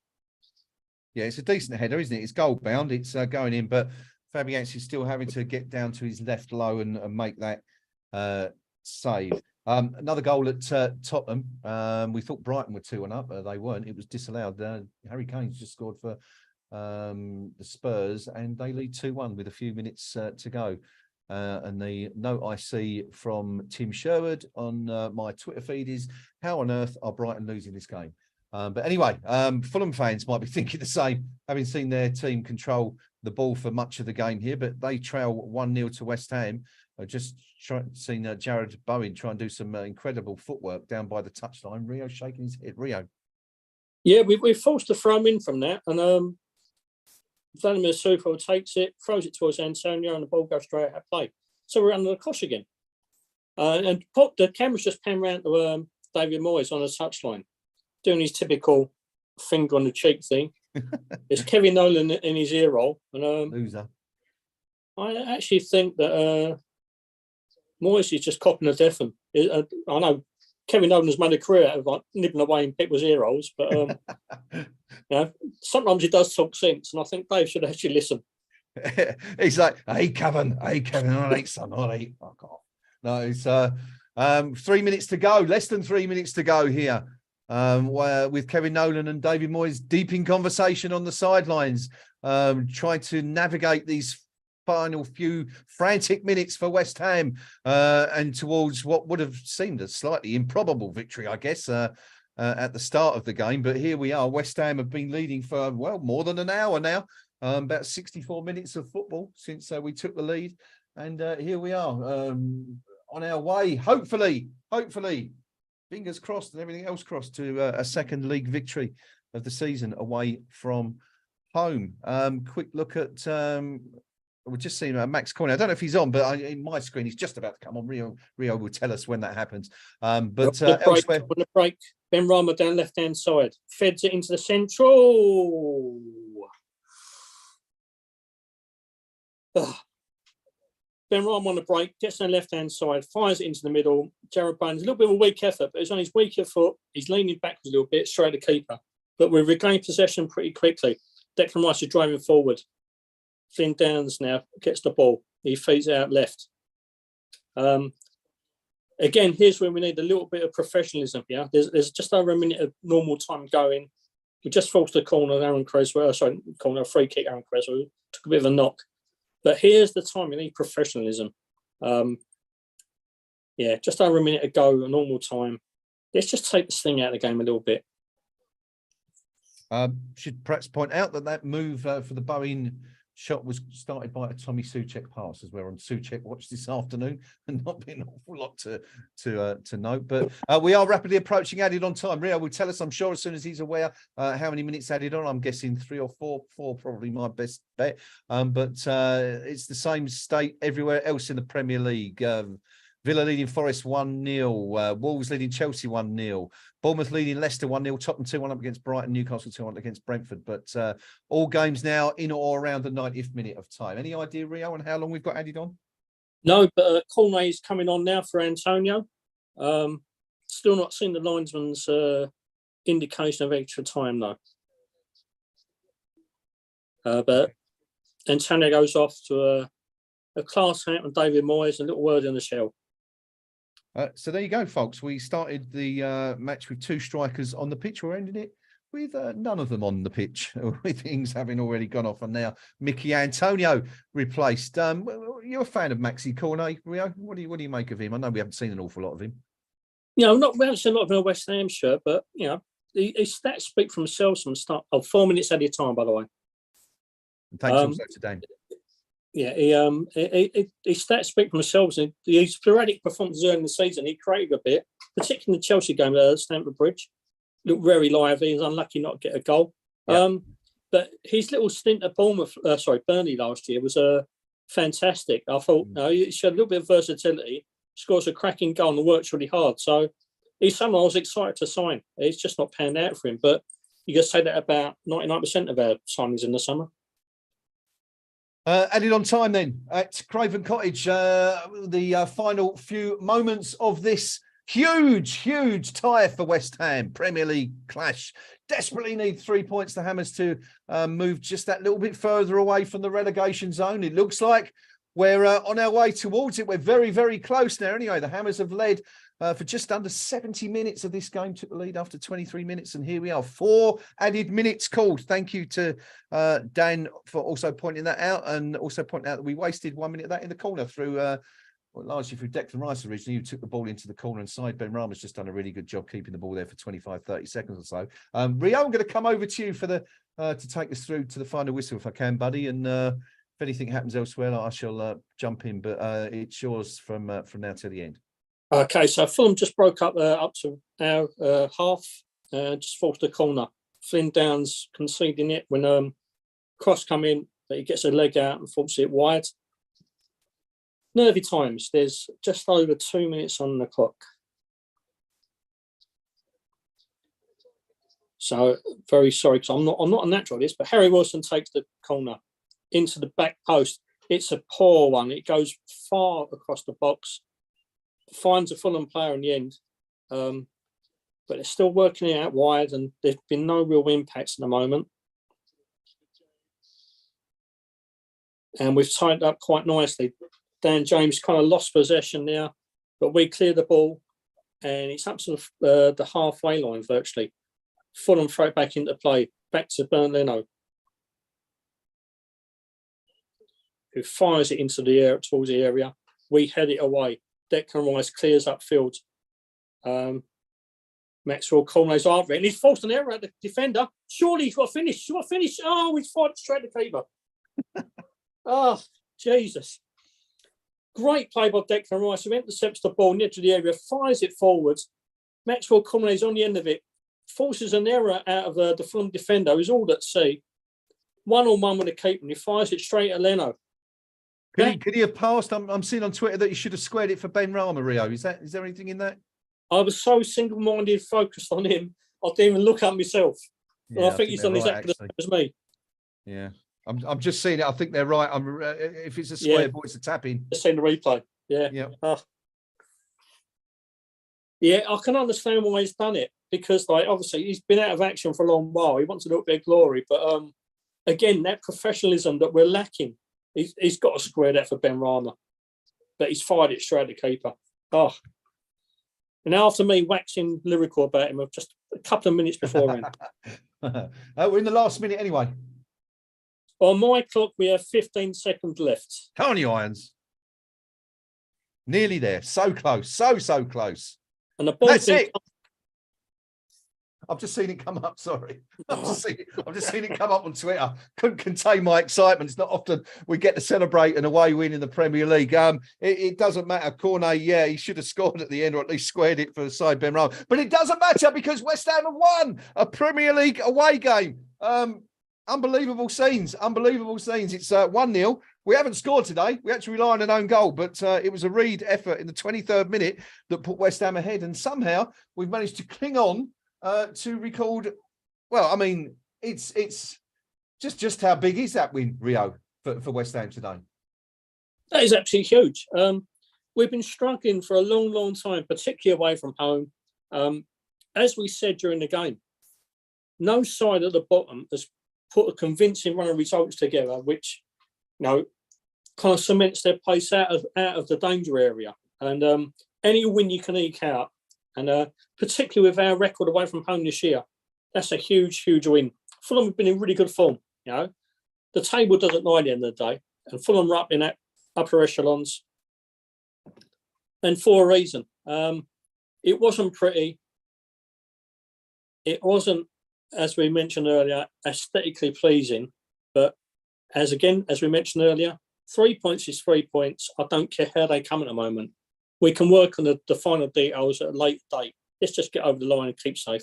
Yeah, it's a decent header, isn't it? It's goal bound. It's going in, but Fabianski's still having to get down to his left low and make that save. Another goal at Tottenham. We thought Brighton were 2-1 up, but they weren't. It was disallowed. Harry Kane's just scored for the Spurs, and they lead 2-1 with a few minutes to go. And the note I see from Tim Sherwood on my Twitter feed is, how on earth are Brighton losing this game? But anyway, Fulham fans might be thinking the same, having seen their team control the ball for much of the game here, but they trail 1-0 to West Ham. I've just seen Jared Bowen try and do some incredible footwork down by the touchline. Rio shaking his head. Rio. Yeah, we're forced to throw him in from that, and Vladimir Sufo takes it, throws it towards Antonio, and the ball goes straight out of play. So we're under the cosh again. And the camera's just panned round to David Moyes on the touchline, doing his typical finger on the cheek thing. It's Kevin Nolan in his ear roll. And Loser. I actually think that Moyes is just copying a deaf one. I know Kevin Nolan's made a career out of like nibbling away in people's ear rolls, but you know, sometimes he does talk sense, and I think Dave should actually listen. He's like, hey Kevin, all right, son, all right. Fuck off. No, it's 3 minutes to go, less than 3 minutes to go here. With Kevin Nolan and David Moyes deep in conversation on the sidelines, trying to navigate these final few frantic minutes for West Ham and towards what would have seemed a slightly improbable victory, I guess, at the start of the game. But here we are. West Ham have been leading for, well, more than an hour now, about 64 minutes of football since we took the lead. And here we are on our way, hopefully, fingers crossed and everything else crossed, to a second league victory of the season away from home. Quick look at... we're just seeing Max Corney. I don't know if he's on, but in my screen, he's just about to come on. Rio will tell us when that happens. But elsewhere... On the break, Ben Rama down left-hand side. Feds it into the central. Ben Rama on the break, gets on the left-hand side, fires it into the middle. Jared Bones, a little bit of a weak effort, but it's on his weaker foot. He's leaning backwards a little bit, straight at the keeper. But we've regained possession pretty quickly. Declan Rice is driving forward. Flynn Downs now gets the ball. He feeds it out left. Again, here's where we need a little bit of professionalism here. There's just over a minute of normal time going. We just forced a corner, Aaron Creswell. A free kick, Aaron Creswell. Took a bit of a knock. But here's the time we need professionalism. Yeah, just over a minute ago, a normal time. Let's just take this thing out of the game a little bit. Should perhaps point out that move for the Bowen shot was started by a Tommy Souček pass, as we're on Souček watch this afternoon, and not been an awful lot to note. But we are rapidly approaching added on time. Rio will tell us, I'm sure, as soon as he's aware how many minutes added on. I'm guessing 3 or 4, probably my best bet. But it's the same state everywhere else in the Premier League. Villa leading Forest 1-0. Wolves leading Chelsea 1-0. Bournemouth leading Leicester 1-0. Tottenham 2-1 up against Brighton. Newcastle 2-1 against Brentford. But all games now in or around the 90th minute of time. Any idea, Rio, on how long we've got added on? No, but Cornet is coming on now for Antonio. Still not seen the linesman's indication of extra time, though. But Antonio goes off to a class hat on David Moyes, a little word in the shell. So there you go, folks. We started the match with 2 strikers on the pitch. We're ending it with none of them on the pitch, with things having already gone off. And now Mickey Antonio replaced. You're a fan of Maxi Cornet, Rio. What do you make of him? I know we haven't seen an awful lot of him. We haven't seen a lot of him in a West Ham shirt, but his stats speak for themselves from the start. 4 minutes at a time, by the way. And thanks also to Dan. Yeah, his stats speak for themselves. His sporadic performances early in the season, he created a bit, particularly in the Chelsea game at Stamford Bridge. Looked very lively. He was unlucky not to get a goal. Yeah. But his little stint at Burnley last year was fantastic. I thought he showed a little bit of versatility, scores a cracking goal and works really hard. So he's someone I was excited to sign. It's just not panned out for him. But you can say that about 99% of our signings in the summer. Added on time then at Craven Cottage, the final few moments of this huge tie for West Ham Premier League clash. Desperately need 3 points, the Hammers, to move just that little bit further away from the relegation zone. It looks like we're on our way towards it. We're very close now. Anyway, the Hammers have led for just under 70 minutes of this game, took the lead after 23 minutes, and here we are. 4 added minutes called. Thank you to Dan for also pointing that out, and also pointing out that we wasted 1 minute of that in the corner through largely through Declan Rice originally, who took the ball into the corner, and Said Benrahma's just done a really good job keeping the ball there for 25-30 seconds or so. Rio, I'm going to come over to you for the to take us through to the final whistle if I can, buddy, and if anything happens elsewhere, I shall jump in, but it's yours from now to the end. Okay, so Fulham just broke up to our half, just forced a corner. Flynn Downs conceding it when cross come in, but he gets a leg out and forces it wide. Nervy times. There's just over 2 minutes on the clock. So very sorry, because I'm not a natural at this, but Harry Wilson takes the corner into the back post. It's a poor one. It goes far across the box. Finds a Fulham player in the end, but they're still working it out wide, and there's been no real impacts at the moment. And we've tied up quite nicely. Dan James kind of lost possession there, but we clear the ball, and it's up to the halfway line virtually. Fulham throw it back into play, back to Bernd Leno, who fires it into the air towards the area. We head it away. Declan Rice clears upfield. Maxwell Cornet's after it, and he's forced an error at the defender. Surely he's got to finish. Oh, he's fired straight to keeper. Oh, Jesus. Great play by Declan Rice, who intercepts the ball near to the area, fires it forwards. Maxwell Cornet's on the end of it, forces an error out of the Fulham defender, who's all at sea. 1-on-1 with the keeper, and he fires it straight at Leno. Could he have passed? I'm seeing on Twitter that he should have squared it for Benrahma, Rio. Is there anything in that? I was so single-minded, focused on him, I didn't even look at myself. Yeah, I think he's done exactly the same as me. Yeah, I'm just seeing it. I think they're right. If it's a square ball, it's a tap-in. Just seeing the replay. Yeah. Yeah, I can understand why he's done it, because, like, obviously he's been out of action for a long while. He wants a little bit of glory, but again, that professionalism that we're lacking. He's got to square that for Benrahma, but he's fired it straight at the keeper. Oh, and after me waxing lyrical about him, just a couple of minutes beforehand. We're in the last minute anyway. On my clock, we have 15 seconds left. Come on, you Irons. Nearly there. So close. So close. And the ball. That's it. I've just seen it come up. Sorry, I've just seen it come up on Twitter. Couldn't contain my excitement. It's not often we get to celebrate an away win in the Premier League. It doesn't matter. Cornet, yeah, he should have scored at the end, or at least squared it for Said Benrahma. But it doesn't matter because West Ham have won a Premier League away game. Unbelievable scenes. It's 1-0. We haven't scored today. We had to rely on an own goal, but it was a Reed effort in the 23rd minute that put West Ham ahead, and somehow we've managed to cling on. To record, well, I mean, it's just how big is that win, Rio, for West Ham today? That is absolutely huge. We've been struggling for a long time, particularly away from home. As we said during the game, no side at the bottom has put a convincing run of results together, which, kind of cements their place out of the danger area. And any win you can eke out. And particularly with our record away from home this year, that's a huge win. Fulham have been in really good form. The table doesn't lie at the end of the day, and Fulham are up in that upper echelons, and for a reason. It wasn't pretty. It wasn't, as we mentioned earlier, aesthetically pleasing. But as we mentioned earlier, 3 points is 3 points. I don't care how they come at the moment. We can work on the final details at a later date. Let's just get over the line and keep safe.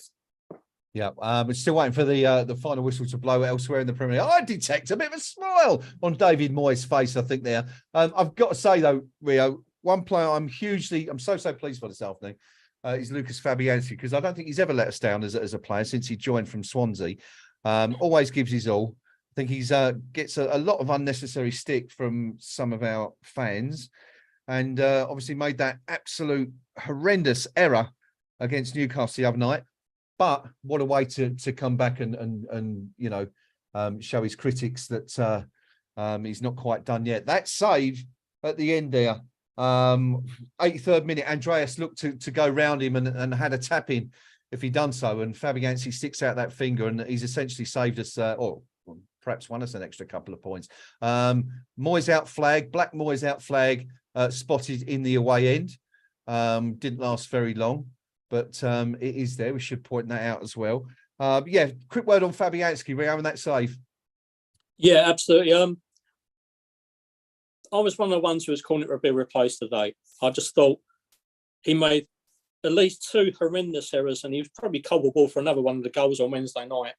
Yeah, we're still waiting for the final whistle to blow elsewhere in the Premier League. I detect a bit of a smile on David Moyes' face, I think there. I've got to say, though, Rio, one player I'm so pleased for this afternoon is Lucas Fabianski, because I don't think he's ever let us down as a player since he joined from Swansea. Always gives his all. I think he's gets a lot of unnecessary stick from some of our fans, and obviously made that absolute horrendous error against Newcastle the other night. But what a way to come back and show his critics that he's not quite done yet. That save at the end there, 83rd minute, Andreas looked to go round him and had a tap in if he'd done so, and Fabianski sticks out that finger, and he's essentially saved us, or perhaps won us an extra couple of points. Moyes out flag, Black Moyes out flag, spotted in the away end. Didn't last very long. But it is there. We should point that out as well. Yeah, quick word on Fabianski. We're having that save. Yeah, absolutely. I was one of the ones who was calling it to be replaced today. I just thought he made at least two horrendous errors, and he was probably culpable for another one of the goals on Wednesday night.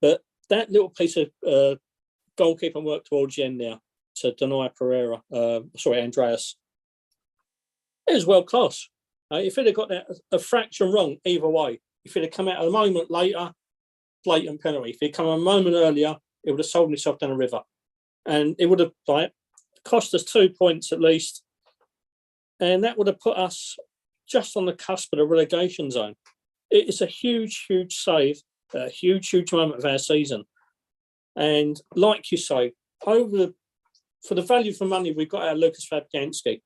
But that little piece of goalkeeper work towards the end there to deny Andreas, it was world class. If he'd have got that a fraction wrong either way, if he'd have come out a moment later, blatant penalty. If he'd come a moment earlier, it would have sold himself down the river. And it would have cost us 2 points at least. And that would have put us just on the cusp of the relegation zone. It's a huge, huge save, a huge, huge moment of our season. And like you say, for the value for money we've got out of Lucas Fabianski,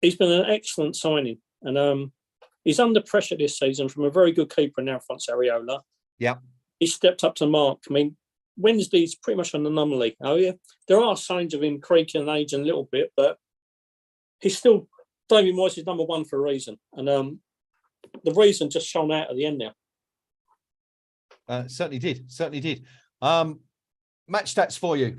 he's been an excellent signing, and he's under pressure this season from a very good keeper in Alphonse Areola. Yeah. He stepped up to mark. I mean, Wednesday's pretty much an anomaly. Oh, yeah. There are signs of him creaking and aging a little bit, but he's still David Moyes is number one for a reason. And the reason just shone out at the end now. Certainly did. Match stats for you.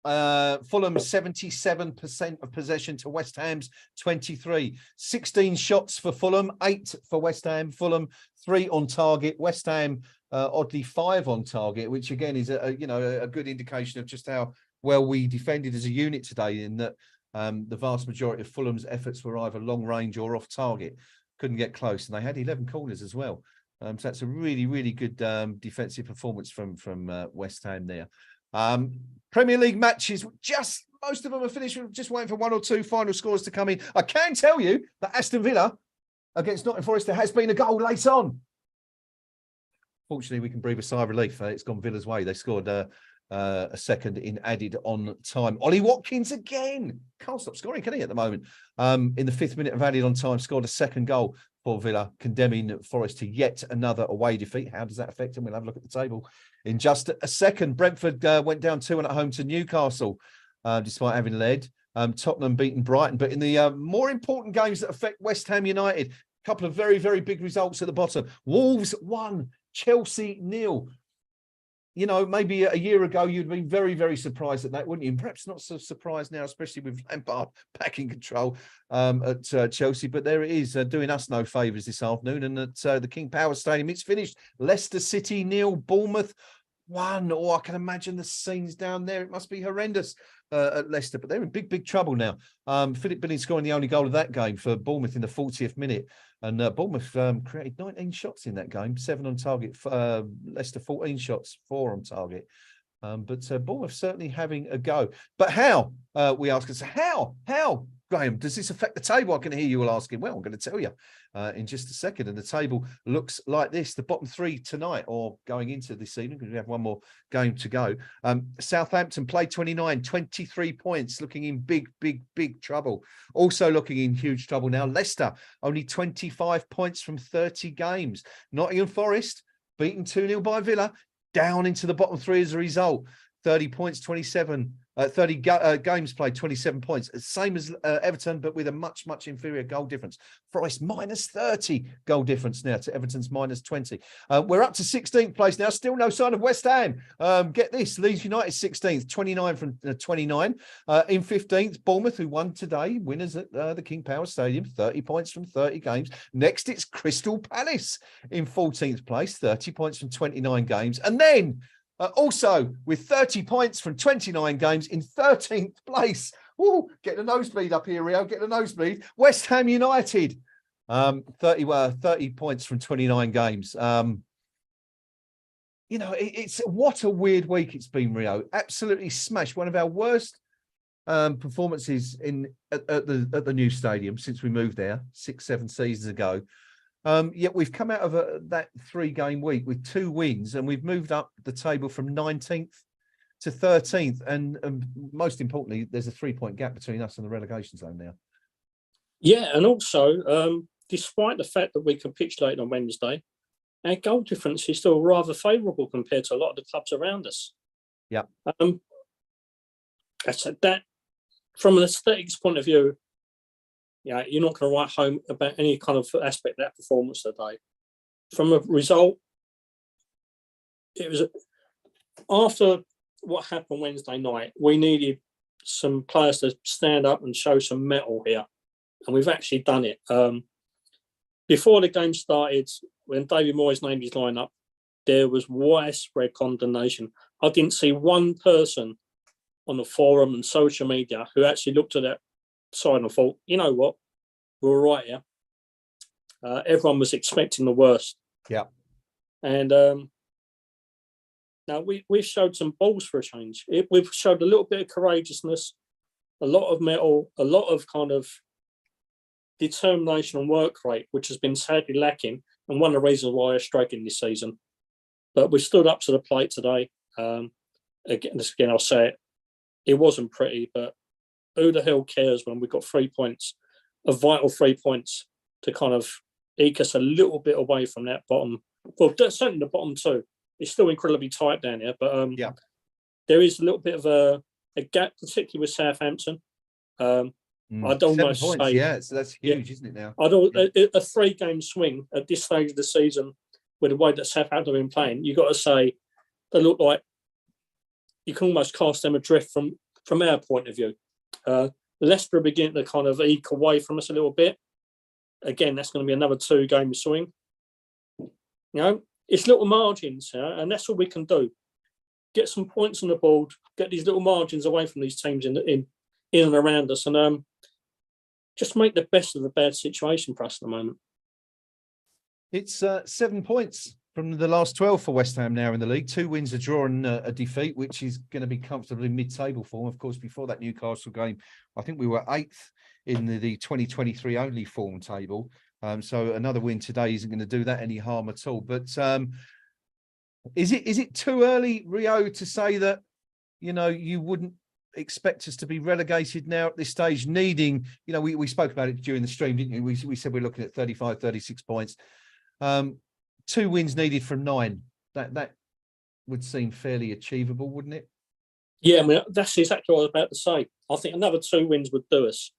Fulham 77% of possession to West Ham's 23. 16 shots for Fulham, 8 for West Ham. Fulham 3 on target. West Ham oddly 5 on target, which again is a good indication of just how well we defended as a unit today. In that the vast majority of Fulham's efforts were either long range or off target. Couldn't get close, and they had 11 corners as well. So that's a really, really good defensive performance from West Ham there. Premier League matches, just most of them are finished. We're just waiting for one or two final scores to come in. I can tell you that Aston Villa against Nottingham Forest, there has been a goal late on. Fortunately, we can breathe a sigh of relief. It's gone Villa's way. They scored a second in added on time. Ollie Watkins again. Can't stop scoring, can he, at the moment? In the 5th minute of added on time, scored a second goal for Villa, condemning Forest to yet another away defeat. How does that affect them? We'll have a look at the table in just a second. Brentford went down 2-1 at home to Newcastle, despite having led. Tottenham beaten Brighton. But in the more important games that affect West Ham United, a couple of very, very big results at the bottom. Wolves 1, Chelsea 0. You know, maybe a year ago, you'd been very, very surprised at that, wouldn't you? And perhaps not so surprised now, especially with Lampard back in control at Chelsea. But there it is, doing us no favours this afternoon. And at the King Power Stadium, it's finished. Leicester City 0, Bournemouth 1. Oh, I can imagine the scenes down there. It must be horrendous at Leicester. But they're in big, big trouble now. Philip Billing scoring the only goal of that game for Bournemouth in the 40th minute. And Bournemouth created 19 shots in that game, 7 on target. Leicester 14 shots, 4 on target. But Bournemouth certainly having a go. But how, we ask us, how, Graham, does this affect the table? I can hear you all asking. Well, I'm going to tell you in just a second. And the table looks like this. The bottom 3 tonight, or going into this evening, because we have one more game to go. Southampton played 29, 23 points, looking in big, big, big trouble. Also looking in huge trouble now. Leicester, only 25 points from 30 games. Nottingham Forest, beaten 2-0 by Villa, down into the bottom 3 as a result. 30 points, 27 games played, 27 points. Same as Everton, but with a much, much inferior goal difference. Forest minus 30 goal difference now to Everton's minus 20. We're up to 16th place now. Still no sign of West Ham. Get this, Leeds United 16th, 29 from 29. In 15th, Bournemouth, who won today, winners at the King Power Stadium, 30 points from 30 games. Next, it's Crystal Palace in 14th place, 30 points from 29 games. And then also with 30 points from 29 games in 13th place. Ooh, get the nosebleed up here, Rio. Get the nosebleed. West Ham United, 30 points from 29 games. It's what a weird week it's been, Rio. Absolutely smashed. One of our worst performances at the new stadium since we moved there 6-7 seasons ago. Yet we've come out of that 3-game week with 2 wins, and we've moved up the table from 19th to 13th. And most importantly, there's a 3-point gap between us and the relegation zone now. Yeah, and also, despite the fact that we capitulated on Wednesday, our goal difference is still rather favourable compared to a lot of the clubs around us. Yeah. That from an aesthetics point of view, yeah, you're not going to write home about any kind of aspect of that performance today. From a result, it was after what happened Wednesday night, we needed some players to stand up and show some mettle here, and we've actually done it. Before the game started, when David Moyes named his lineup, there was widespread condemnation. I didn't see one person on the forum and social media who actually looked at that side and thought, you know what, we're all right here. Everyone was expecting the worst. Yeah. And now we've showed some balls for a change. We've showed a little bit of courageousness, a lot of mettle, a lot of kind of determination and work rate, which has been sadly lacking, and one of the reasons why we're struggling this season. But we stood up to the plate today. Again, I'll say it. It wasn't pretty, but who the hell cares when we've got 3 points, a vital 3 points to kind of eke us a little bit away from that bottom. Well, certainly the bottom 2. It's still incredibly tight down here, but there is a little bit of a gap, particularly with Southampton. I'd almost 7 points, say, so that's huge, isn't it now? A 3-game swing at this stage of the season, with the way that Southampton have been playing, you've got to say they look like you can almost cast them adrift from our point of view. Leicester are beginning to kind of eke away from us a little bit. Again, that's going to be another 2-game swing. It's little margins, and that's all we can do. Get some points on the board, get these little margins away from these teams in and around us, and just make the best of the bad situation for us at the moment. It's 7 points from the last 12 for West Ham now in the league. 2 wins, a draw and a defeat, which is going to be comfortably mid-table form. Of course, before that Newcastle game, I think we were 8th in the 2023 only form table. So another win today isn't going to do that any harm at all. But is it too early, Rio, to say that, you wouldn't expect us to be relegated now at this stage, needing, we spoke about it during the stream, didn't we? We said we're looking at 35, 36 points. 2 wins needed from 9. That would seem fairly achievable, wouldn't it? Yeah, I mean, that's exactly what I was about to say. I think another 2 wins would do us.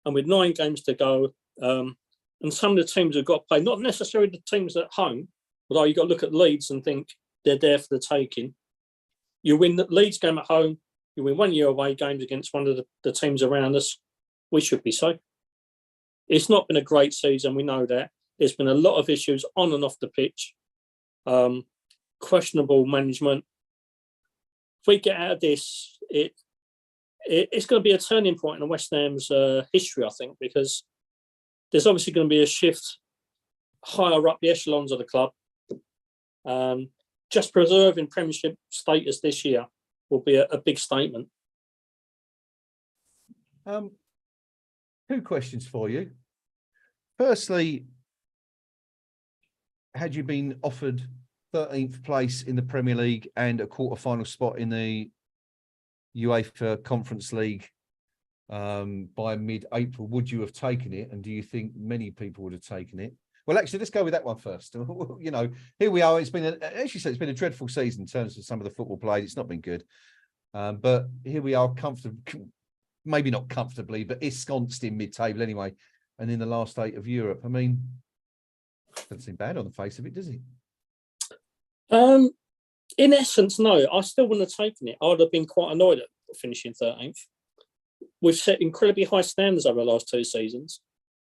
And with 9 games to go, and some of the teams have got to play, not necessarily the teams at home, although you've got to look at Leeds and think they're there for the taking. You win the Leeds game at home, you win 1 year away games against one of the teams around us, we should be safe. It's not been a great season, we know that. There's been a lot of issues on and off the pitch, questionable management. If we get out of this, it's going to be a turning point in West Ham's history, I think, because there's obviously going to be a shift higher up the echelons of the club. Just preserving Premiership status this year will be a big statement. 2 questions for you. Firstly, had you been offered 13th place in the Premier League and a quarter-final spot in the UEFA Conference League by mid-April, would you have taken it? And do you think many people would have taken it? Well, actually, let's go with that one first. Here we are. It's been, as you said, it's been a dreadful season in terms of some of the football played. It's not been good. But here we are, maybe not comfortably, but ensconced in mid-table anyway. And in the last 8 of Europe, I mean, doesn't seem bad on the face of it, does it? In essence, no. I still wouldn't have taken it. I would have been quite annoyed at finishing 13th. We've set incredibly high standards over the last 2 seasons,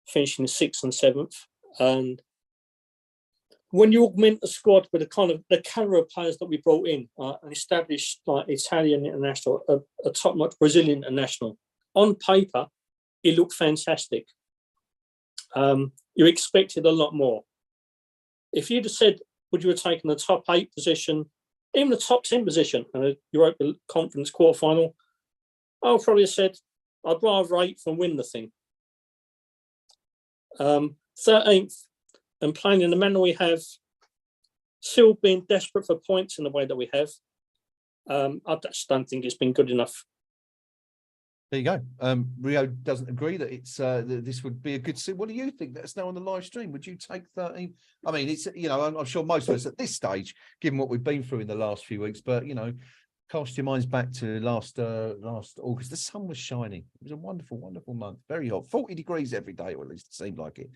finishing 6th and 7th. And when you augment the squad with the caliber of players that we brought in, an established Italian international, a top-notch Brazilian international, on paper, it looked fantastic. You expected a lot more. If you'd have said, would you have taken the top 8 position, even the top 10 position, Europa Conference quarterfinal, I would probably have said, I'd rather 8th than win the thing. 13th, and playing in the manner we have, still being desperate for points in the way that we have, I just don't think it's been good enough. There you go. Rio doesn't agree that it's that this would be a good season. What do you think? Let us know on the live stream. Would you take 13? I mean, it's, you know, I'm sure most of us at this stage, given what we've been through in the last few weeks, but, you know, cast your minds back to last August. The sun was shining. It was a wonderful, wonderful month. Very hot, 40 degrees every day, or at least it seemed like it.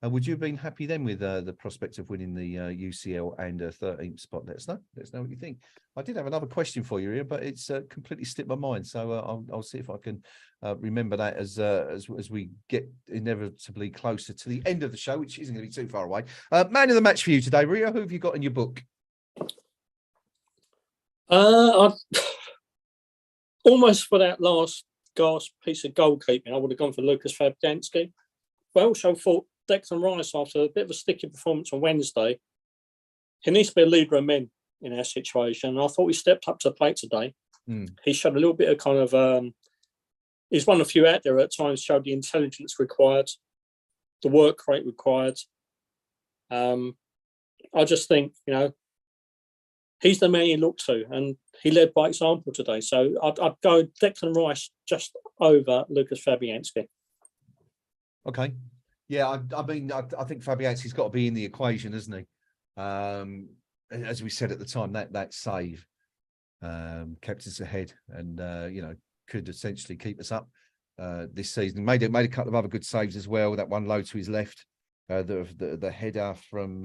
Would you have been happy then with the prospect of winning the UCL and 13th spot? Let us know. Let us know what you think. I did have another question for you here, but it's completely slipped my mind. So I'll see if I can remember that as we get inevitably closer to the end of the show, which isn't going to be too far away. Man of the match for you today, Rio. Who have you got in your book? Almost for that last gasp piece of goalkeeping, I would have gone for Lucas Fabianski. But I also thought Declan Rice, after a bit of a sticky performance on Wednesday, he needs to be a leader of men in our situation. And I thought he stepped up to the plate today. He showed a little bit of he's one of the few out there at times, showed the intelligence required, the work rate required. I just think, you know, he's the man you look to, and he led by example today. So I'd go Declan Rice just over Lucas Fabianski. Okay. Yeah, I mean, I think Fabianski's got to be in the equation, hasn't he? As we said at the time, that save kept us ahead, and you know, could essentially keep us up this season. Made a couple of other good saves as well. That one low to his left, the header from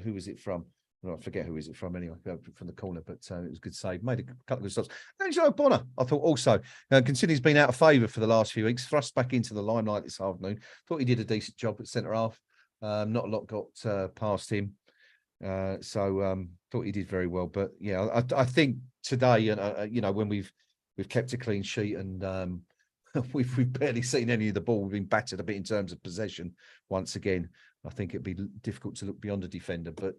who was it from? I forget who is it from anyway, from the corner, but it was a good save. Made a couple of good stops. And Joe Bonner, I thought also, considering he's been out of favour for the last few weeks, thrust back into the limelight this afternoon. Thought he did a decent job at centre half. Not a lot got past him. So thought he did very well. But yeah, I think today, you know, when we've kept a clean sheet and we've barely seen any of the ball. We've been battered a bit in terms of possession once again. I think it'd be difficult to look beyond a defender, but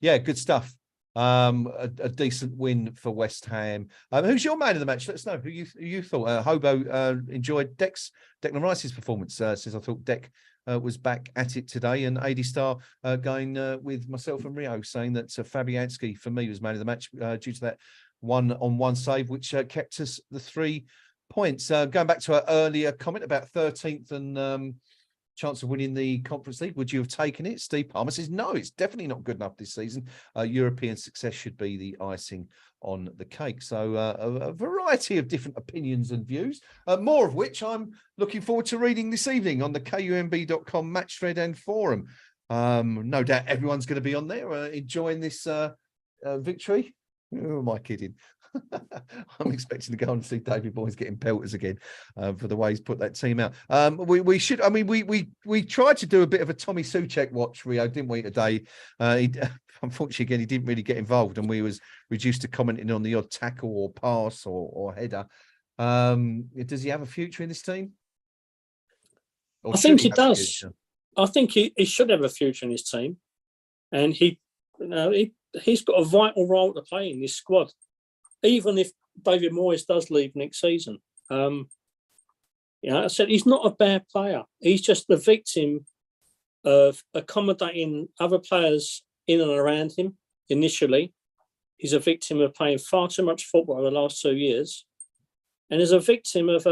yeah, good stuff. A decent win for West Ham. Who's your man of the match? Let us know who you thought. Hobo enjoyed Declan Rice's performance. Says I thought Dec was back at it today, and AD Star going with myself and Rio, saying that Fabianski for me was man of the match due to that 1-on-1 save, which kept us the 3 points. Going back to our earlier comment about 13th and chance of winning the Conference League, would you have taken it? Steve Palmer says no, it's definitely not good enough this season. European success should be the icing on the cake. So a variety of different opinions and views, more of which I'm looking forward to reading this evening on the KUMB.com match thread and forum. No doubt everyone's going to be on there enjoying this victory. Who am I kidding? I'm expecting to go and see David Boyes getting pelters again for the way he's put that team out. We should. I mean, we tried to do a bit of a Tommy Soucek watch, Rio, didn't we today? Unfortunately, again, he didn't really get involved, and we was reduced to commenting on the odd tackle or pass or header. Does he have a future in this team? I think he does. I think he should have a future in his team, and he's got a vital role to play in this squad. Even if David Moyes does leave next season, you know, I said he's not a bad player. He's just the victim of accommodating other players in and around him initially. He's a victim of playing far too much football over the last 2 years, and is a victim of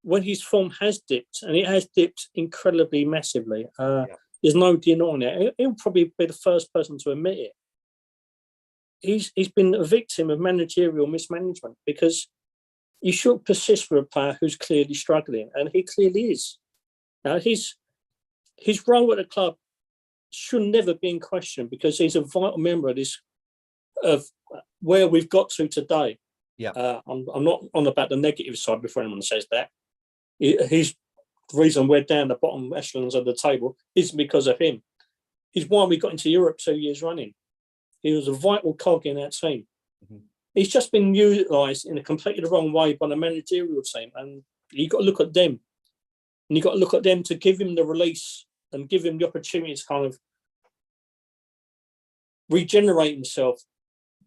when his form has dipped, and it has dipped incredibly massively. There's no denying it. He'll probably be the first person to admit it. he's been a victim of managerial mismanagement, because you should persist for a player who's clearly struggling, and he clearly is. Now, his role at the club should never be in question, because he's a vital member of where we've got to today. Yeah, I'm not on about the negative side before anyone says that. He's the reason we're down the bottom echelons of the table isn't because of him. He's why we got into Europe 2 years running. He was a vital cog in that team. Mm-hmm. He's just been utilised in a completely the wrong way by the managerial team, and you've got to look at them. And you've got to look at them to give him the release and give him the opportunity to kind of regenerate himself,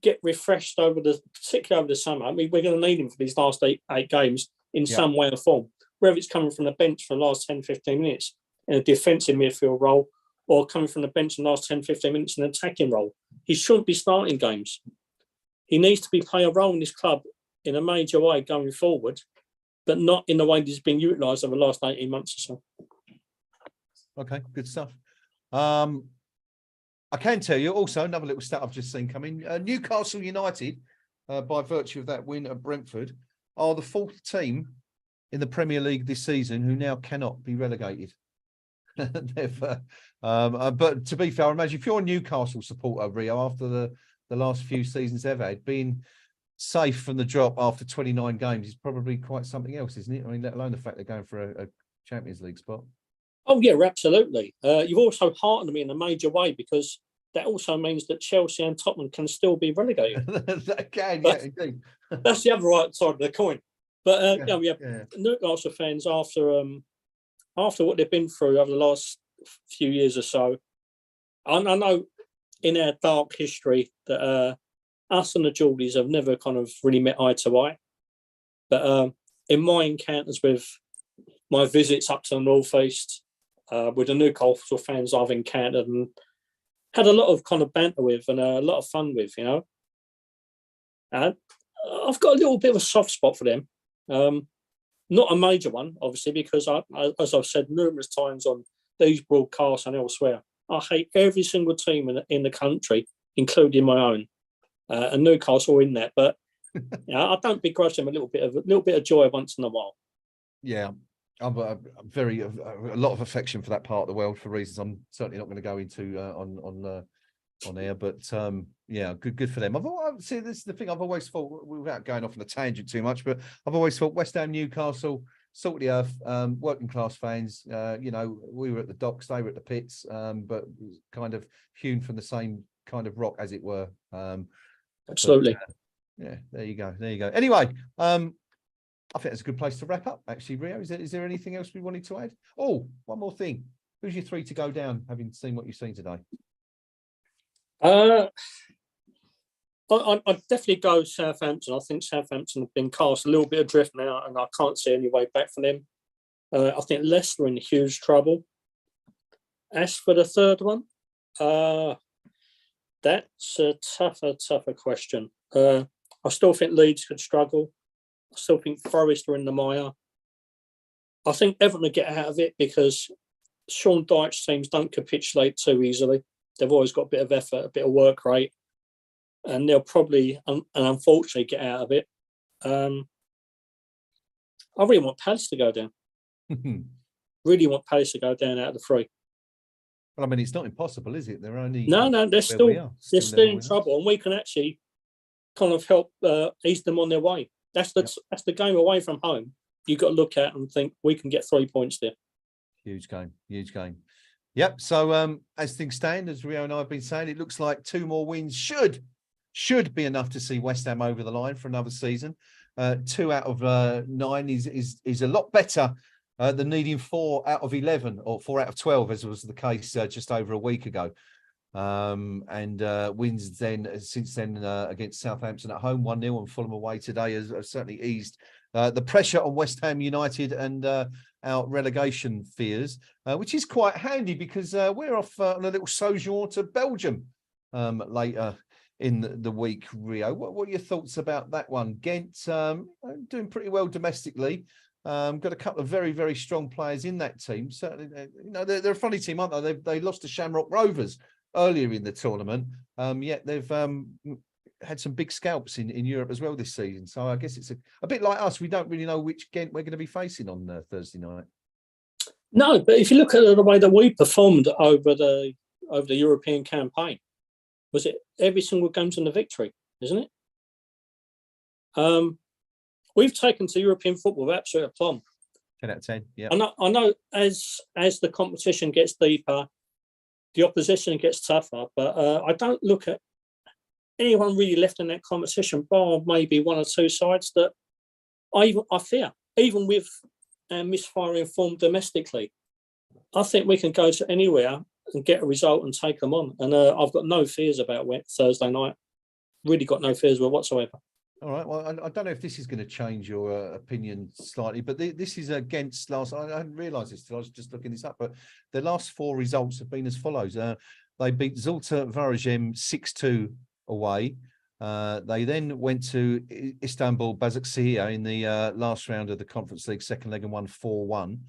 get refreshed particularly over the summer. I mean, we're going to need him for these last eight games in some way or form, whether it's coming from the bench for the last 10, 15 minutes in a defensive midfield role, or coming from the bench in the last 10, 15 minutes in an attacking role. He shouldn't be starting games. He needs to be playing a role in this club in a major way going forward, but not in the way he's been utilised over the last 18 months or so. Okay, good stuff. I can tell you also another little stat I've just seen come in. Newcastle United, by virtue of that win at Brentford, are the fourth team in the Premier League this season who now cannot be relegated. But to be fair, I imagine if you're a Newcastle supporter, Rio, after the last few seasons they've had, being safe from the drop after 29 games is probably quite something else, isn't it? I mean, let alone the fact they're going for a Champions League spot. Oh, yeah, absolutely. You've also heartened me in a major way, because that also means that Chelsea and Tottenham can still be relegated. That can, yeah, indeed. That's the other right side of the coin. But Newcastle fans, after what they've been through over the last few years or so, I know in our dark history that us and the Geordies have never kind of really met eye to eye. But in my encounters with my visits up to the North East, with the Newcastle fans I've encountered and had a lot of kind of banter with and a lot of fun with, you know. And I've got a little bit of a soft spot for them. Not a major one, obviously, because as I've said numerous times on these broadcasts and elsewhere, I hate every single team in the country, including my own, and Newcastle in that. But I don't begrudge them a little bit of joy once in a while. Yeah, I've a lot of affection for that part of the world for reasons I'm certainly not going to go into on air. But yeah, good for them. See, this is the thing I've always thought, without going off on a tangent too much, but I've always thought West Ham, Newcastle, salt of the earth, working class fans. We were at the docks, they were at the pits, but kind of hewn from the same kind of rock, as it were. Absolutely. Yeah, there you go. Anyway, I think that's a good place to wrap up, actually, Rio. Is there anything else we wanted to add? Oh, one more thing. Who's your three to go down, having seen what you've seen today? I'd definitely go Southampton. I think Southampton have been cast a little bit adrift now, and I can't see any way back for them. I think Leicester are in huge trouble. As for the third one, that's a tougher question. I still think Leeds could struggle. I still think Forest are in the mire. I think Everton will get out of it, because Sean Dyche's teams don't capitulate too easily. They've always got a bit of effort, a bit of work rate, and they'll probably, and unfortunately, get out of it. I really want Palace to go down. Really want Palace to go down out of the three. Well, I mean, it's not impossible, is it? They're only they're still in trouble, and we can actually kind of help ease them on their way. That's the game away from home. You've got to look at and think we can get 3 points there. Huge game. Yep. So as things stand, as Rio and I have been saying, it looks like 2 more wins should be enough to see West Ham over the line for another season. 2 out of 9 is a lot better than needing 4 out of 11 or 4 out of 12, as was the case just over a week ago. And wins since then against Southampton at home 1-0 and Fulham away today has certainly eased the pressure on West Ham United and our relegation fears, which is quite handy, because we're off on a little sojourn to Belgium later in the week. Rio, what are your thoughts about that one? Ghent doing pretty well domestically. Got a couple of very, very strong players in that team. Certainly, they're a funny team, aren't they? They lost to Shamrock Rovers earlier in the tournament, yet they've had some big scalps in Europe as well this season. So I guess it's a bit like us. We don't really know which Ghent we're going to be facing on Thursday night. No, but if you look at the way that we performed over the European campaign, was it every single game's in the victory, isn't it? We've taken to European football with absolute aplomb. 10 out of 10, yeah. I know as the competition gets deeper, the opposition gets tougher, but I don't look at anyone really left in that competition, bar maybe one or two sides that I fear, even with misfiring form domestically. I think we can go to anywhere and get a result and take them on. And I've got no fears about Thursday night. Really got no fears whatsoever. All right. Well, I don't know if this is going to change your opinion slightly, but this is against last. I hadn't realised this till I was just looking this up. But the last 4 results have been as follows: they beat Zulta Varagem 6-2 away. They then went to Istanbul Başakşehir in the last round of the Conference League second leg and won 4-1.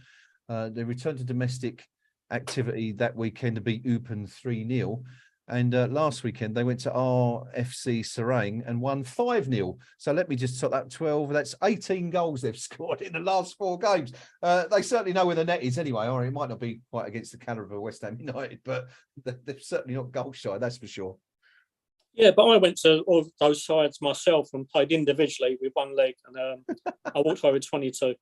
They returned to domestic activity that weekend to beat Eupen 3-0. And last weekend, they went to RFC Sarang and won 5-0. So let me just top that 12. That's 18 goals they've scored in the last 4 games. They certainly know where the net is anyway. Or it might not be quite against the calibre of West Ham United, but they're certainly not goal shy, that's for sure. Yeah, but I went to all those sides myself and played individually with one leg. And I walked over 22.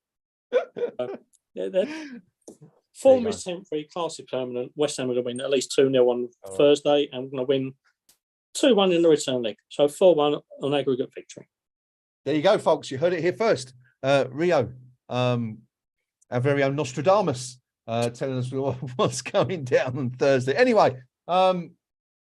Form is temporary, class is permanent. West Ham are going to win at least 2-0 on Thursday, and we're going to win 2-1 in the return leg. So 4-1 on aggregate victory. There you go, folks. You heard it here first. Rio, our very own Nostradamus, telling us what's going down on Thursday. Anyway,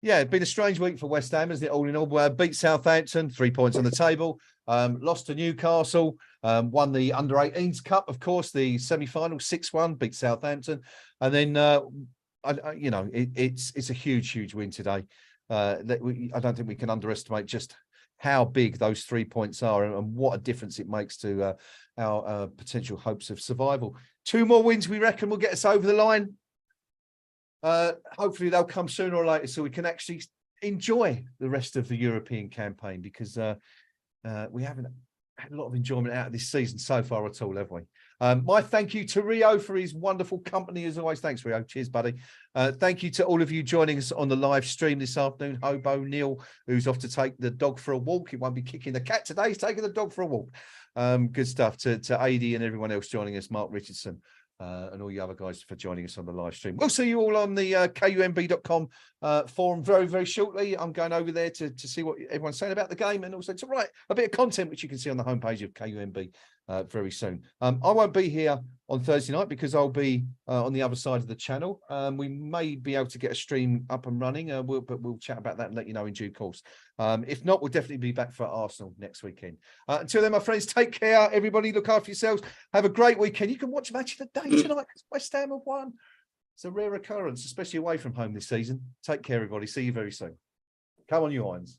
yeah, it's been a strange week for West Ham, isn't it? All in all, beat Southampton, 3 points on the table. Lost to Newcastle, won the Under-18s Cup, of course, the semi-final, 6-1, beat Southampton. And then, it's a huge win today. I don't think we can underestimate just how big those 3 points are and what a difference it makes to our potential hopes of survival. 2 more wins, we reckon, will get us over the line. Hopefully they'll come sooner or later so we can actually enjoy the rest of the European campaign, because we haven't had a lot of enjoyment out of this season so far at all, have we? My thank you to Rio for his wonderful company as always. Thanks, Rio. Cheers, buddy. Thank you to all of you joining us on the live stream this afternoon. Hobo Neil, who's off to take the dog for a walk. He won't be kicking the cat today. He's taking the dog for a walk. Good stuff. To Adi and everyone else joining us, Mark Richardson. And all you other guys for joining us on the live stream. We'll see you all on the KUMB.com forum very shortly. I'm going over there to see what everyone's saying about the game and also to write a bit of content, which you can see on the homepage of KUMB very soon. I won't be here on Thursday night because I'll be on the other side of the channel. We may be able to get a stream up and running, but we'll chat about that and let you know in due course. If not, we'll definitely be back for Arsenal next weekend. Until then, my friends, take care. Everybody look after yourselves. Have a great weekend. You can watch Match of the Day tonight because West Ham have won. It's a rare occurrence, especially away from home this season. Take care, everybody. See you very soon. Come on, you Irons.